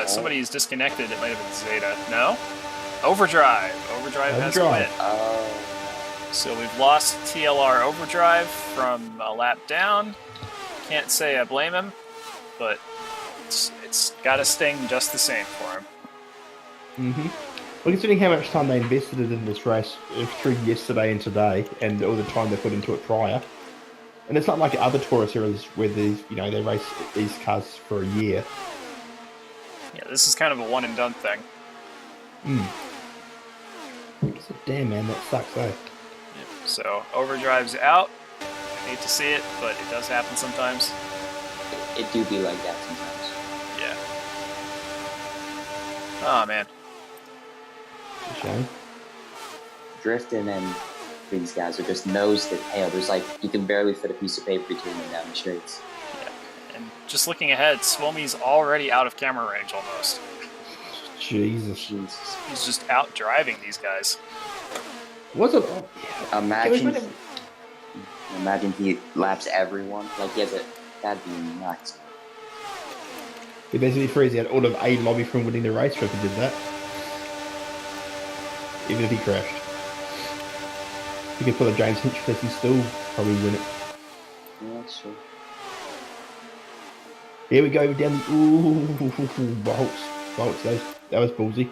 Somebody's disconnected. It might have been Zeta. No? Overdrive. Overdrive has a win. So we've lost TLR Overdrive from a lap down. Can't say I blame him, but it's got to sting just the same for him. Mm-hmm. Well, considering how much time they invested in this race through yesterday and today, and all the time they put into it prior, and it's not like other TORA series where these, they race these cars for a year. Yeah, this is kind of a one and done thing. So, damn, man, that sucks, eh? Yep. So Overdrive's out. I hate to see it, but it does happen sometimes. It do be like that sometimes. Yeah. Oh man. Shame. Drifting and these guys are just nose to tail. There's like, you can barely fit a piece of paper between them down the streets. Yeah. And just looking ahead, Swomi's already out of camera range almost. Jesus. He's just out driving these guys. What's it? Imagine he laps everyone. Like he has a, that'd be nuts. He basically frees out all of A lobby from winning the race if he did that. Even if he crashed. He could pull a James Hinch test and still probably win it. Yeah, that's true. Here we go down the... Ooh, bolts. That was ballsy.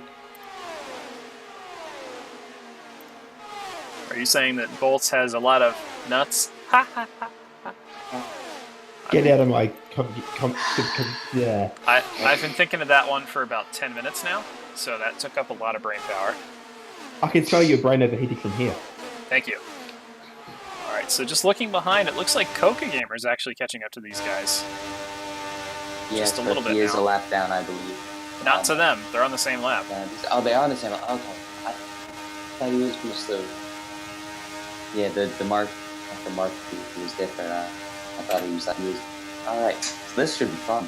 Are you saying that Bolts has a lot of nuts? Get out of my... yeah. I've been thinking of that one for about 10 minutes now, so that took up a lot of brain power. I can smell your brain overheating from here. Thank you. Alright, so just looking behind, it looks like Coca Gamer is actually catching up to these guys. Yeah, Just a little bit he is now. a lap down, I believe. Not to them, they're on the same lap. Oh, they are on the same lap. Okay. I thought he was just the... Yeah, the mark was different. I thought he was alright. So this should be fun.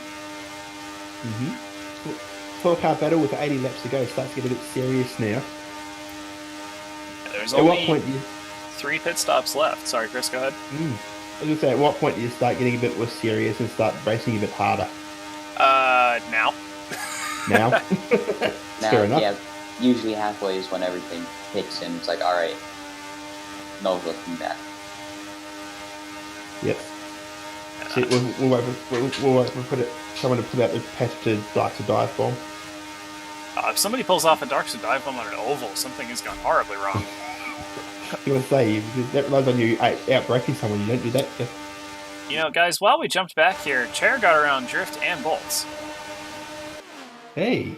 Mm-hmm. 4-car battle with 80 laps to go starts to get a bit serious now. There's At only what point do you... 3 pit stops left. Sorry, Chris, go ahead. I was going to say, at what point do you start getting a bit more serious and start racing a bit harder? Now. Now? Now, Fair enough. yeah, usually halfway is when everything kicks in. It's like, alright, no looking back. Yep. See, we'll wait for someone to put out the path to Dark to Dive Bomb. If somebody pulls off a Dark to Dive Bomb on an oval, something has gone horribly wrong. You want to say, that relies on you out-braking someone, you don't do that. You know, guys, while we jumped back here, Chair got around Drift and Bolts. Hey.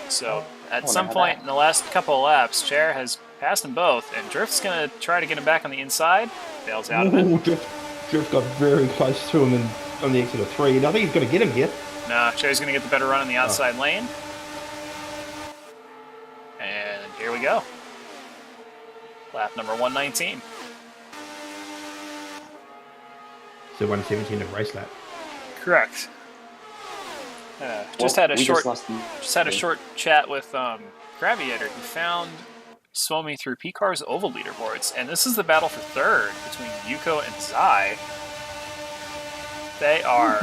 So, at some point in the last couple of laps, Chair has passed them both, and Drift's going to try to get him back on the inside. Fails out of it. Drift got very close to him on the exit of 3, and I think he's going to get him here. Nah, Chair's going to get the better run on the outside lane. And here we go. Lap number 119. So 117 of race lap. Correct. Just had a short chat with Graviator, who found Swomi through PCAR's oval leaderboards, and this is the battle for third between Yuko and Zai. They are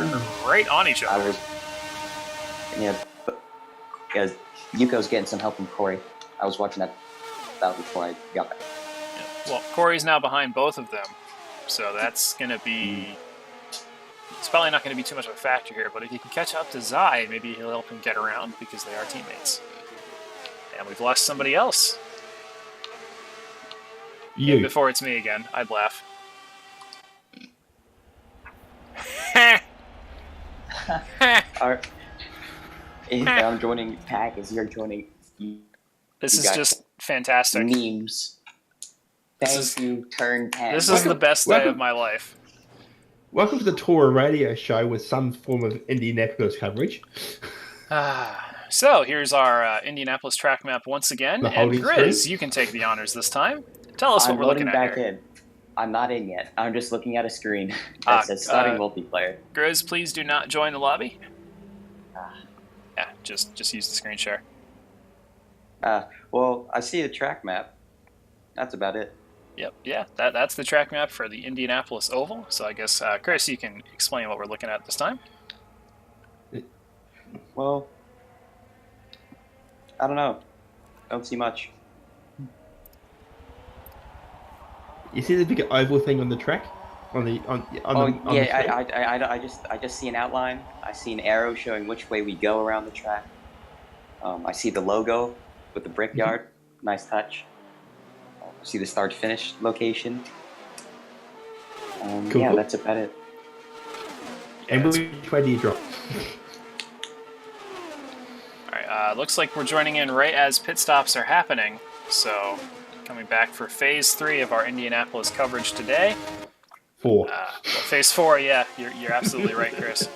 right on each other. Yuko's getting some help from Corey. I was watching that battle before I got back. Yeah. Well, Corey's now behind both of them, so that's going to be... It's probably not going to be too much of a factor here, but if he can catch up to Zai, maybe he'll help him get around, because they are teammates. And we've lost somebody else. You. Before it's me again, I'd laugh. If I'm joining Pack, as you're joining... This is just fantastic. Memes. Thank you, Turn 10. This is the best day of my life. Welcome to the TORA radio show with some form of Indianapolis coverage. So, here's our Indianapolis track map once again. And Grizz, you can take the honors this time. Tell us what we're looking at here. In. I'm not in yet. I'm just looking at a screen that says starting multiplayer. Grizz, please do not join the lobby. Yeah, just use the screen share. Well, I see the track map. That's about it. Yep, yeah, that's the track map for the Indianapolis Oval. So I guess, Chris, you can explain what we're looking at this time. Well, I don't know. Don't see much. You see the big oval thing on the track, on the Yeah, screen? I just see an outline. I see an arrow showing which way we go around the track. I see the logo with the brickyard. Nice touch. I see the start finish location. Cool, Yeah, cool. that's about it. And Yeah, which way do you drop? all right, looks like we're joining in right as pit stops are happening. So, coming back for Phase 3 of our Indianapolis coverage today. 4. Well, Phase 4, yeah, you're absolutely right, Chris.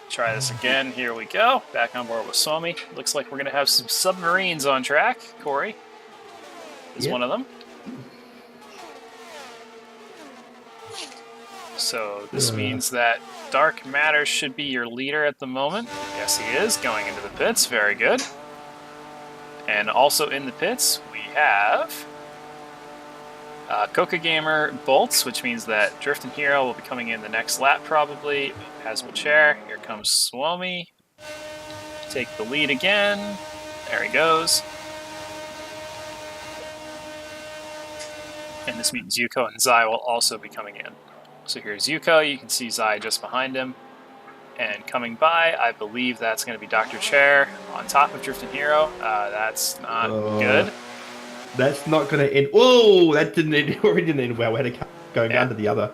Try this again. Here we go. Back on board with Swami. Looks like we're going to have some submarines on track. Corey is one of them. So this means that Dark Matter should be your leader at the moment. Yes, he is, going into the pits. Very good. And also in the pits, we have Coca Gamer Bolts, which means that Drift and Hero will be coming in the next lap probably. Haswell Chair. Here comes Swami. Take the lead again. There he goes. And this means Yuko and Zai will also be coming in. So here's Yuko. You can see Zai just behind him. And coming by, I believe that's going to be Dr. Chair on top of Drift and Hero. That's not good. That's not going to end. Whoa! That didn't end. Already didn't end well. We had a car going down to the other.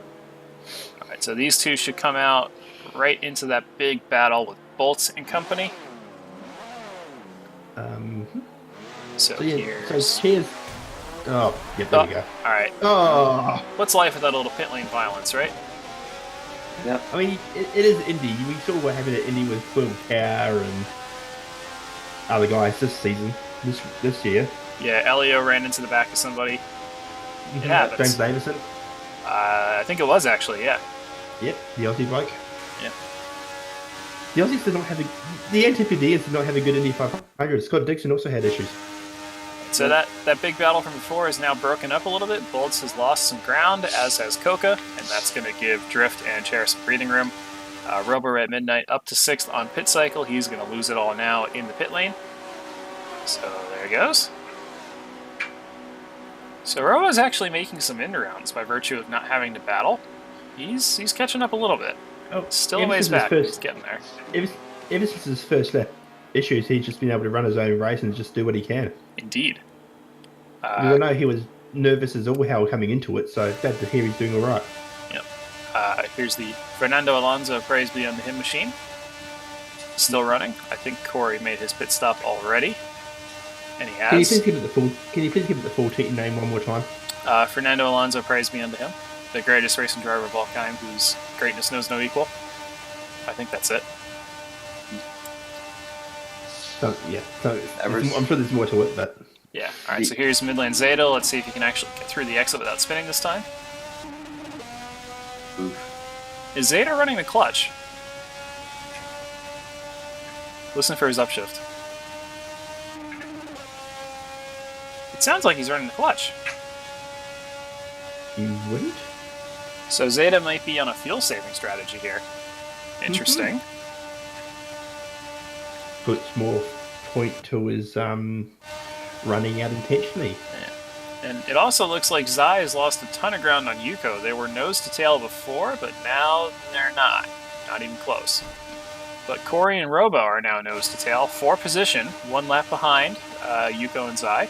All right, so these two should come out right into that big battle with Bolts and company. So cheers. Oh, yeah, there you go. All right. Oh, What's life without a little pit lane violence, right? Yep. I mean, it is Indy. We saw what happened at Indy with Will Cow and other guys this season, this year. Yeah, Elio ran into the back of somebody. It happens. James Davison. I think it was actually, yeah. Yep, the Aussie bloke. Yeah. The Aussies did not have the NTPDs did not have a good Indy 500. Scott Dixon also had issues. So that big battle from before is now broken up a little bit. Bolts has lost some ground, as has Coca, and that's going to give Drift and Chair some breathing room. Robo at Midnight up to 6th on pit cycle. He's going to lose it all now in the pit lane. So there he goes. So Robo's actually making some end rounds by virtue of not having to battle. He's catching up a little bit. Oh, Still a ways back, but he's getting there. Ever since his first lap issues, he's just been able to run his own race and just do what he can. Indeed. I know he was nervous as all hell coming into it, so glad to hear he's doing all right. Yep. Here's the Fernando Alonso praise be unto him machine. Still running. I think Corey made his pit stop already, and he has. Can you please give it the full team name one more time? Fernando Alonso praise be unto him, the greatest racing driver of all time, whose greatness knows no equal. I think that's it. I'm sure there's more to it, but... Yeah, alright, so here's Midland Zeta. Let's see if you can actually get through the exit without spinning this time. Oof. Is Zeta running the clutch? Listen for his upshift. It sounds like he's running the clutch. You wouldn't? So Zeta might be on a fuel-saving strategy here. Interesting. Puts more point to his running out intentionally. Yeah. And it also looks like Zai has lost a ton of ground on Yuko. They were nose to tail before, but now they're not. Not even close. But Corey and Robo are now nose to tail. 4 position, 1 lap behind Yuko and Zai.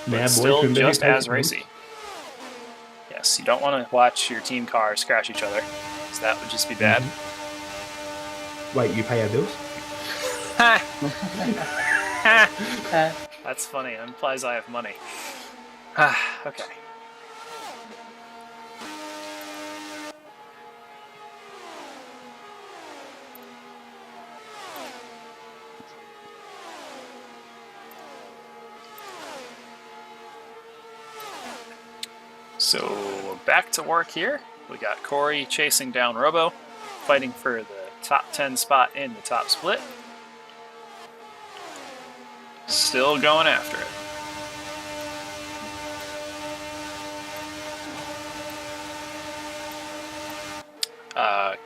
But still just as racy. Yes, you don't want to watch your team cars crash each other, because that would just be bad. Wait, you pay our bills? That's funny. It implies I have money. Okay. So, back to work here. We got Corey chasing down Robo, fighting for the top 10 spot in the top split. Still going after it.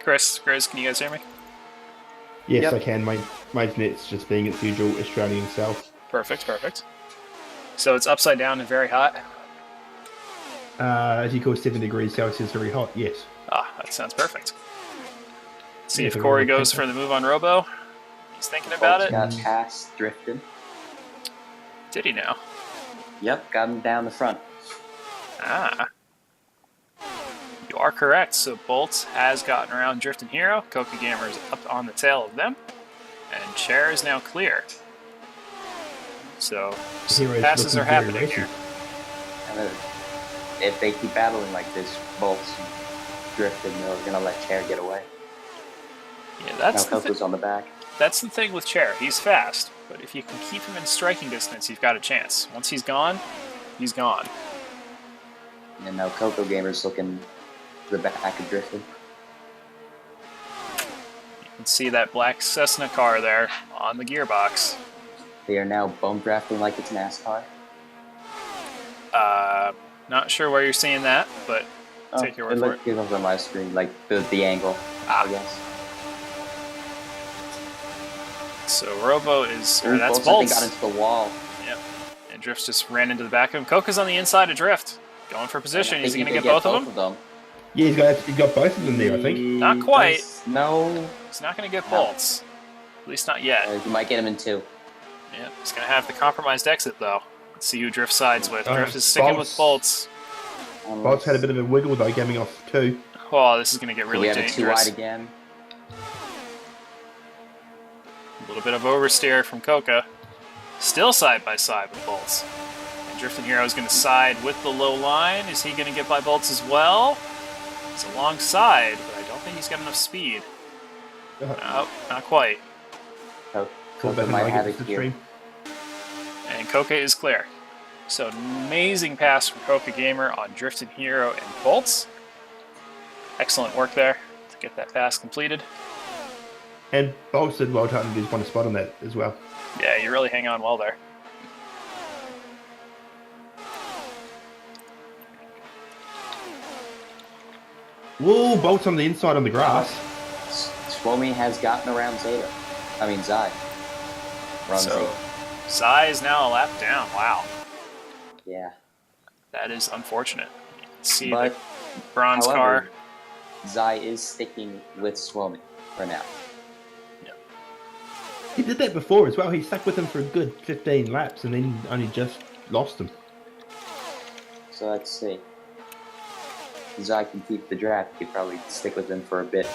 Chris, can you guys hear me? Yes, Yep. I can. My internet's just being its usual Australian self. Perfect, perfect. So it's upside down and very hot. As you call 7 degrees Celsius very hot, yes. Ah, that sounds perfect. See Yeah, if but Corey we'll goes take for the move on Robo. He's thinking about Bolts it. got past, drifted. Did he now? Yep, got him down the front. Ah. You are correct. So Bolt has gotten around Drifting Hero. Coca Gamer is up on the tail of them. And Chair is now clear. So Heroes passes looking are very happening racy. here. And if they keep battling like this, Bolts and drifted, they're gonna let Chair get away. Yeah, Now that's Coco's on the back. that's the thing with Chair. He's fast, but if you can keep him in striking distance, you've got a chance. Once he's gone, he's gone. And now Coco Gamer's looking to the back of drifted. You can see that black Cessna car there on the gearbox. They are now bone drafting like it's NASCAR. Not sure where you're seeing that, but Oh, take your word for it. It comes on my screen, like the angle, Ah. I guess. So Robo is, or Ooh, that's Bolts, I think, Bolts. got into the wall. Yep. And Drift just ran into the back of him. Coca's on the inside of Drift. Going for position. And I Is he think going to can get both of them? Yeah, he's got both of them there, I think. Not quite. No. He's not going to get No. Bolts. At least not yet. You might get him in two. Yeah, he's going to have the compromised exit, though. Let's see who Drift sides with. Oh, Drift is sticking with Bolts. Bolt's had a bit of a wiggle, though, getting off 2. Oh, this is going to get We really have it too dangerous. wide again. A little bit of oversteer from Coca. Still side by side with Bolts. And Drifting Hero is going to side with the low line. Is he going to get by Bolts as well? He's alongside, but I don't think he's got enough speed. No, not quite. Coco might have it here. Stream. And Coca is clear. So amazing pass from Coca Gamer on Drifting Hero and Bolts. Excellent work there to get that pass completed. And Bolts did well to lose one spot on that as well. Yeah, you really hang on well there. Whoa, Bolt's on the inside on the grass. Swomi has gotten around Zeta. I mean, Zai. Wrong So Zeta. Zai is now a lap down. Wow, Yeah. that is unfortunate. You can see But, the bronze however, car. Zai is sticking with Swomi for now. He did that before as well. He stuck with him for a good 15 laps and then only just lost him. So let's see. Zai can keep the draft. He could probably stick with him for a bit.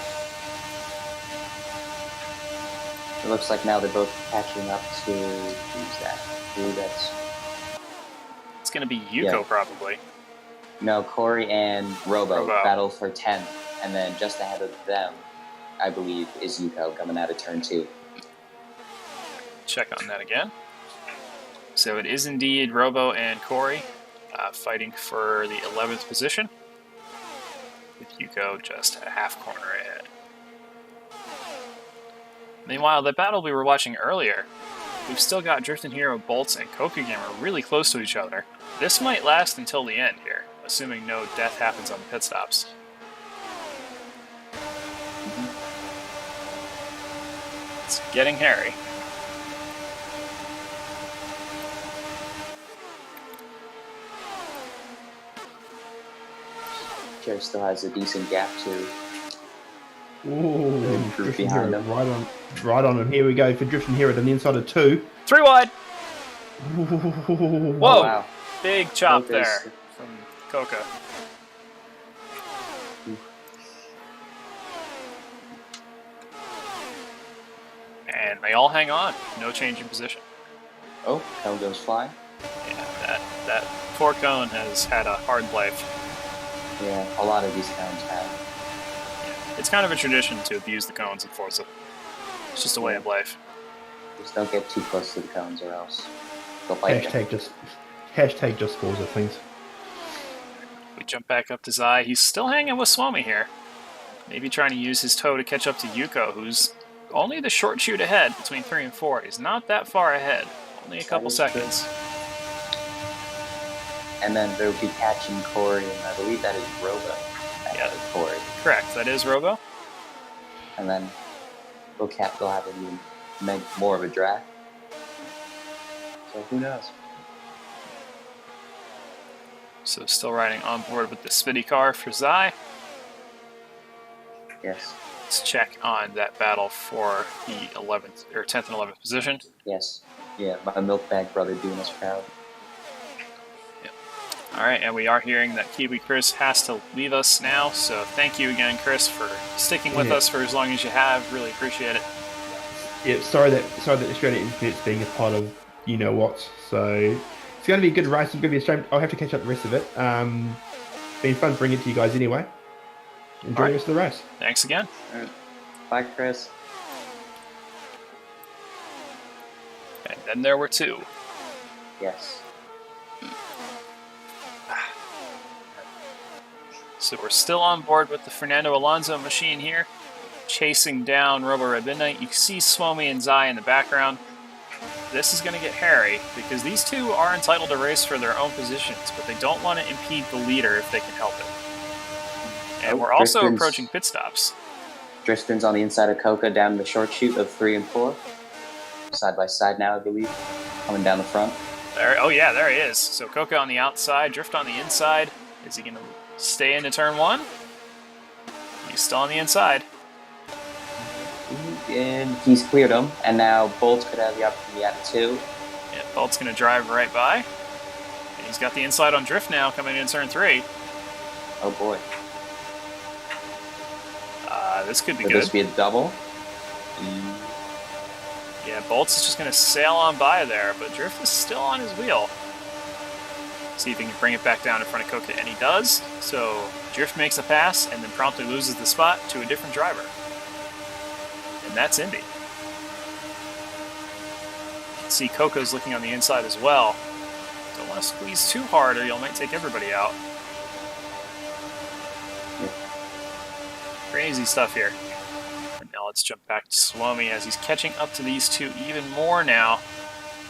It looks like now they're both catching up to... Who's that? That's... It's going to be Yuko Yeah. probably. No, Corey and Robo Robo. battle for 10th. And then just ahead of them, I believe, is Yuko coming out of turn 2. Check on that again. So it is indeed Robo and Corey fighting for the 11th position, with Yuko just a half corner ahead. Meanwhile, the battle we were watching earlier, we've still got Drifting Hero, Bolts, and Coca Gamer really close to each other. This might last until the end here, assuming no death happens on the pit stops. It's getting hairy. Chair still has a decent gap to... Ooh, Group Drifting behind Hero him. right on him. Here we go for Drifting Hero on the inside of 2. 3 wide! Whoa! Whoa! Wow. Big chop Coca's- there from Coca. And they all hang on. No change in position. Oh, cone goes flying. Yeah, that poor cone has had a hard life. Yeah, a lot of these cones have. It's kind of a tradition to abuse the cones in Forza. It's just a way of life. Just don't get too close to the cones or else they'll bite you. Hashtag just Forza things. We jump back up to Zai. He's still hanging with Swami here. Maybe trying to use his toe to catch up to Yuko, who's only the short shoot ahead between 3 and 4. He's not that far ahead. Only a couple is true. seconds. And then they'll be catching Corey, and I believe that is Robo. Yeah. Corey. Correct. That is Robo. And then they'll have an even more of a draft. So who knows? So still riding on board with the Spitty car for Zai. Yes. Let's check on that battle for the 11th or 10th and 11th position. Yes. Yeah, my milk bag brother doing us proud. All right, and we are hearing that Kiwi Chris has to leave us now. So thank you again, Chris, for sticking with us for as long as you have. Really appreciate it. Yeah, sorry that Australia Internet's being a part of you know what. So it's going to be a good race. It's going to be a shame. I'll have to catch up the rest of it. Been fun bringing it to you guys anyway. Enjoy the rest of the race. Thanks again. All right. Bye, Chris. And then there were two. Yes. So we're still on board with the Fernando Alonso machine here, chasing down Robo Red Midnight. You see Swomy and Zai in the background. This is going to get hairy, because these two are entitled to race for their own positions, but they don't want to impede the leader if they can help it. And we're also approaching pit stops. Drifton's on the inside of Coca down the short chute of 3 and 4. Side by side now, I believe. Coming down the front. There, oh yeah, there he is. So Coca on the outside, Drift on the inside. Is he going to stay into turn 1? He's still on the inside. And he's cleared him, and now Bolt could have the opportunity at 2. Yeah, Bolt's going to drive right by. And he's got the inside on Drift now, coming in turn 3. Oh boy. This could be Could good. this be a double? Yeah, Bolt's is just going to sail on by there, but Drift is still on his wheel. See if he can bring it back down in front of Coca, and he does. So Drift makes a pass, and then promptly loses the spot to a different driver. And that's Indy. You can see Coco's looking on the inside as well. Don't want to squeeze too hard, or you might take everybody out. Crazy stuff here. And now let's jump back to Swomy as he's catching up to these two even more now.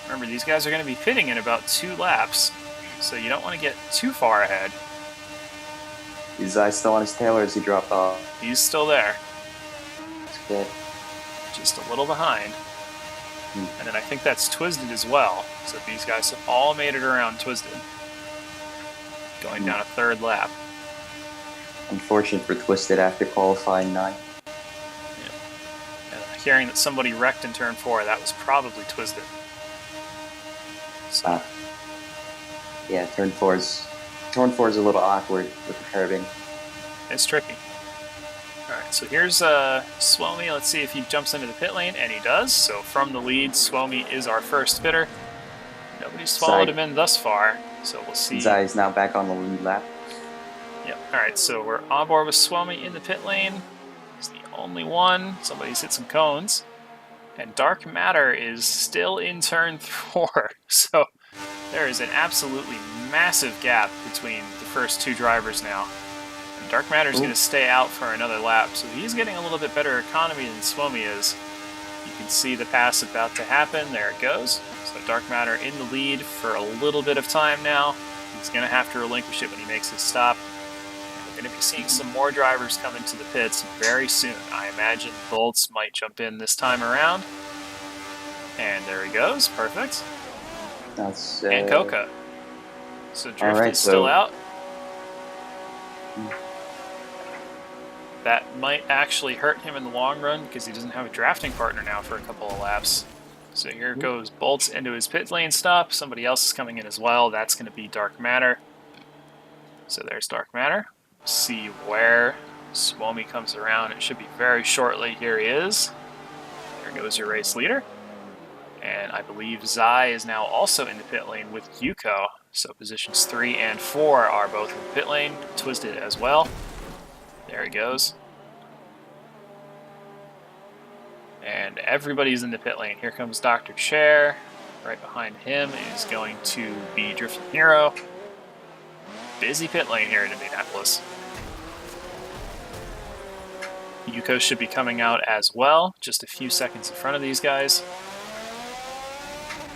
Remember, these guys are going to be pitting in about 2 laps, so you don't want to get too far ahead. Is Zai still on his tail, or is he dropped off? He's still there, That's good. just a little behind. And then I think that's Twisted as well, so these guys have all made it around Twisted. Going down a 3rd lap. Unfortunate for Twisted after qualifying 9. And hearing that somebody wrecked in turn 4, that was probably Twisted. So, Yeah, turn 4 is a little awkward with the curbing. it's tricky. Alright, so here's Swomy. Let's see if he jumps into the pit lane, and he does. So from the lead, Swomy is our first pitter. Nobody's followed him in thus far, so we'll see. Zai is now back on the lead lap. Yep. Alright, so we're on board with Swomy in the pit lane. He's the only one. Somebody's hit some cones. And Dark Matter is still in turn 4. So there is an absolutely massive gap between the first 2 drivers now. And Dark Matter is going to stay out for another lap, so he's getting a little bit better economy than Swomy is. You can see the pass about to happen. There it goes. So Dark Matter in the lead for a little bit of time now. He's going to have to relinquish it when he makes his stop. We're going to be seeing some more drivers come into the pits very soon. I imagine Bolts might jump in this time around. And there he goes. Perfect. That's And Coca. So Drift Alright, is still so- out. That might actually hurt him in the long run because he doesn't have a drafting partner now for a couple of laps. So here goes Bolts into his pit lane stop. Somebody else is coming in as well. That's going to be Dark Matter. So there's Dark Matter. See where Swomy comes around. It should be very shortly. Here he is. There goes your race leader. And I believe Zai is now also in the pit lane with Yuko. So positions 3 and 4 are both in the pit lane. Twisted as well. There he goes. And everybody's in the pit lane. Here comes Dr. Chair. Right behind him is going to be Drifting Hero. Busy pit lane here in Indianapolis. Yuko should be coming out as well, just a few seconds in front of these guys.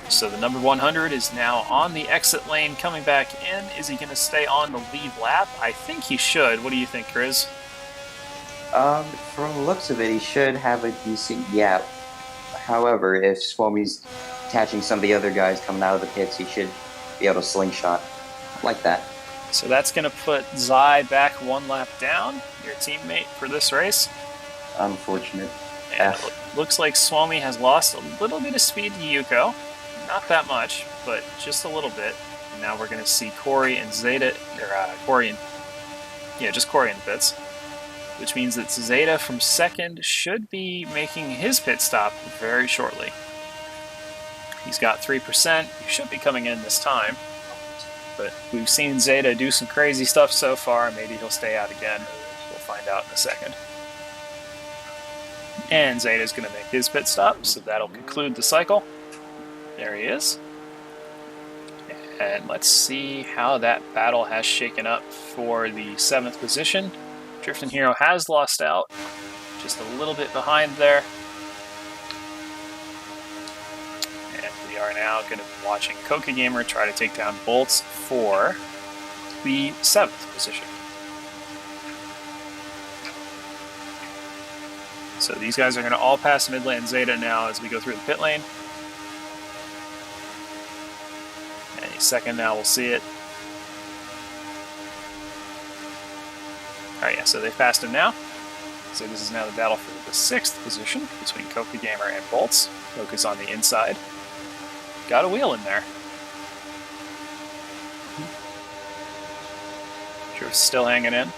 So the number 100 is now on the exit lane, coming back in. Is he going to stay on the lead lap? I think he should. What do you think, Chris? From the looks of it, he should have a decent gap. However, if Swami's catching some of the other guys coming out of the pits, he should be able to slingshot like that. So that's going to put Zai back 1 lap down, your teammate for this race. Unfortunate. And it looks like Swami has lost a little bit of speed to Yuko. Not that much, but just a little bit. And now we're going to see Corey and Zeta, or just Corey in the pits. Which means that Zeta from second should be making his pit stop very shortly. He's got 3%. He should be coming in this time. But we've seen Zeta do some crazy stuff so far. Maybe he'll stay out again. We'll find out in a second. And Zeta's going to make his pit stop, so that'll conclude the cycle. There he is. And let's see how that battle has shaken up for the 7th position. Drifting Hero has lost out, just a little bit behind there. And we are now going to be watching Coca Gamer try to take down Bolts for the 7th position. So these guys are going to all pass Midland Zeta now as we go through the pit lane. Any second now we'll see it. Alright, yeah, so they've passed him now. So this is now the battle for the 6th position between Coca Gamer and Bolts. Coca's on the inside. Got a wheel in there. Drift's still hanging in.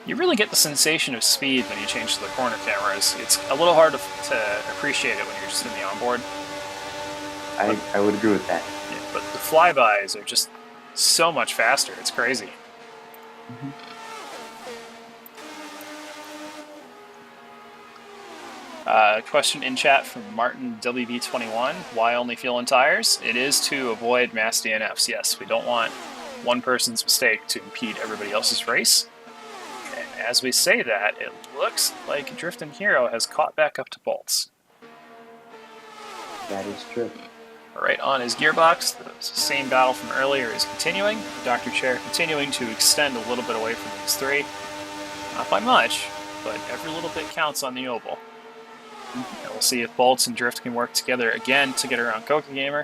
You really get the sensation of speed when you change to the corner cameras. It's a little hard to appreciate it when you're just in the onboard. I would agree with that. Yeah, but the flybys are just so much faster. It's crazy. Question in chat from Martin WB21. Why only fuel and tires? It is to avoid mass DNFs. Yes, we don't want one person's mistake to impede everybody else's race. And as we say that, it looks like Drifting Hero has caught back up to Bolts. That is true. Right on his gearbox, the same battle from earlier is continuing. Dr. Chair continuing to extend a little bit away from these three. Not by much, but every little bit counts on the oval. And we'll see if Bolts and Drift can work together again to get around Coca Gamer.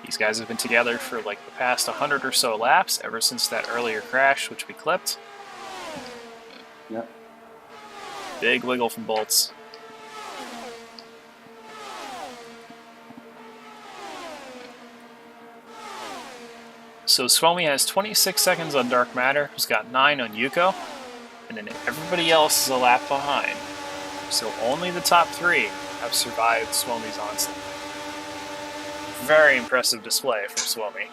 These guys have been together for like the past 100 or so laps, ever since that earlier crash, which we clipped. Yep. Big wiggle from Bolts. So Swami has 26 seconds on Dark Matter, who's got 9 on Yuko, and then everybody else is a lap behind. So only the top 3 have survived Swami's onslaught. Very impressive display from Swami.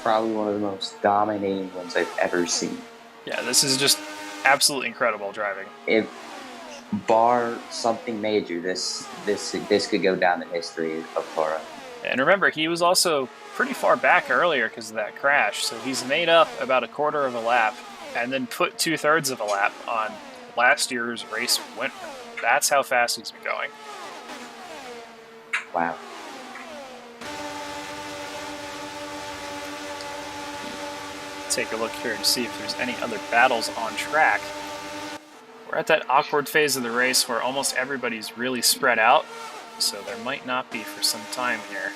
Probably one of the most dominating ones I've ever seen. Yeah, this is just absolutely incredible driving. If bar something major, this could go down in history of TORA. And remember, he was also pretty far back earlier because of that crash, so he's made up about a quarter of a lap and then put 2/3 of a lap on last year's race winner. That's how fast he's been going. Wow. Take a look here to see if there's any other battles on track. We're at that awkward phase of the race where almost everybody's really spread out, so there might not be for some time here.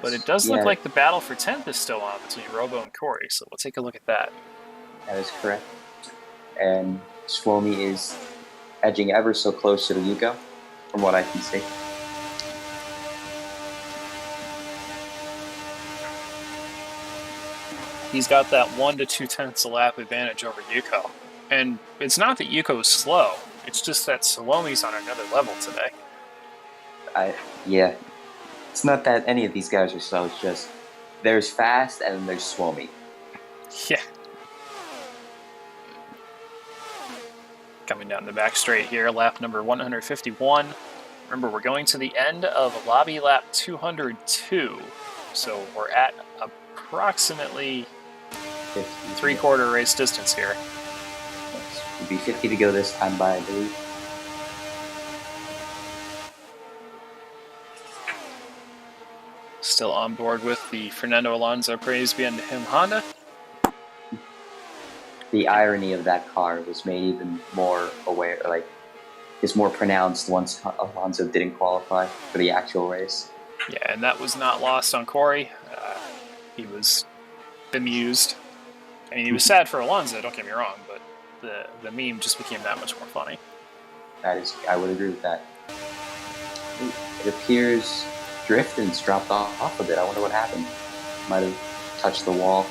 But it does look like the battle for 10th is still on between Robo and Corey, so we'll take a look at that. That is correct. And Swami is edging ever so close to the Yuko, from what I can see. He's got that 1 to 2/10 a lap advantage over Yuko. And it's not that Yuko is slow, it's just that Salomi's on another level today. Yeah. It's not that any of these guys are slow, it's just there's fast and then there's Swami. Yeah. Coming down the back straight here, lap number 151. Remember, we're going to the end of lobby lap 202. So we're at approximately 3/4 race distance here. It would be 50 to go this time by, I believe. Still on board with the Fernando Alonso praise being to him Honda. The irony of that car was made even more aware, like, is more pronounced once Alonso didn't qualify for the actual race. Yeah, and that was not lost on Corey. He was bemused. I mean, he was sad for Alonso, don't get me wrong, but the meme just became that much more funny. I would agree with that. It appears Drifton's dropped off a bit. I wonder what happened. Might have touched the wall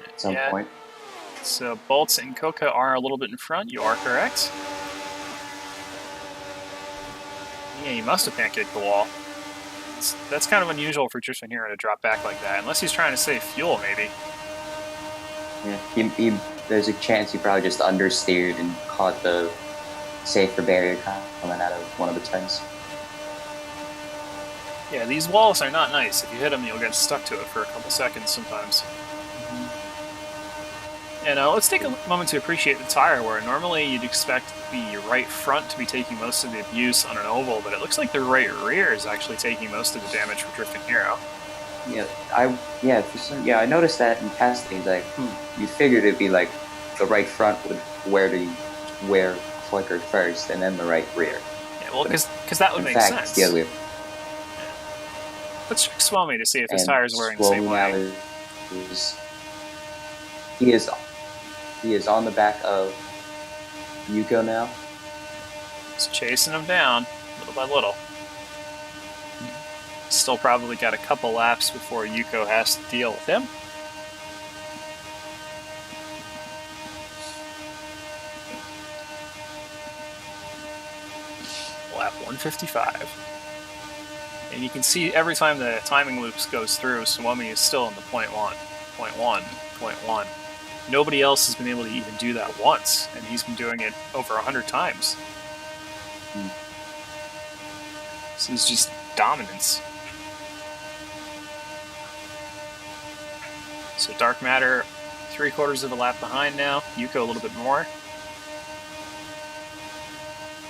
at some point. So Bolts and Coca are a little bit in front. You are correct. Yeah, he must have pancaked the wall. That's kind of unusual for Tristan Hero to drop back like that, unless he's trying to save fuel, maybe. Yeah, there's a chance he probably just understeered and caught the safer barrier coming out of one of the turns. Yeah, these walls are not nice. If you hit them, you'll get stuck to it for a couple seconds sometimes. And let's take a moment to appreciate the tire wear. Normally, you'd expect the right front to be taking most of the abuse on an oval, but it looks like the right rear is actually taking most of the damage for Drifting Hero. I noticed that in testing. Like, you figured it'd be like the right front would wear quicker first, and then the right rear. Yeah, well, because that would make sense. It's the other way. Let's check Swami to see if his tire is wearing the same way. He is on the back of Yuko now. He's chasing him down, little by little. Still probably got a couple laps before Yuko has to deal with him. Lap 155. And you can see every time the timing loops goes through, Swami is still in the point one. Nobody else has been able to even do that once, and he's been doing it over 100 times. This is just dominance. So Dark Matter, 3/4 of a lap behind now. Yuko a little bit more.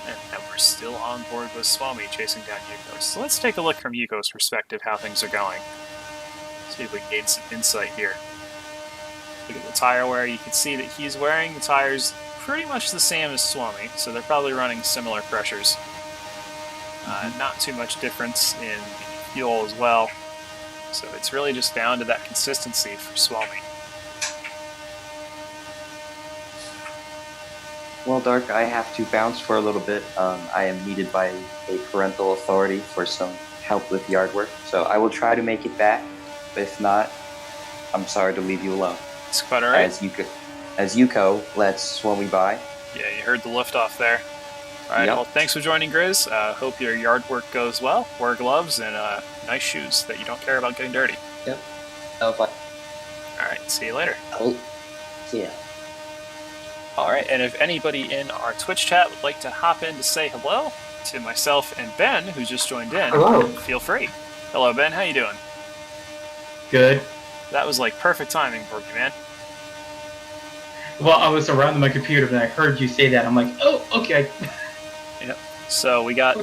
And we're still on board with Swami chasing down Yuko. So let's take a look from Yuko's perspective how things are going. See if we can gain some insight here. Look at the tire wear. You can see that he's wearing the tires pretty much the same as Swami, so they're probably running similar pressures. Not too much difference in the fuel as well. So it's really just down to that consistency for Swami. Well, Dark, I have to bounce for a little bit. I am needed by a parental authority for some help with yard work, so I will try to make it back. But if not, I'm sorry to leave you alone. It's quite alright. As Yuko lets Swami by. Yeah, you heard the liftoff there. Alright, Yep. Well, thanks for joining, Grizz. Hope your yard work goes well. Wear gloves and nice shoes that you don't care about getting dirty. Yep. Bye. Alright, see you later. Oh, see ya. Alright, and if anybody in our Twitch chat would like to hop in to say hello to myself and Ben, who just joined in, Hello. feel free. Hello, Ben. How you doing? Good. That was like perfect timing for you, man. Well, I was around my computer and I heard you say that. I'm like, oh, okay. Yep. So we've got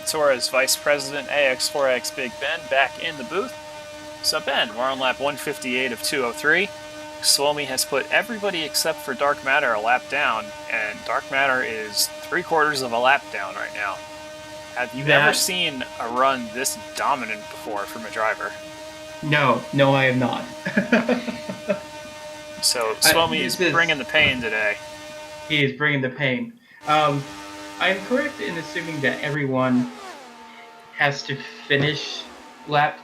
TORA's Vice President AX4X Big Ben back in the booth. So Ben, we're on lap 158 of 203. Swami has put everybody except for Dark Matter a lap down, and Dark Matter is 3/4 of a lap down right now. Have you ever seen a run this dominant before from a driver? No, I am not. So Swami is bringing the pain today. He is bringing the pain. I'm correct in assuming that everyone has to finish lap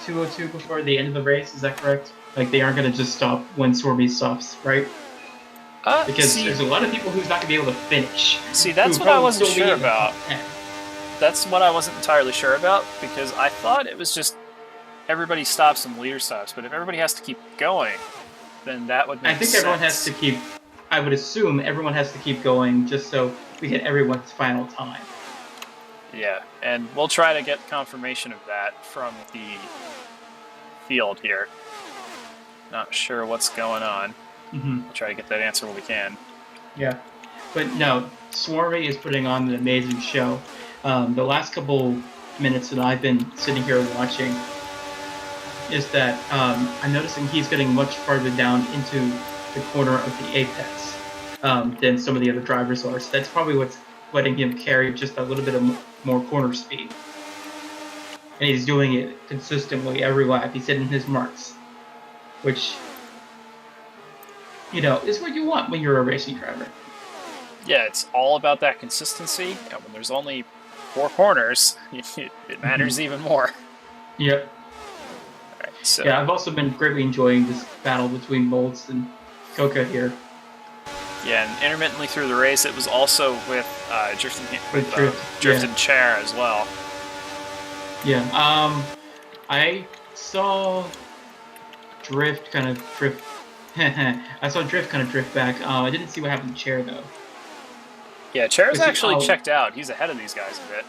202 before the end of the race. Is that correct? Like, they aren't going to just stop when Swami stops, right? Because there's a lot of people who's not going to be able to finish. See, that's what I wasn't sure about. That's what I wasn't entirely sure about, because I thought it was just everybody stops and the leader stops. But if everybody has to keep going, then that would make sense. I think everyone has to keep... I would assume everyone has to keep going just so we get everyone's final time. Yeah, and we'll try to get confirmation of that from the field here. Not sure what's going on. We'll try to get that answer when we can. Yeah, but no, Swarmy is putting on an amazing show. The last couple minutes that I've been sitting here watching is that I'm noticing he's getting much farther down into the corner of the apex than some of the other drivers are. So that's probably what's letting him carry just a little bit of more corner speed. And he's doing it consistently every lap. He's hitting his marks, which, is what you want when you're a racing driver. Yeah, it's all about that consistency. And when there's only 4 corners, it matters even more. Yep. All right, so Yeah, I've also been greatly enjoying this battle between Bolts and Coca here. yeah, and intermittently through the race, it was also with Drift, Drifted Chair as well. Yeah. I saw Drift kind of drift. I saw Drift kind of drift back. I didn't see what happened to Chair though. Yeah, Chair's actually Oh. checked out. He's ahead of these guys a bit.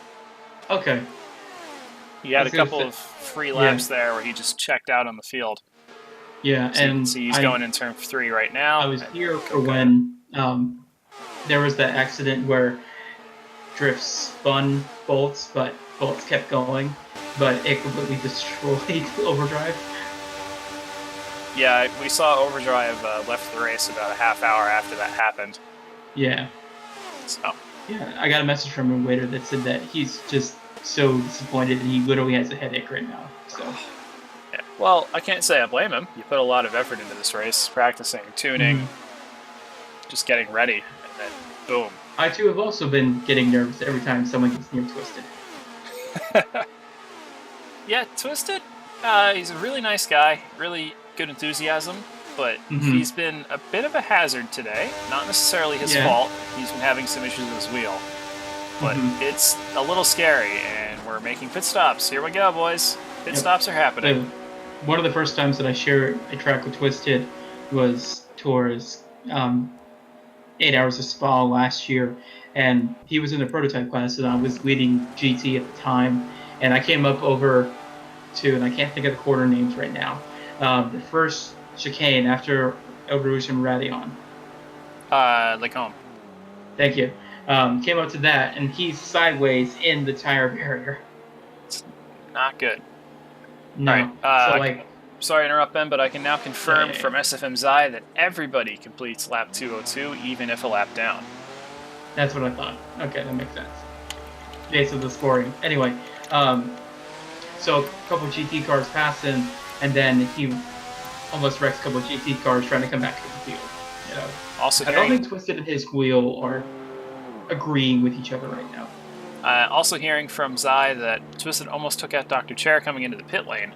Okay. He had a I was gonna couple say- of free laps there where he just checked out on the field. Yeah, So you can and see he's going in turn 3 right now. I was And here for Coca- when there was that accident where Drift spun Bolts, but Bolts kept going, but it completely destroyed Overdrive. Yeah, we saw Overdrive left the race about a half hour after that happened. Yeah. So Yeah, I got a message from him later that said that he's just so disappointed and he literally has a headache right now. So yeah. Well, I can't say I blame him. You put a lot of effort into this race, practicing, tuning, just getting ready, and then boom. I too have also been getting nervous every time someone gets near Twisted. Yeah, Twisted, he's a really nice guy, really good enthusiasm, but Mhm. he's been a bit of a hazard today. Not necessarily his Yeah. fault. He's been having some issues with his wheel. But Mhm. it's a little scary, and we're making pit stops. Here we go, boys. Pit Yep. stops are happening. One of the first times that I shared a track with Twisted was TORA's 8 Hours of Spa last year, and he was in the prototype class, and I was leading GT at the time, and I came up over to, and I can't think of the quarter names right now, the first chicane after El Rouge and Radion. Like home. Thank you. Came up to that, and he's sideways in the tire barrier. Not good. No. Alright, So, like, Sorry to interrupt, Ben, but I can now confirm Yeah. from SFM Zai that everybody completes lap 202, even if a lap down. that's what I thought. Okay, that makes sense. Okay, so the scoring. Anyway, so a couple GT cars passed him, and then he almost wrecks a couple GT cars trying to come back to the field. You know, Also I don't hearing, think Twisted and his wheel are agreeing with each other right now. also hearing from Zai that Twisted almost took out Dr. Chair coming into the pit lane.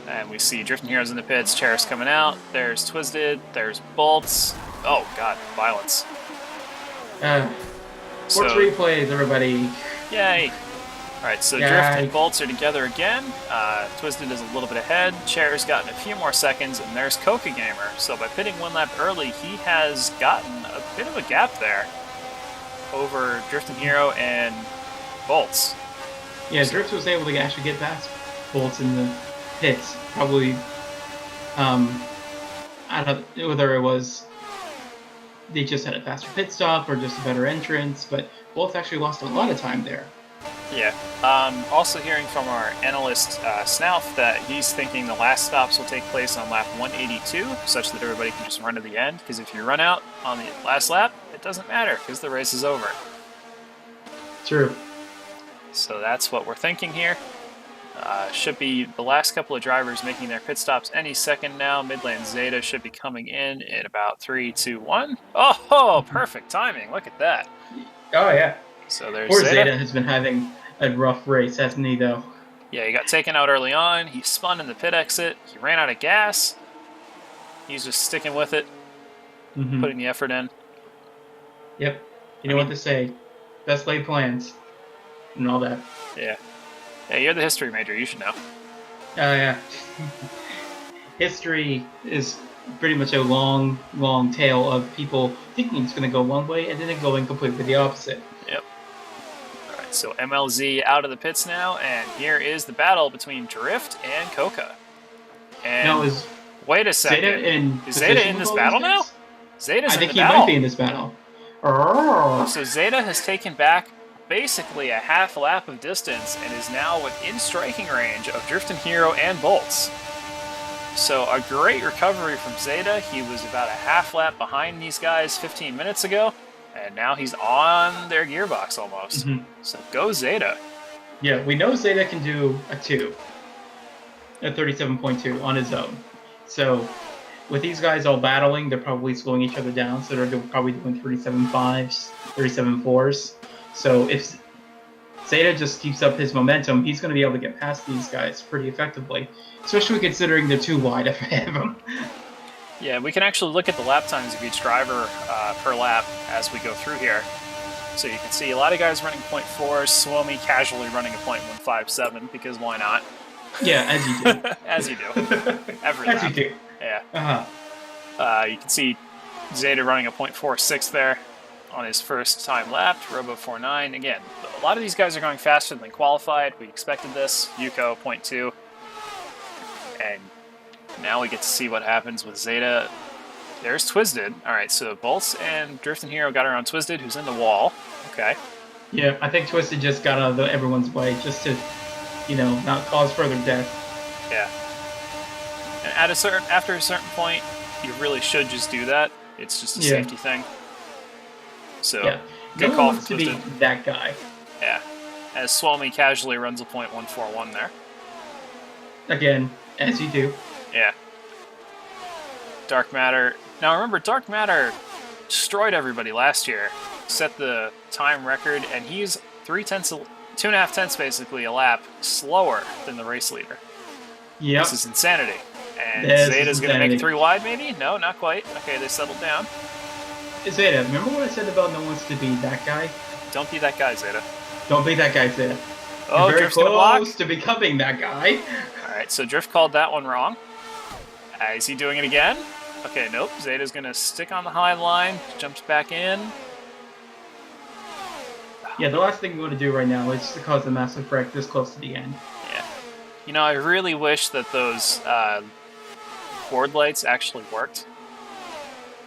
And we see Drifting Heroes in the pits, Chair's coming out, there's Twisted, there's Bolts. Oh god, violence. Sports replays, everybody. Yay! Alright, so Yay. Drift and Bolts are together again. Twisted is a little bit ahead. Chair's gotten a few more seconds, and there's Coca Gamer. So by pitting one lap early, he has gotten a bit of a gap there over Drifting Hero and Bolts. Yeah, Drift was able to actually get past Bolts in the pits. Probably, I don't know whether it was they just had a faster pit stop or just a better entrance, but Bolts actually lost a lot of time there. Yeah. Also hearing from our analyst, Snalf, that he's thinking the last stops will take place on lap 182, such that everybody can just run to the end, because if you run out on the last lap, it doesn't matter, because the race is over. True. So that's what we're thinking here. Should be the last couple of drivers making their pit stops any second now. Midland Zeta should be coming in about 3, 2, 1. Oh, perfect timing. Look at that. Oh, yeah. So there's Poor Zeta. Zeta has been having a rough race, hasn't he, though? Yeah, he got taken out early on. He spun in the pit exit. He ran out of gas. He's just sticking with it, Mm-hmm. putting the effort in. Yep. You know what to say. Best laid plans. And all that. Yeah. Hey, you're the history major. You should know. Oh, yeah. History is pretty much a long, long tale of people thinking it's going to go one way and then it going completely the opposite. Yep. All right, so MLZ out of the pits now, and here is the battle between Drift and Coca. And Now, is wait a second. Zeta in Is Zeta position in with this all battle these now? guys? Zeta's I in think the he battle. might be in this battle. Oh. So Zeta has taken back basically a half lap of distance and is now within striking range of Drifting Hero and Bolts. So a great recovery from Zeta. He was about a half lap behind these guys 15 minutes ago, and now he's on their gearbox almost. So go Zeta. Yeah, we know Zeta can do a 37.2 on his own. So with these guys all battling, they're probably slowing each other down, so they're probably doing 37.5s, 37.4s. So if Zeta just keeps up his momentum, he's going to be able to get past these guys pretty effectively, especially considering they're too wide of him. Yeah, we can actually look at the lap times of each driver per lap as we go through here. So you can see a lot of guys running 0.4, Suomi casually running a 0.157, because why not? Yeah, as you do. As you do. Every As lap. you do. Yeah. You can see Zeta running a 0.46 there on his first time lapped, Robo 4.9. Again, a lot of these guys are going faster than qualified. We expected this. Yuko 0.2. And now we get to see what happens with Zeta. There's Twisted. Alright, so Bolts and Drifting Hero got around Twisted, who's in the wall. Okay. Yeah, I think Twisted just got out of everyone's way just to, not cause further death. Yeah. And after a certain point, you really should just do that. It's just a safety thing. So, yeah. good No call one wants from to be Twisted. that guy. Yeah. As Suomi casually runs a 0.141 there. Again, as you do. Yeah. Dark Matter. Now remember, Dark Matter destroyed everybody last year, set the time record, and he's 2.5 tenths basically a lap slower than the race leader. Yep. This is insanity. And This is Zeta's going to make insanity. it 3 wide, maybe? No, not quite. Okay, they settled down. Zeta, remember what I said about no one wants to be that guy? Don't be that guy, Zeta. Don't be that guy, Zeta. Oh, You're very Drift's going to block. close to becoming that guy. Alright, so Drift called that one wrong. Is he doing it again? Okay, nope. Zeta's going to stick on the high line, jumps back in. Yeah, the last thing we want to do right now is to cause a massive wreck this close to the end. Yeah. I really wish that those board lights actually worked.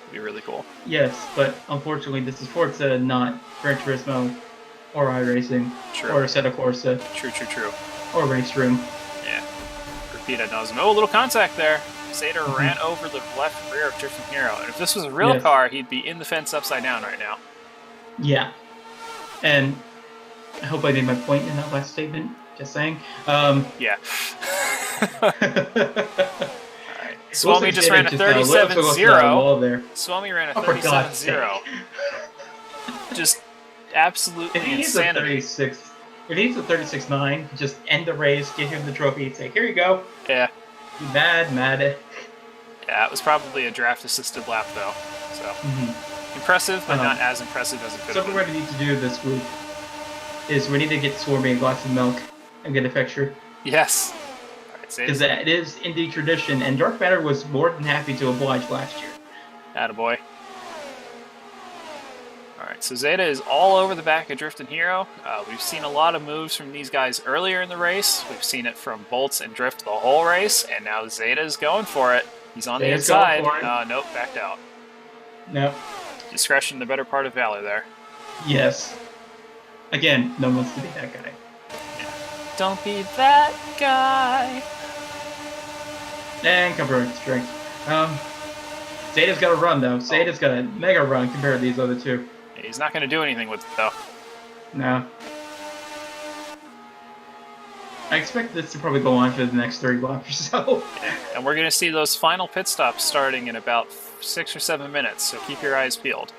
It'd be really cool. Yes, but unfortunately this is Forza, not Gran Turismo, or iRacing, True. or Assetto Corsa, True. or Race Room. Yeah. Repeat ad nauseam. Oh, a little contact there. Zeta ran over the left rear of Drifting Hero. And if this was a real Yes. car, he'd be in the fence upside down right now. Yeah. And I hope I made my point in that last statement. Just saying. Yeah. Alright. Suomi just ran a 37.0. Suomi ran a Oh, for God's 37.0. Just absolutely If he needs a insanity. 36, if he needs a 36.9, just end the race, give him the trophy, and say, "Here you go." Yeah. You mad. Yeah, it was probably a draft assisted lap though. So impressive, but not as impressive as it could have Something been. we need to do this week is we need to get Swarmy a glass of milk and get a picture. Yes. Alright, Because it is Indy tradition, and Dark Matter was more than happy to oblige last year. Attaboy. Alright, so Zeta is all over the back of Drift and Hero. We've seen a lot of moves from these guys earlier in the race. We've seen it from Bolts and Drift the whole race, and now Zeta's going for it. He's on the Zeta's inside. going for it. Nope, backed out. No. Discretion, the better part of valor there. Yes. Again, no one wants to be that guy. Don't be that guy. And cover strength. Zeta's got a run, though. Zeta's got a mega run compared to these other two. He's not going to do anything with it, though. No. I expect this to probably go on for the next 30 laps or so. And we're going to see those final pit stops starting in about 6 or 7 minutes, so keep your eyes peeled.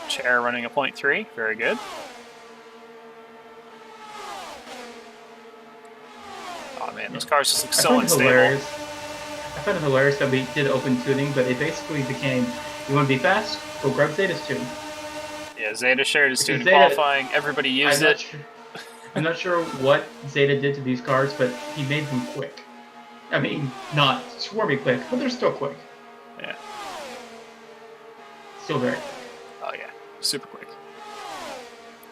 Chair running a 0.3, very good. Oh man, those cars just look so unstable. I find it hilarious that we did open tuning, but it basically became, you want to be fast? Go grab Zeta's tune. Yeah, Zeta shared his tune in Zeta- qualifying, everybody used it. I'm not sure what Zeta did to these cars, but he made them quick. I mean, not swarmy quick, but they're still quick. Yeah. Still very quick. Oh yeah, super quick.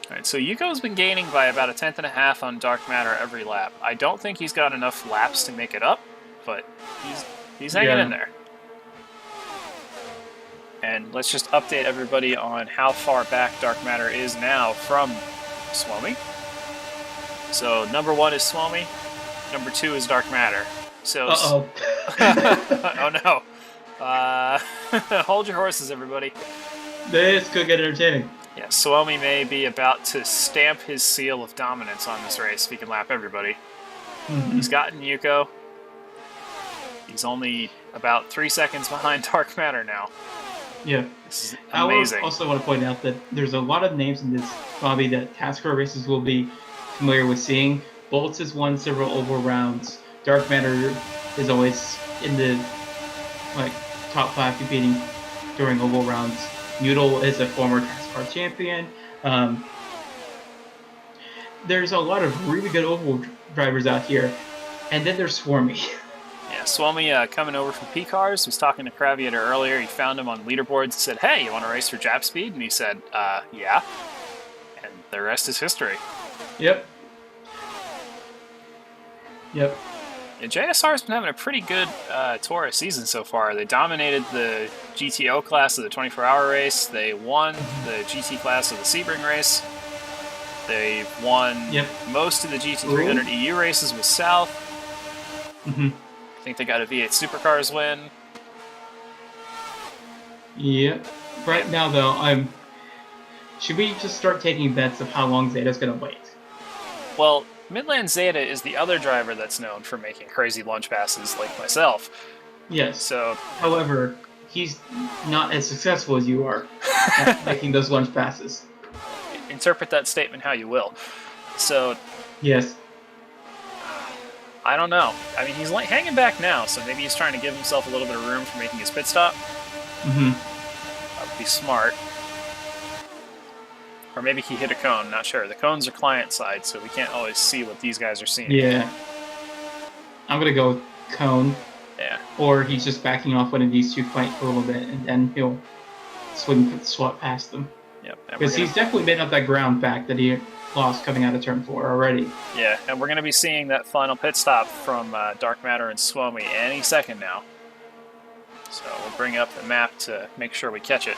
Alright, so Yuko's been gaining by about 1.5 tenths on Dark Matter every lap. I don't think he's got enough laps to make it up, but he's hanging in there. And let's just update everybody on how far back Dark Matter is now from Swami. So number 1 is Swami, number 2 is Dark Matter. So Uh-oh. oh no. Hold your horses, everybody. This could get entertaining. Yeah, Swami may be about to stamp his seal of dominance on this race if he can lap everybody. He's gotten Yuko. He's only about 3 seconds behind Dark Matter now. Yeah. This is amazing. I also want to point out that there's a lot of names in this hobby that TASCAR races will be familiar with seeing. Bolts has won several oval rounds. Dark Matter is always in the top 5 competing during oval rounds. Noodle is a former TASCAR champion. There's a lot of really good oval drivers out here. And then there's Swarmy. Yeah, Swami coming over from P-Cars was talking to Kraviator earlier. He found him on leaderboards and said, "Hey, you want to race for Jap Speed?" And he said, "Yeah." And the rest is history. Yep. Yeah, JSR's been having a pretty good TORA season so far. They dominated the GTO class of the 24-hour race. They won the GT class of the Sebring race. They won most of the GT300 EU races with South. I think they got a V8 Supercars win. Yep. Right now, though, should we just start taking bets of how long Zeta's going to wait? Well, Midland Zeta is the other driver that's known for making crazy launch passes like myself. Yes. So, however, he's not as successful as you are at making those launch passes. Interpret that statement how you will. So, yes. I don't know. I mean, he's hanging back now, so maybe he's trying to give himself a little bit of room for making his pit stop. That would be smart. Or maybe he hit a cone, not sure. The cones are client side, so we can't always see what these guys are seeing. Yeah. I'm going to go with cone. Yeah. Or he's just backing off one of these two fight for a little bit, and then he'll swap past them. Yep. Because he's definitely made up that ground back that he lost coming out of turn 4 already. Yeah, and we're going to be seeing that final pit stop from Dark Matter and Swami any second now. So we'll bring up the map to make sure we catch it.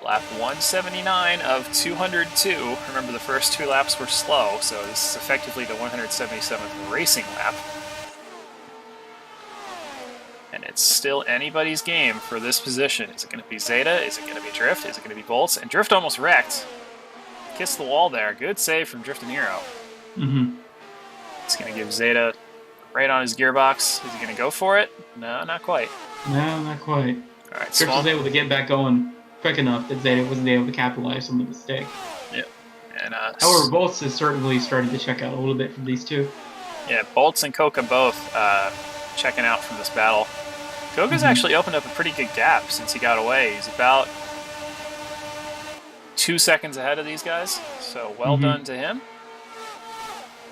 Lap 179 of 202. Remember, the first 2 laps were slow, so this is effectively the 177th racing lap. And it's still anybody's game for this position. Is it going to be Zeta? Is it going to be Drift? Is it going to be Bolts? And Drift almost wrecked. Kissed the wall there. Good save from Drift and Hero. It's going to give Zeta right on his gearbox. Is he going to go for it? No, not quite. No, not quite. All right, Drift was able to get back going quick enough that Zeta wasn't able to capitalize on the mistake. Yep. And, however, Bolts is certainly starting to check out a little bit from these two. Yeah, Bolts and Coca both checking out from this battle. Coca's actually opened up a pretty good gap since he got away. He's about 2 seconds ahead of these guys, so well done to him.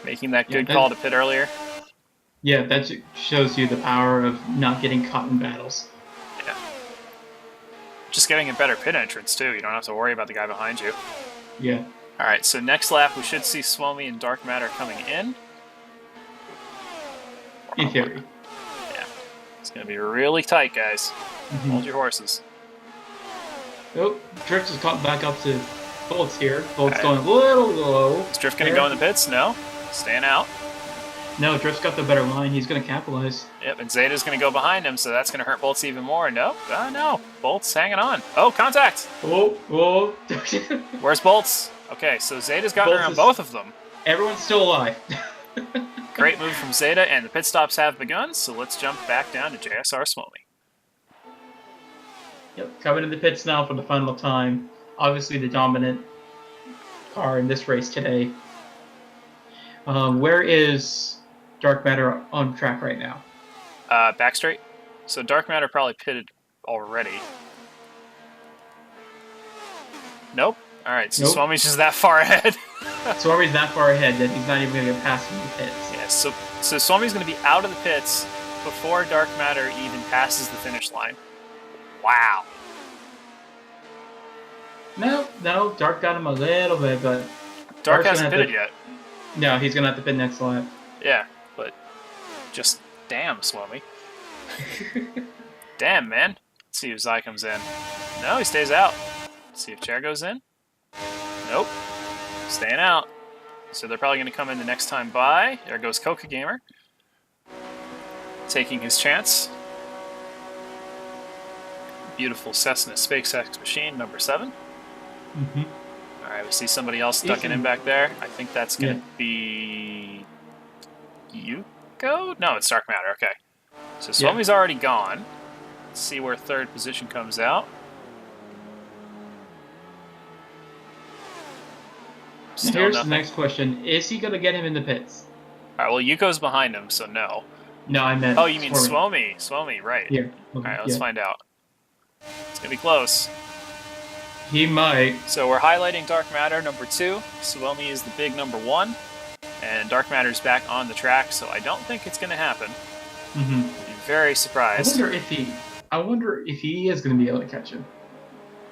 Making that good call to pit earlier. Yeah, that shows you the power of not getting caught in battles. Yeah. Just getting a better pit entrance, too. You don't have to worry about the guy behind you. Yeah. Alright, so next lap we should see Swami and Dark Matter coming in. In theory. Yeah. It's going to be really tight, guys. Hold your horses. Oh, Drift is caught back up to Bolts here. Bolts going a little low. Is Drift going to go in the pits? No. Staying out. No, Drift's got the better line. He's going to capitalize. Yep, and Zeta's going to go behind him, so that's going to hurt Bolts even more. No. No. Bolts hanging on. Oh, contact! Oh. Where's Bolts? Okay, so Zeta's gotten around both of them. Everyone's still alive. Great move from Zeta, and the pit stops have begun, so let's jump back down to JSR Swami. Yep, coming to the pits now for the final time. Obviously the dominant car in this race today. Where is Dark Matter on track right now? Back straight. So Dark Matter probably pitted already. Nope. Alright, so Swami's just that far ahead. Swami's that far ahead that he's not even going to get past him in the pits. Yeah, so Swami's going to be out of the pits before Dark Matter even passes the finish line. Wow. No, Dark got him a little bit, but... Dark hasn't pitted yet. No, he's going to have to pit next lap. Yeah, but just damn, Swami. Damn, man. Let's see if Zai comes in. No, he stays out. Let's see if Chair goes in. Nope. Staying out. So they're probably going to come in the next time by. There goes Coca Gamer. Taking his chance. Beautiful Cessna SpaceX machine, number 7. Mm-hmm. Alright, we see somebody else ducking in back there. I think that's going to be... Yuko? No, it's Dark Matter, okay. So Swami's already gone. Let's see where 3rd position comes out. Still Here's nothing. the next question. Is he going to get him in the pits? Alright, well, Yuko's behind him, so no. No, I meant... Oh, you mean Swami. Swami, right. Yeah. Alright, let's find out. It's going to be close. He might. So we're highlighting Dark Matter, number 2. Swami is the big number 1. And Dark Matter's back on the track, so I don't think it's going to happen. Mm-hmm. I'd be very surprised. I wonder if he is going to be able to catch him.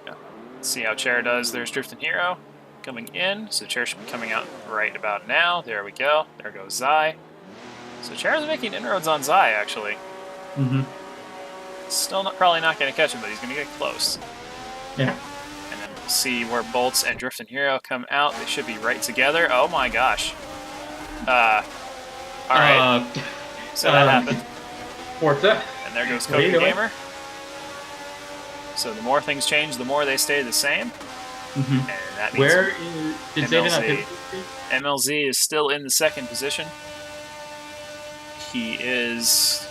Yeah. Let's see how Chair does. There's Drifting Hero coming in, so Chair should be coming out right about now. There we go. There goes Zai. So Chair's making inroads on Zai, actually. Mm-hmm. Still probably not going to catch him, but he's going to get close. Yeah. And then we'll see where Bolts and Drifting Hero come out. They should be right together. Oh my gosh. Alright. So that happened. Forza. And there goes Coca Gamer. So the more things change, the more they stay the same. Mm-hmm. And that means Where is... Did Zeta not hit? MLZ is still in the 2nd position. He is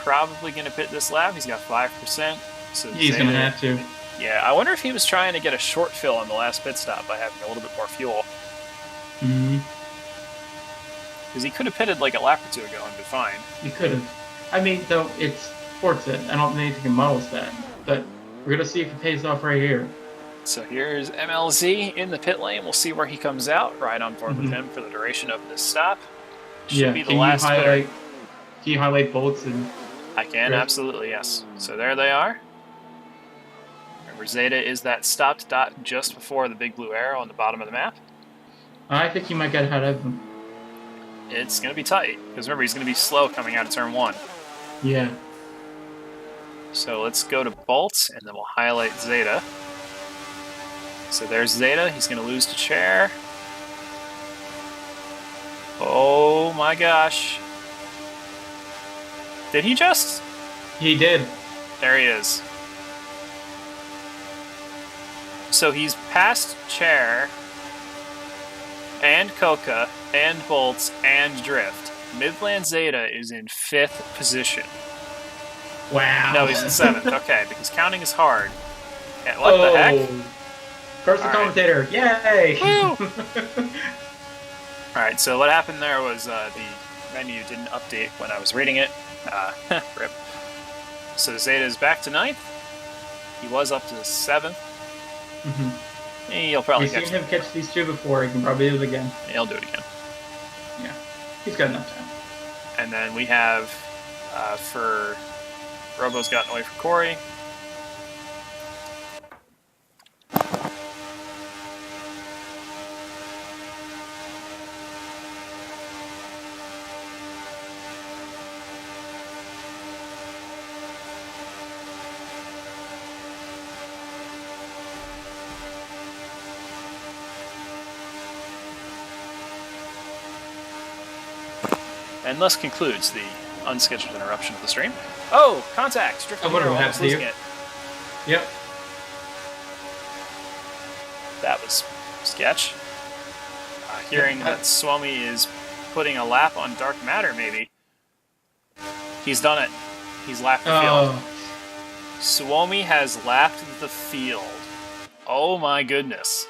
probably going to pit this lap. He's got 5%. So He's going to have to. Yeah, I wonder if he was trying to get a short fill on the last pit stop by having a little bit more fuel. Mm-hmm. Because he could have pitted like a lap or 2 ago and been fine. He could have. I mean, though, it's Forza. I don't think anything models that. But we're going to see if it pays off right here. So here's MLZ in the pit lane. We'll see where he comes out. Ride on board with him for the duration of this stop. Should be the last pitter. Can you highlight Bolts? And I can, absolutely, yes. So there they are. Remember, Zeta is that stopped dot just before the big blue arrow on the bottom of the map. I think he might get ahead of him. It's going to be tight, because remember, he's going to be slow coming out of turn 1. Yeah. So let's go to Bolts, and then we'll highlight Zeta. So there's Zeta. He's going to lose to Chair. Oh my gosh. Did he just? He did. There he is. So he's past Chair, and Coca, and Bolts, and Drift. Midland Zeta is in 5th position. Wow. No, he's in 7th. Okay, because counting is hard. And what the heck? Curse the commentator. Yay! Woo! Alright, so what happened there was the menu didn't update when I was reading it. Rip. So Zeta is back to 9th. He was up to 7th. Mm-hmm. He'll probably We've seen him catch these 2 before. He can probably do it again. He'll do it again. Yeah. He's got enough time. And then we have for Robo's gotten away from Corey. And thus concludes the unscheduled interruption of the stream. Oh, contact! I wonder what happened to you. Yep. That was sketch. Hearing that Swami is putting a lap on Dark Matter, maybe. He's done it. He's lapped the field. Swami has lapped the field. Oh my goodness.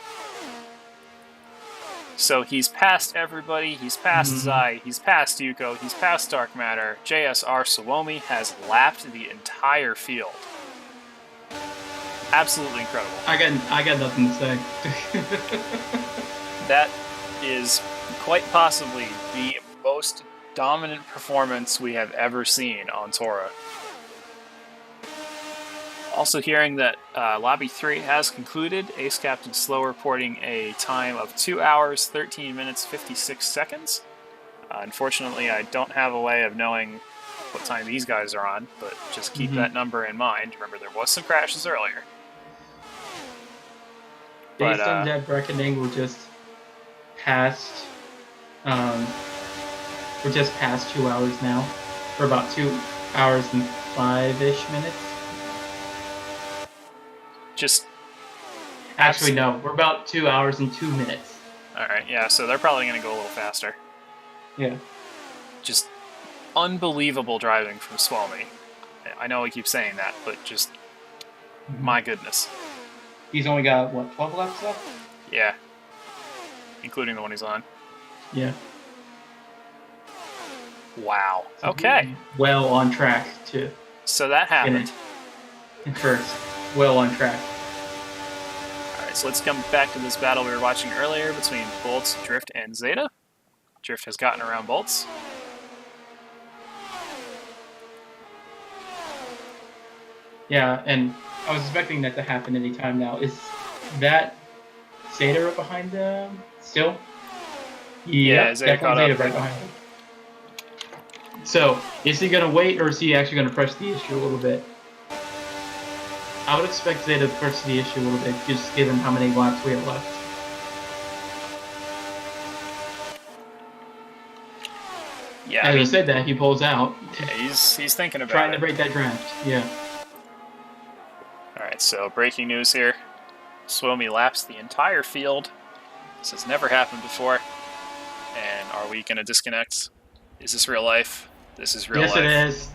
So he's past everybody, he's past Zai, he's past Yuko, he's past Dark Matter. JSR Swami has lapped the entire field. Absolutely incredible. I got nothing to say. That is quite possibly the most dominant performance we have ever seen on TORA. Also hearing that Lobby 3 has concluded, Ace Captain Slow reporting a time of 2 hours, 13 minutes, 56 seconds. Unfortunately, I don't have a way of knowing what time these guys are on, but just keep Mhm. that number in mind. Remember, there was some crashes earlier. But, Based on that bracketing, we're just past. We're just past 2 hours now. We're about 2 hours and 5-ish minutes. just Actually, no, we're about 2 hours and 2 minutes. all right, yeah. So they're probably going to go a little faster. Yeah. Just unbelievable driving from Swami. I know I keep saying that, but just my goodness, He's only got, what, 12 laps left? yeah, including the one he's on. Yeah. Wow. Okay, Well on track to so that happened. in first. Well on track. All right, so let's come back to this battle we were watching earlier between Bolts, Drift, and Zeta. Drift has gotten around Bolts. Yeah, and I was expecting that to happen any time now. Is that Zeta right behind them still? Yeah, Zeta definitely caught Zeta up. right behind him. So, is he going to wait, or is he actually going to press the issue a little bit? I would expect Zeta to press the issue a little bit, just given how many laps we have left. Yeah, As I said that, he pulls out, yeah, he's thinking about trying it. to break that draft. Yeah. All right, so breaking news here. Suomi laps the entire field. This has never happened before. And are we going to disconnect? Is this real life? This is real Yes, life. it is.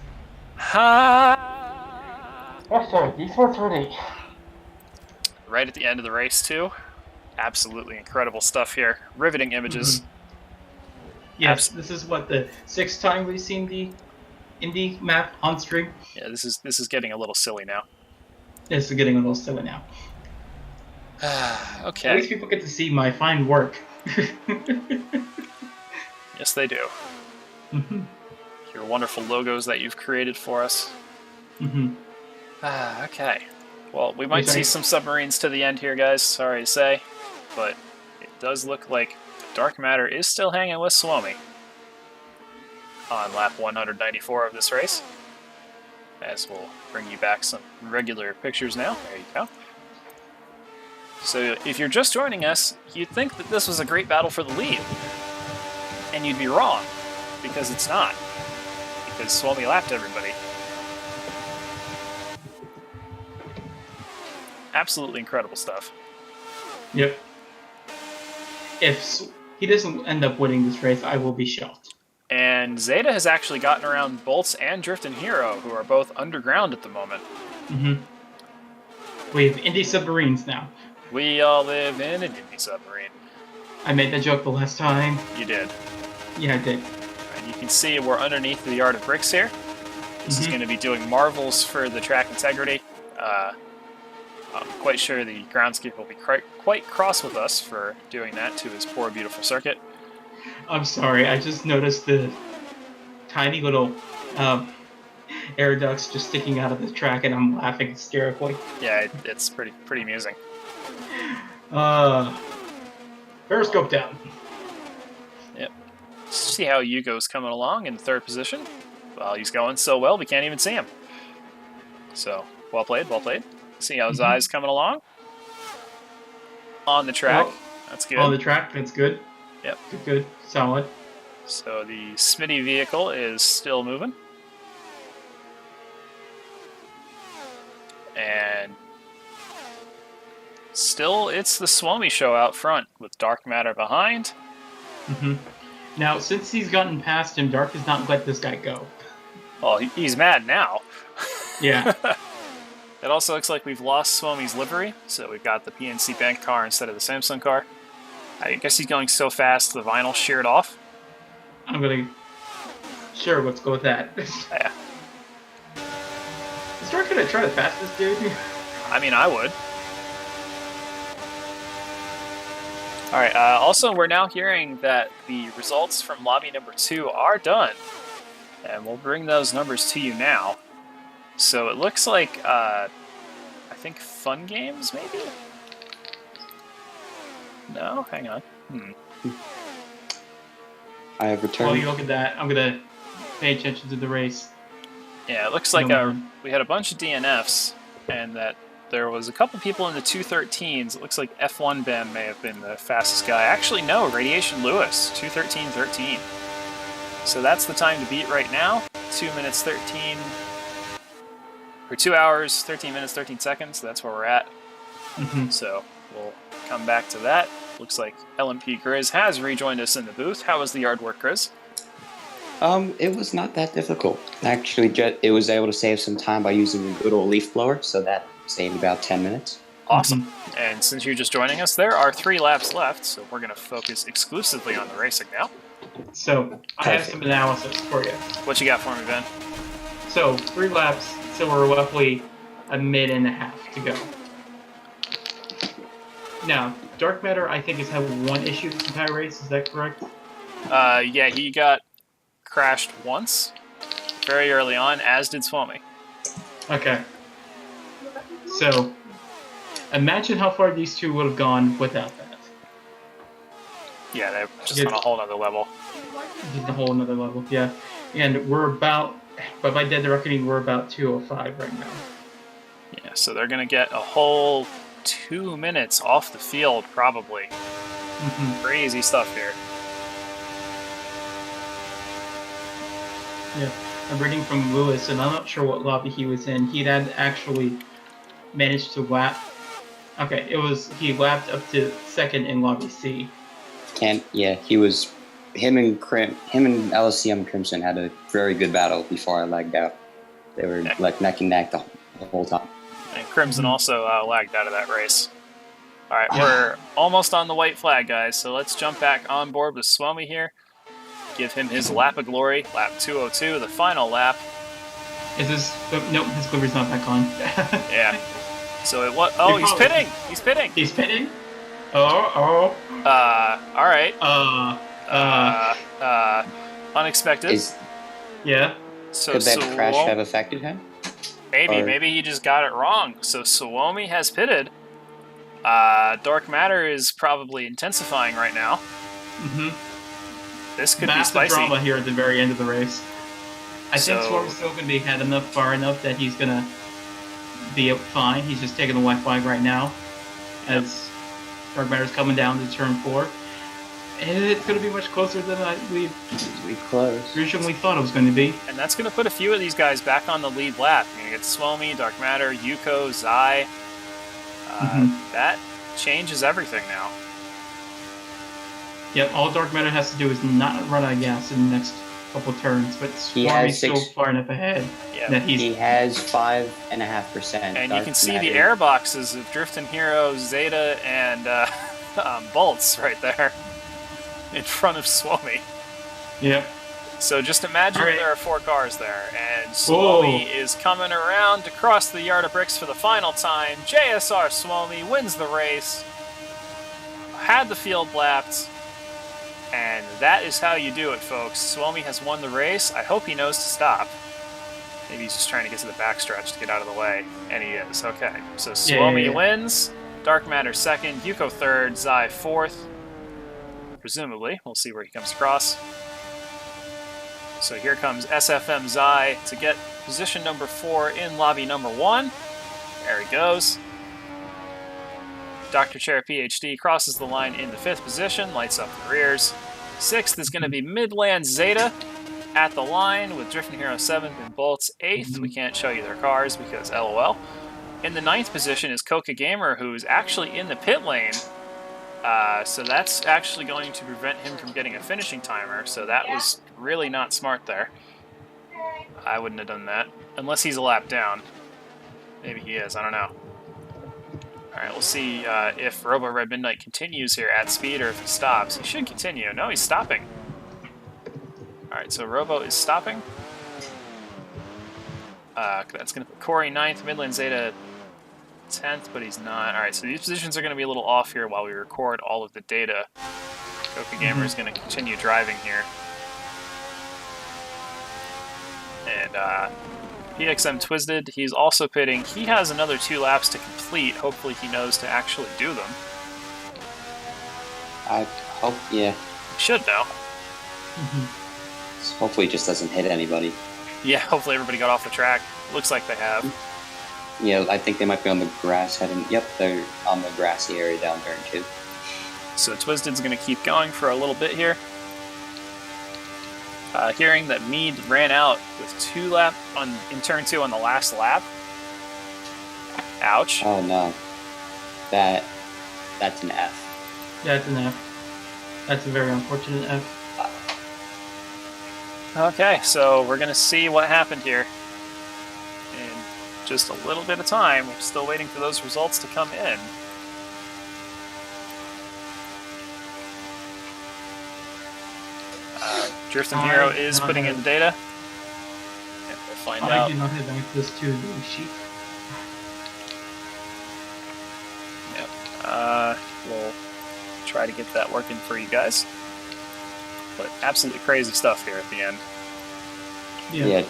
Ha! Oh, sorry, D430. Right at the end of the race, too. Absolutely incredible stuff here. Riveting images. Yes, this is what, the 6th time we've seen the Indy map on stream? Yeah, this is getting a little silly now. This is getting a little silly now. At Okay. least people get to see my fine work. Yes, they do. Mm-hmm. Your wonderful logos that you've created for us. Mm-hmm. Okay. Well, we might Yes, see some submarines to the end here, guys. Sorry to say. But it does look like Dark Matter is still hanging with Suomi on lap 194 of this race. As we'll bring you back some regular pictures now. There you go. So if you're just joining us, you'd think that this was a great battle for the lead. And you'd be wrong, because it's not. Because Suomi lapped everybody. Absolutely incredible stuff. Yep. If he doesn't end up winning this race, I will be shocked. And Zeta has actually gotten around Bolts and Drift and Hero, who are both underground at the moment. Mm-hmm. We have Indy submarines now. We all live in an Indy submarine. I made that joke the last time. You did. Yeah, I did. And you can see we're underneath the Yard of Bricks here. This is going to be doing marvels for the track integrity. I'm quite sure the groundskeeper will be quite cross with us for doing that to his poor, beautiful circuit. I'm sorry, I just noticed the tiny little air ducts just sticking out of the track, and I'm laughing hysterically. Yeah, it's pretty amusing. Periscope down. Yep. See how Yugo's coming along in third position. Well, he's going so well we can't even see him. So, well played, well played. See how his eyes coming along? On the track. Oh, That's good. on the track, that's good. Yep. Good, solid. So the Smitty vehicle is still moving. And still, it's the Suomi show out front with Dark Matter behind. Mm-hmm. Now, since he's gotten past him, Dark does not let this guy go. Well, he's mad now. Yeah. It also looks like we've lost Suomi's livery, so we've got the PNC Bank car instead of the Samsung car. I guess he's going so fast the vinyl sheared off. I'm gonna... Sure, let's go with that. Yeah. Is Dark gonna try to pass this dude? I mean, I would. Alright, also we're now hearing that the results from lobby number 2 are done. And we'll bring those numbers to you now. So it looks like, I think Fun Games, maybe? No? Hang on. I have While returned. you look at that, I'm gonna pay attention to the race. Yeah, it looks I like don't know. we had a bunch of DNFs, and that there was a couple people in the 213s. It looks like F1 Ben may have been the fastest guy. Actually, no, Radiation Lewis, 2:13.13. So that's the time to beat right now. 2 minutes 13, or 2 hours, 13 minutes, 13 seconds. That's where we're at. Mhm. So we'll come back to that. Looks like LMP Grizz has rejoined us in the booth. How was the yard work, Grizz? It was not that difficult. Actually, it was able to save some time by using a good old leaf blower, so that saved about 10 minutes. Awesome. And since you're just joining us, there are 3 laps left, so we're going to focus exclusively on the racing now. So I have some analysis for you. What you got for me, Ben? So 3 laps, so we're roughly a minute and a half to go. Now, Dark Matter, I think, has had one issue this entire race. Is that correct? Yeah, he got crashed once, very early on, as did Swami. Okay. So, imagine how far these two would have gone without that. Yeah, they're just on a whole other level. Just a whole another level, yeah. And we're about, by my dead reckoning, we're about 2:05 right now. Yeah, so they're going to get a whole 2 minutes off the field, probably. Mm-hmm. Crazy stuff here. Yeah, I'm reading from Lewis, and I'm not sure what lobby he was in. He had actually managed to lap. Okay, he lapped up to second in lobby C. He was. Him and LSCM Crimson had a very good battle before I lagged out. They were like neck and neck the whole time. And Crimson also lagged out of that race. All right, we're almost on the white flag, guys, so let's jump back on board with Swami here. Give him his lap of glory, lap 202, the final lap. Is this... Nope, his gliver's not back on. Yeah. So it was... Oh, he's pitting! He's pitting! He's pitting? Oh. All right. Unexpected. Yeah. So Could that crash have affected him? Maybe he just got it wrong. So Suomi has pitted. Dark Matter is probably intensifying right now. Mm-hmm. This could Massive be spicy. drama here at the very end of the race. I think Swarm's still going to be ahead far enough that he's going to be fine. He's just taking the white flag right now as Dark Matter's coming down to turn 4. And it's going to be much closer than we originally thought it was going to be. And that's going to put a few of these guys back on the lead lap. You're going to get Suomi, Dark Matter, Yuko, Zai. That changes everything now. Yep, all Dark Matter has to do is not run out of gas in the next couple turns, but Swarmy's still far enough ahead that he has 5.5%. And you can see the air boxes of Drifting Hero, Zeta, and Bolts right there in front of Suomi. Yep. So just imagine there are 4 cars there, and Suomi is coming around to cross the yard of bricks for the final time. JSR Suomi wins the race, had the field lapped, and that is how you do it, folks. Suomi has won the race. I hope he knows to stop. Maybe he's just trying to get to the backstretch to get out of the way, and he is. Okay, so Suomi wins, Dark Matter 2nd, Yuko 3rd, Zai 4th, presumably. We'll see where he comes across. So here comes SFM Zai to get position number 4 in lobby number 1. There he goes. Dr. Chair PhD crosses the line in the 5th position, lights up the rears. 6th is going to be Midland Zeta at the line with Drifting Hero 7th and Bolts 8th. We can't show you their cars because LOL. In the 9th position is Coca Gamer, who's actually in the pit lane. So that's actually going to prevent him from getting a finishing timer. So that was really not smart there. I wouldn't have done that. Unless he's a lap down. Maybe he is, I don't know. Alright, we'll see if Robo Red Midnight continues here at speed or if he stops. He should continue. No, he's stopping. Alright, so Robo is stopping. That's going to put Corey 9th, Midland Zeta 10th, but he's not. Alright, so these positions are going to be a little off here while we record all of the data. Coca Gamer is going to continue driving here. And PXM Twisted, he's also pitting. He has another 2 laps to complete. Hopefully he knows to actually do them. I hope, yeah. He should know. Hopefully he just doesn't hit anybody. Yeah, hopefully everybody got off the track. Looks like they have. Yeah, I think they might be on the grass heading. Yep, they're on the grassy area down there too. So Twisted's going to keep going for a little bit here. Hearing that Mead ran out with 2 lap in turn 2 on the last lap. Ouch. Oh no, that's an F. Yeah, it's an F. That's a very unfortunate F. Okay, so we're going to see what happened here in just a little bit of time. We're still waiting for those results to come in. Drifting Hero is putting in the data. And we'll find I out. do not have access to the sheet. Yep. We'll try to get that working for you guys. But absolutely crazy stuff here at the end. Yeah.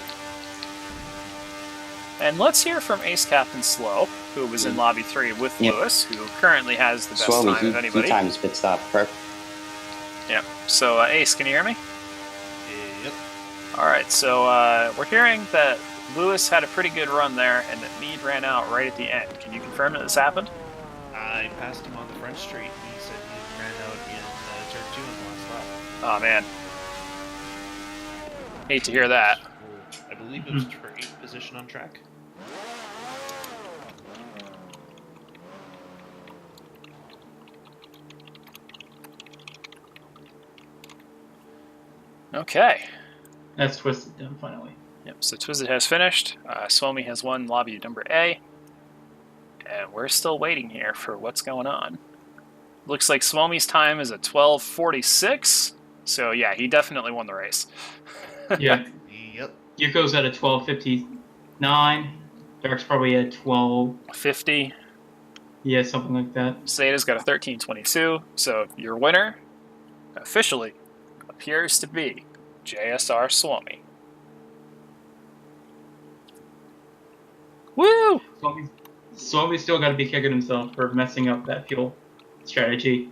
And let's hear from Ace Captain Slow, who was in Lobby 3 with Yep. Lewis, who currently has the best Swami, time of anybody. he timed his pit stop perfect. Yeah. So, Ace, can you hear me? Yep. Alright, so we're hearing that Lewis had a pretty good run there, and that Mead ran out right at the end. Can you confirm that this happened? I passed him on the French Street. He said he ran out in turn 2 on the last lap. Oh, man. Hate to hear that. I believe it was for 8th position on track. Okay. That's Twisted done finally. Yep, so Twisted has finished. Swami has won Lobby number A. And we're still waiting here for what's going on. Looks like Swami's time is at 12:46. So, yeah, he definitely won the race. Yeah. Yep. Yuko's at a 12:59. Dark's probably at 12. 50. Yeah, something like that. Zeta's got a 13:22. So, your winner officially appears to be JSR Swami. Woo! Swami's still got to be kicking himself for messing up that fuel strategy.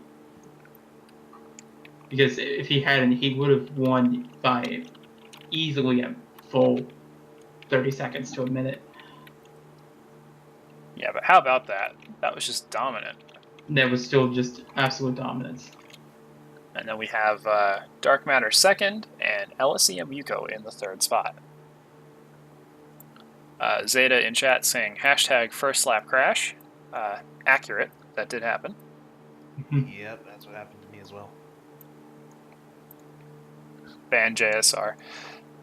Because if he hadn't, he would have won by easily a full 30 seconds to a minute. Yeah, but how about that? That was just dominant. That was still just absolute dominance. And then we have Dark Matter second and LSEM Yuko in the 3rd spot. Zeta in chat saying hashtag first lap crash. Accurate. That did happen. Yep, that's what happened to me as well. Ban JSR.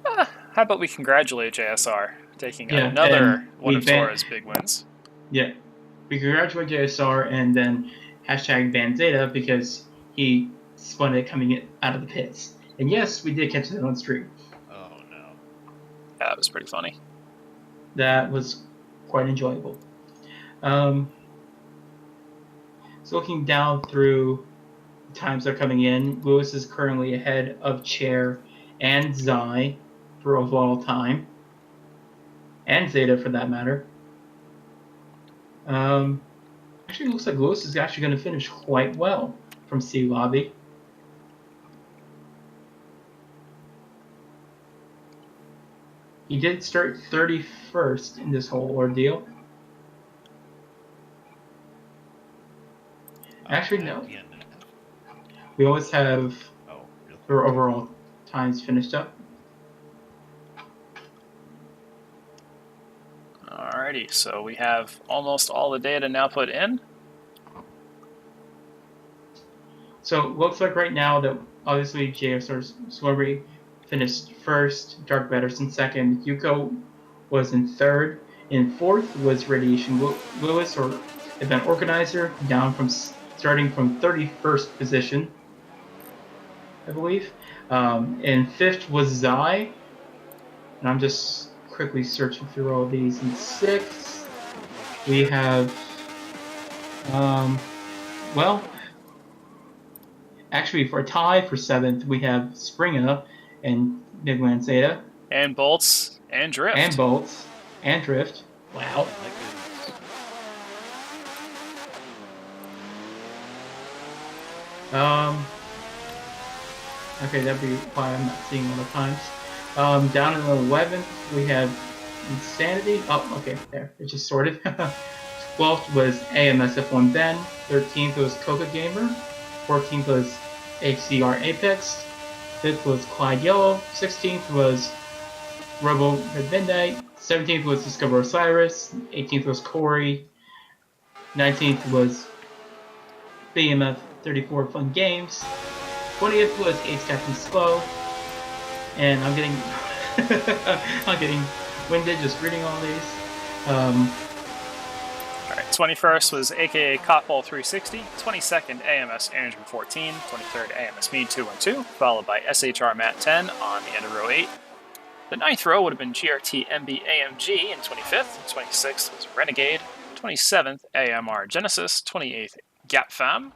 How about we congratulate JSR taking Yeah, another and one we of ban- Tora's big wins. Yeah. We congratulate JSR and then hashtag ban Zeta because he spun it coming out of the pits. And yes, we did catch that on stream. Oh no. Yeah, that was pretty funny. That was quite enjoyable. So looking down through the times that are coming in, Lewis is currently ahead of Chair and Zai for overall time. And Zeta for that matter. Actually, it looks like Lewis is actually going to finish quite well from C Lobby. He did start 31st in this whole ordeal. Actually, no. At the end. We always have Oh, really? their overall times finished up. Alrighty, so we have almost all the data now put in. So it looks like right now that obviously JSR's Swimmery finished first, Dark Batterson second, Yuko was in third, in fourth was Radiation Lewis, or event organizer, down from starting from 31st position, I believe. In fifth was Zai, and I'm just quickly searching through all these. In sixth, we have, well, actually for a tie for seventh, we have Springer and Midland Zeta, And Bolts and Drift. and Bolts, and Drift. Wow. My goodness. Okay, that'd be why I'm not seeing all the times. Down in the 11th, we have Insanity. Oh, okay, there. It just sorted. 12th was AMSF1 Ben. 13th was Coca Gamer. 14th was HCR Apex. 5th was Clyde Yellow. 16th was Robo Red Midnight. 17th was Discover Osiris. 18th was Corey. 19th was BMF 34 Fun Games. 20th was Ace Captain Slow. And I'm getting I'm getting winded just reading all these. All right, 21st was AKA Cotball 360, 22nd AMS Andrew 14, 23rd AMS Mean 212, followed by SHR Matt 10 on the end of row 8. The 9th row would have been GRT MB AMG in 25th, 26th was Renegade, 27th AMR Genesis, 28th Gap Fam,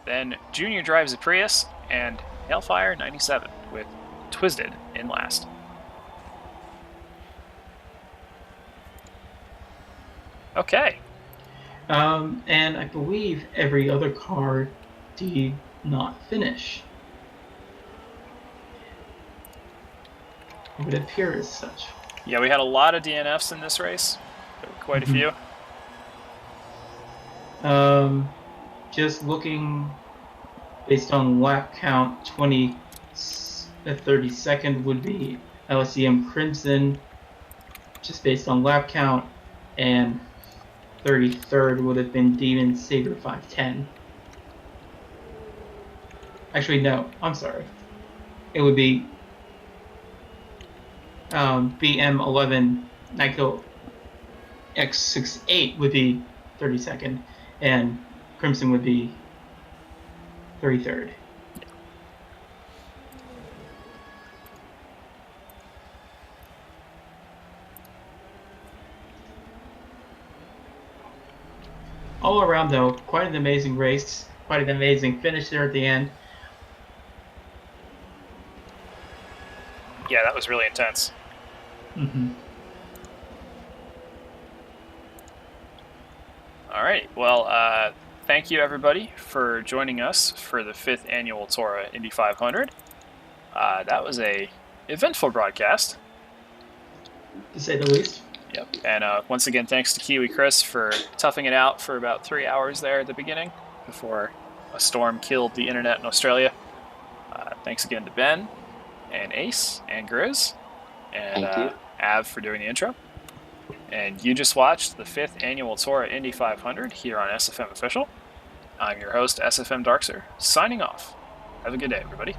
then Junior Drives a Prius, and Hailfire 97 with Twisted in last. Okay. And I believe every other car did not finish. It would appear as such. Yeah, we had a lot of DNFs in this race. There were quite a few. Just looking based on lap count, 32nd would be LSEM Crimson, just based on lap count, and 33rd would have been Demon Saber 510. Actually, no, I'm sorry. It would be BM11 Nyko X68 would be 32nd, and Crimson would be 33rd. All around, though, quite an amazing race, quite an amazing finish there at the end. Yeah, that was really intense. All right. Well, thank you, everybody, for joining us for the 5th annual TORA Indy 500. That was a eventful broadcast, To say the least. Yep. And once again, thanks to Kiwi Chris for toughing it out for about 3 hours there at the beginning before a storm killed the internet in Australia. Thanks again to Ben and Ace and Grizz and Av for doing the intro. And you just watched the 5th annual TORA Indy 500 here on SFM Official. I'm your host, SFM Darkser, signing off. Have a good day, everybody.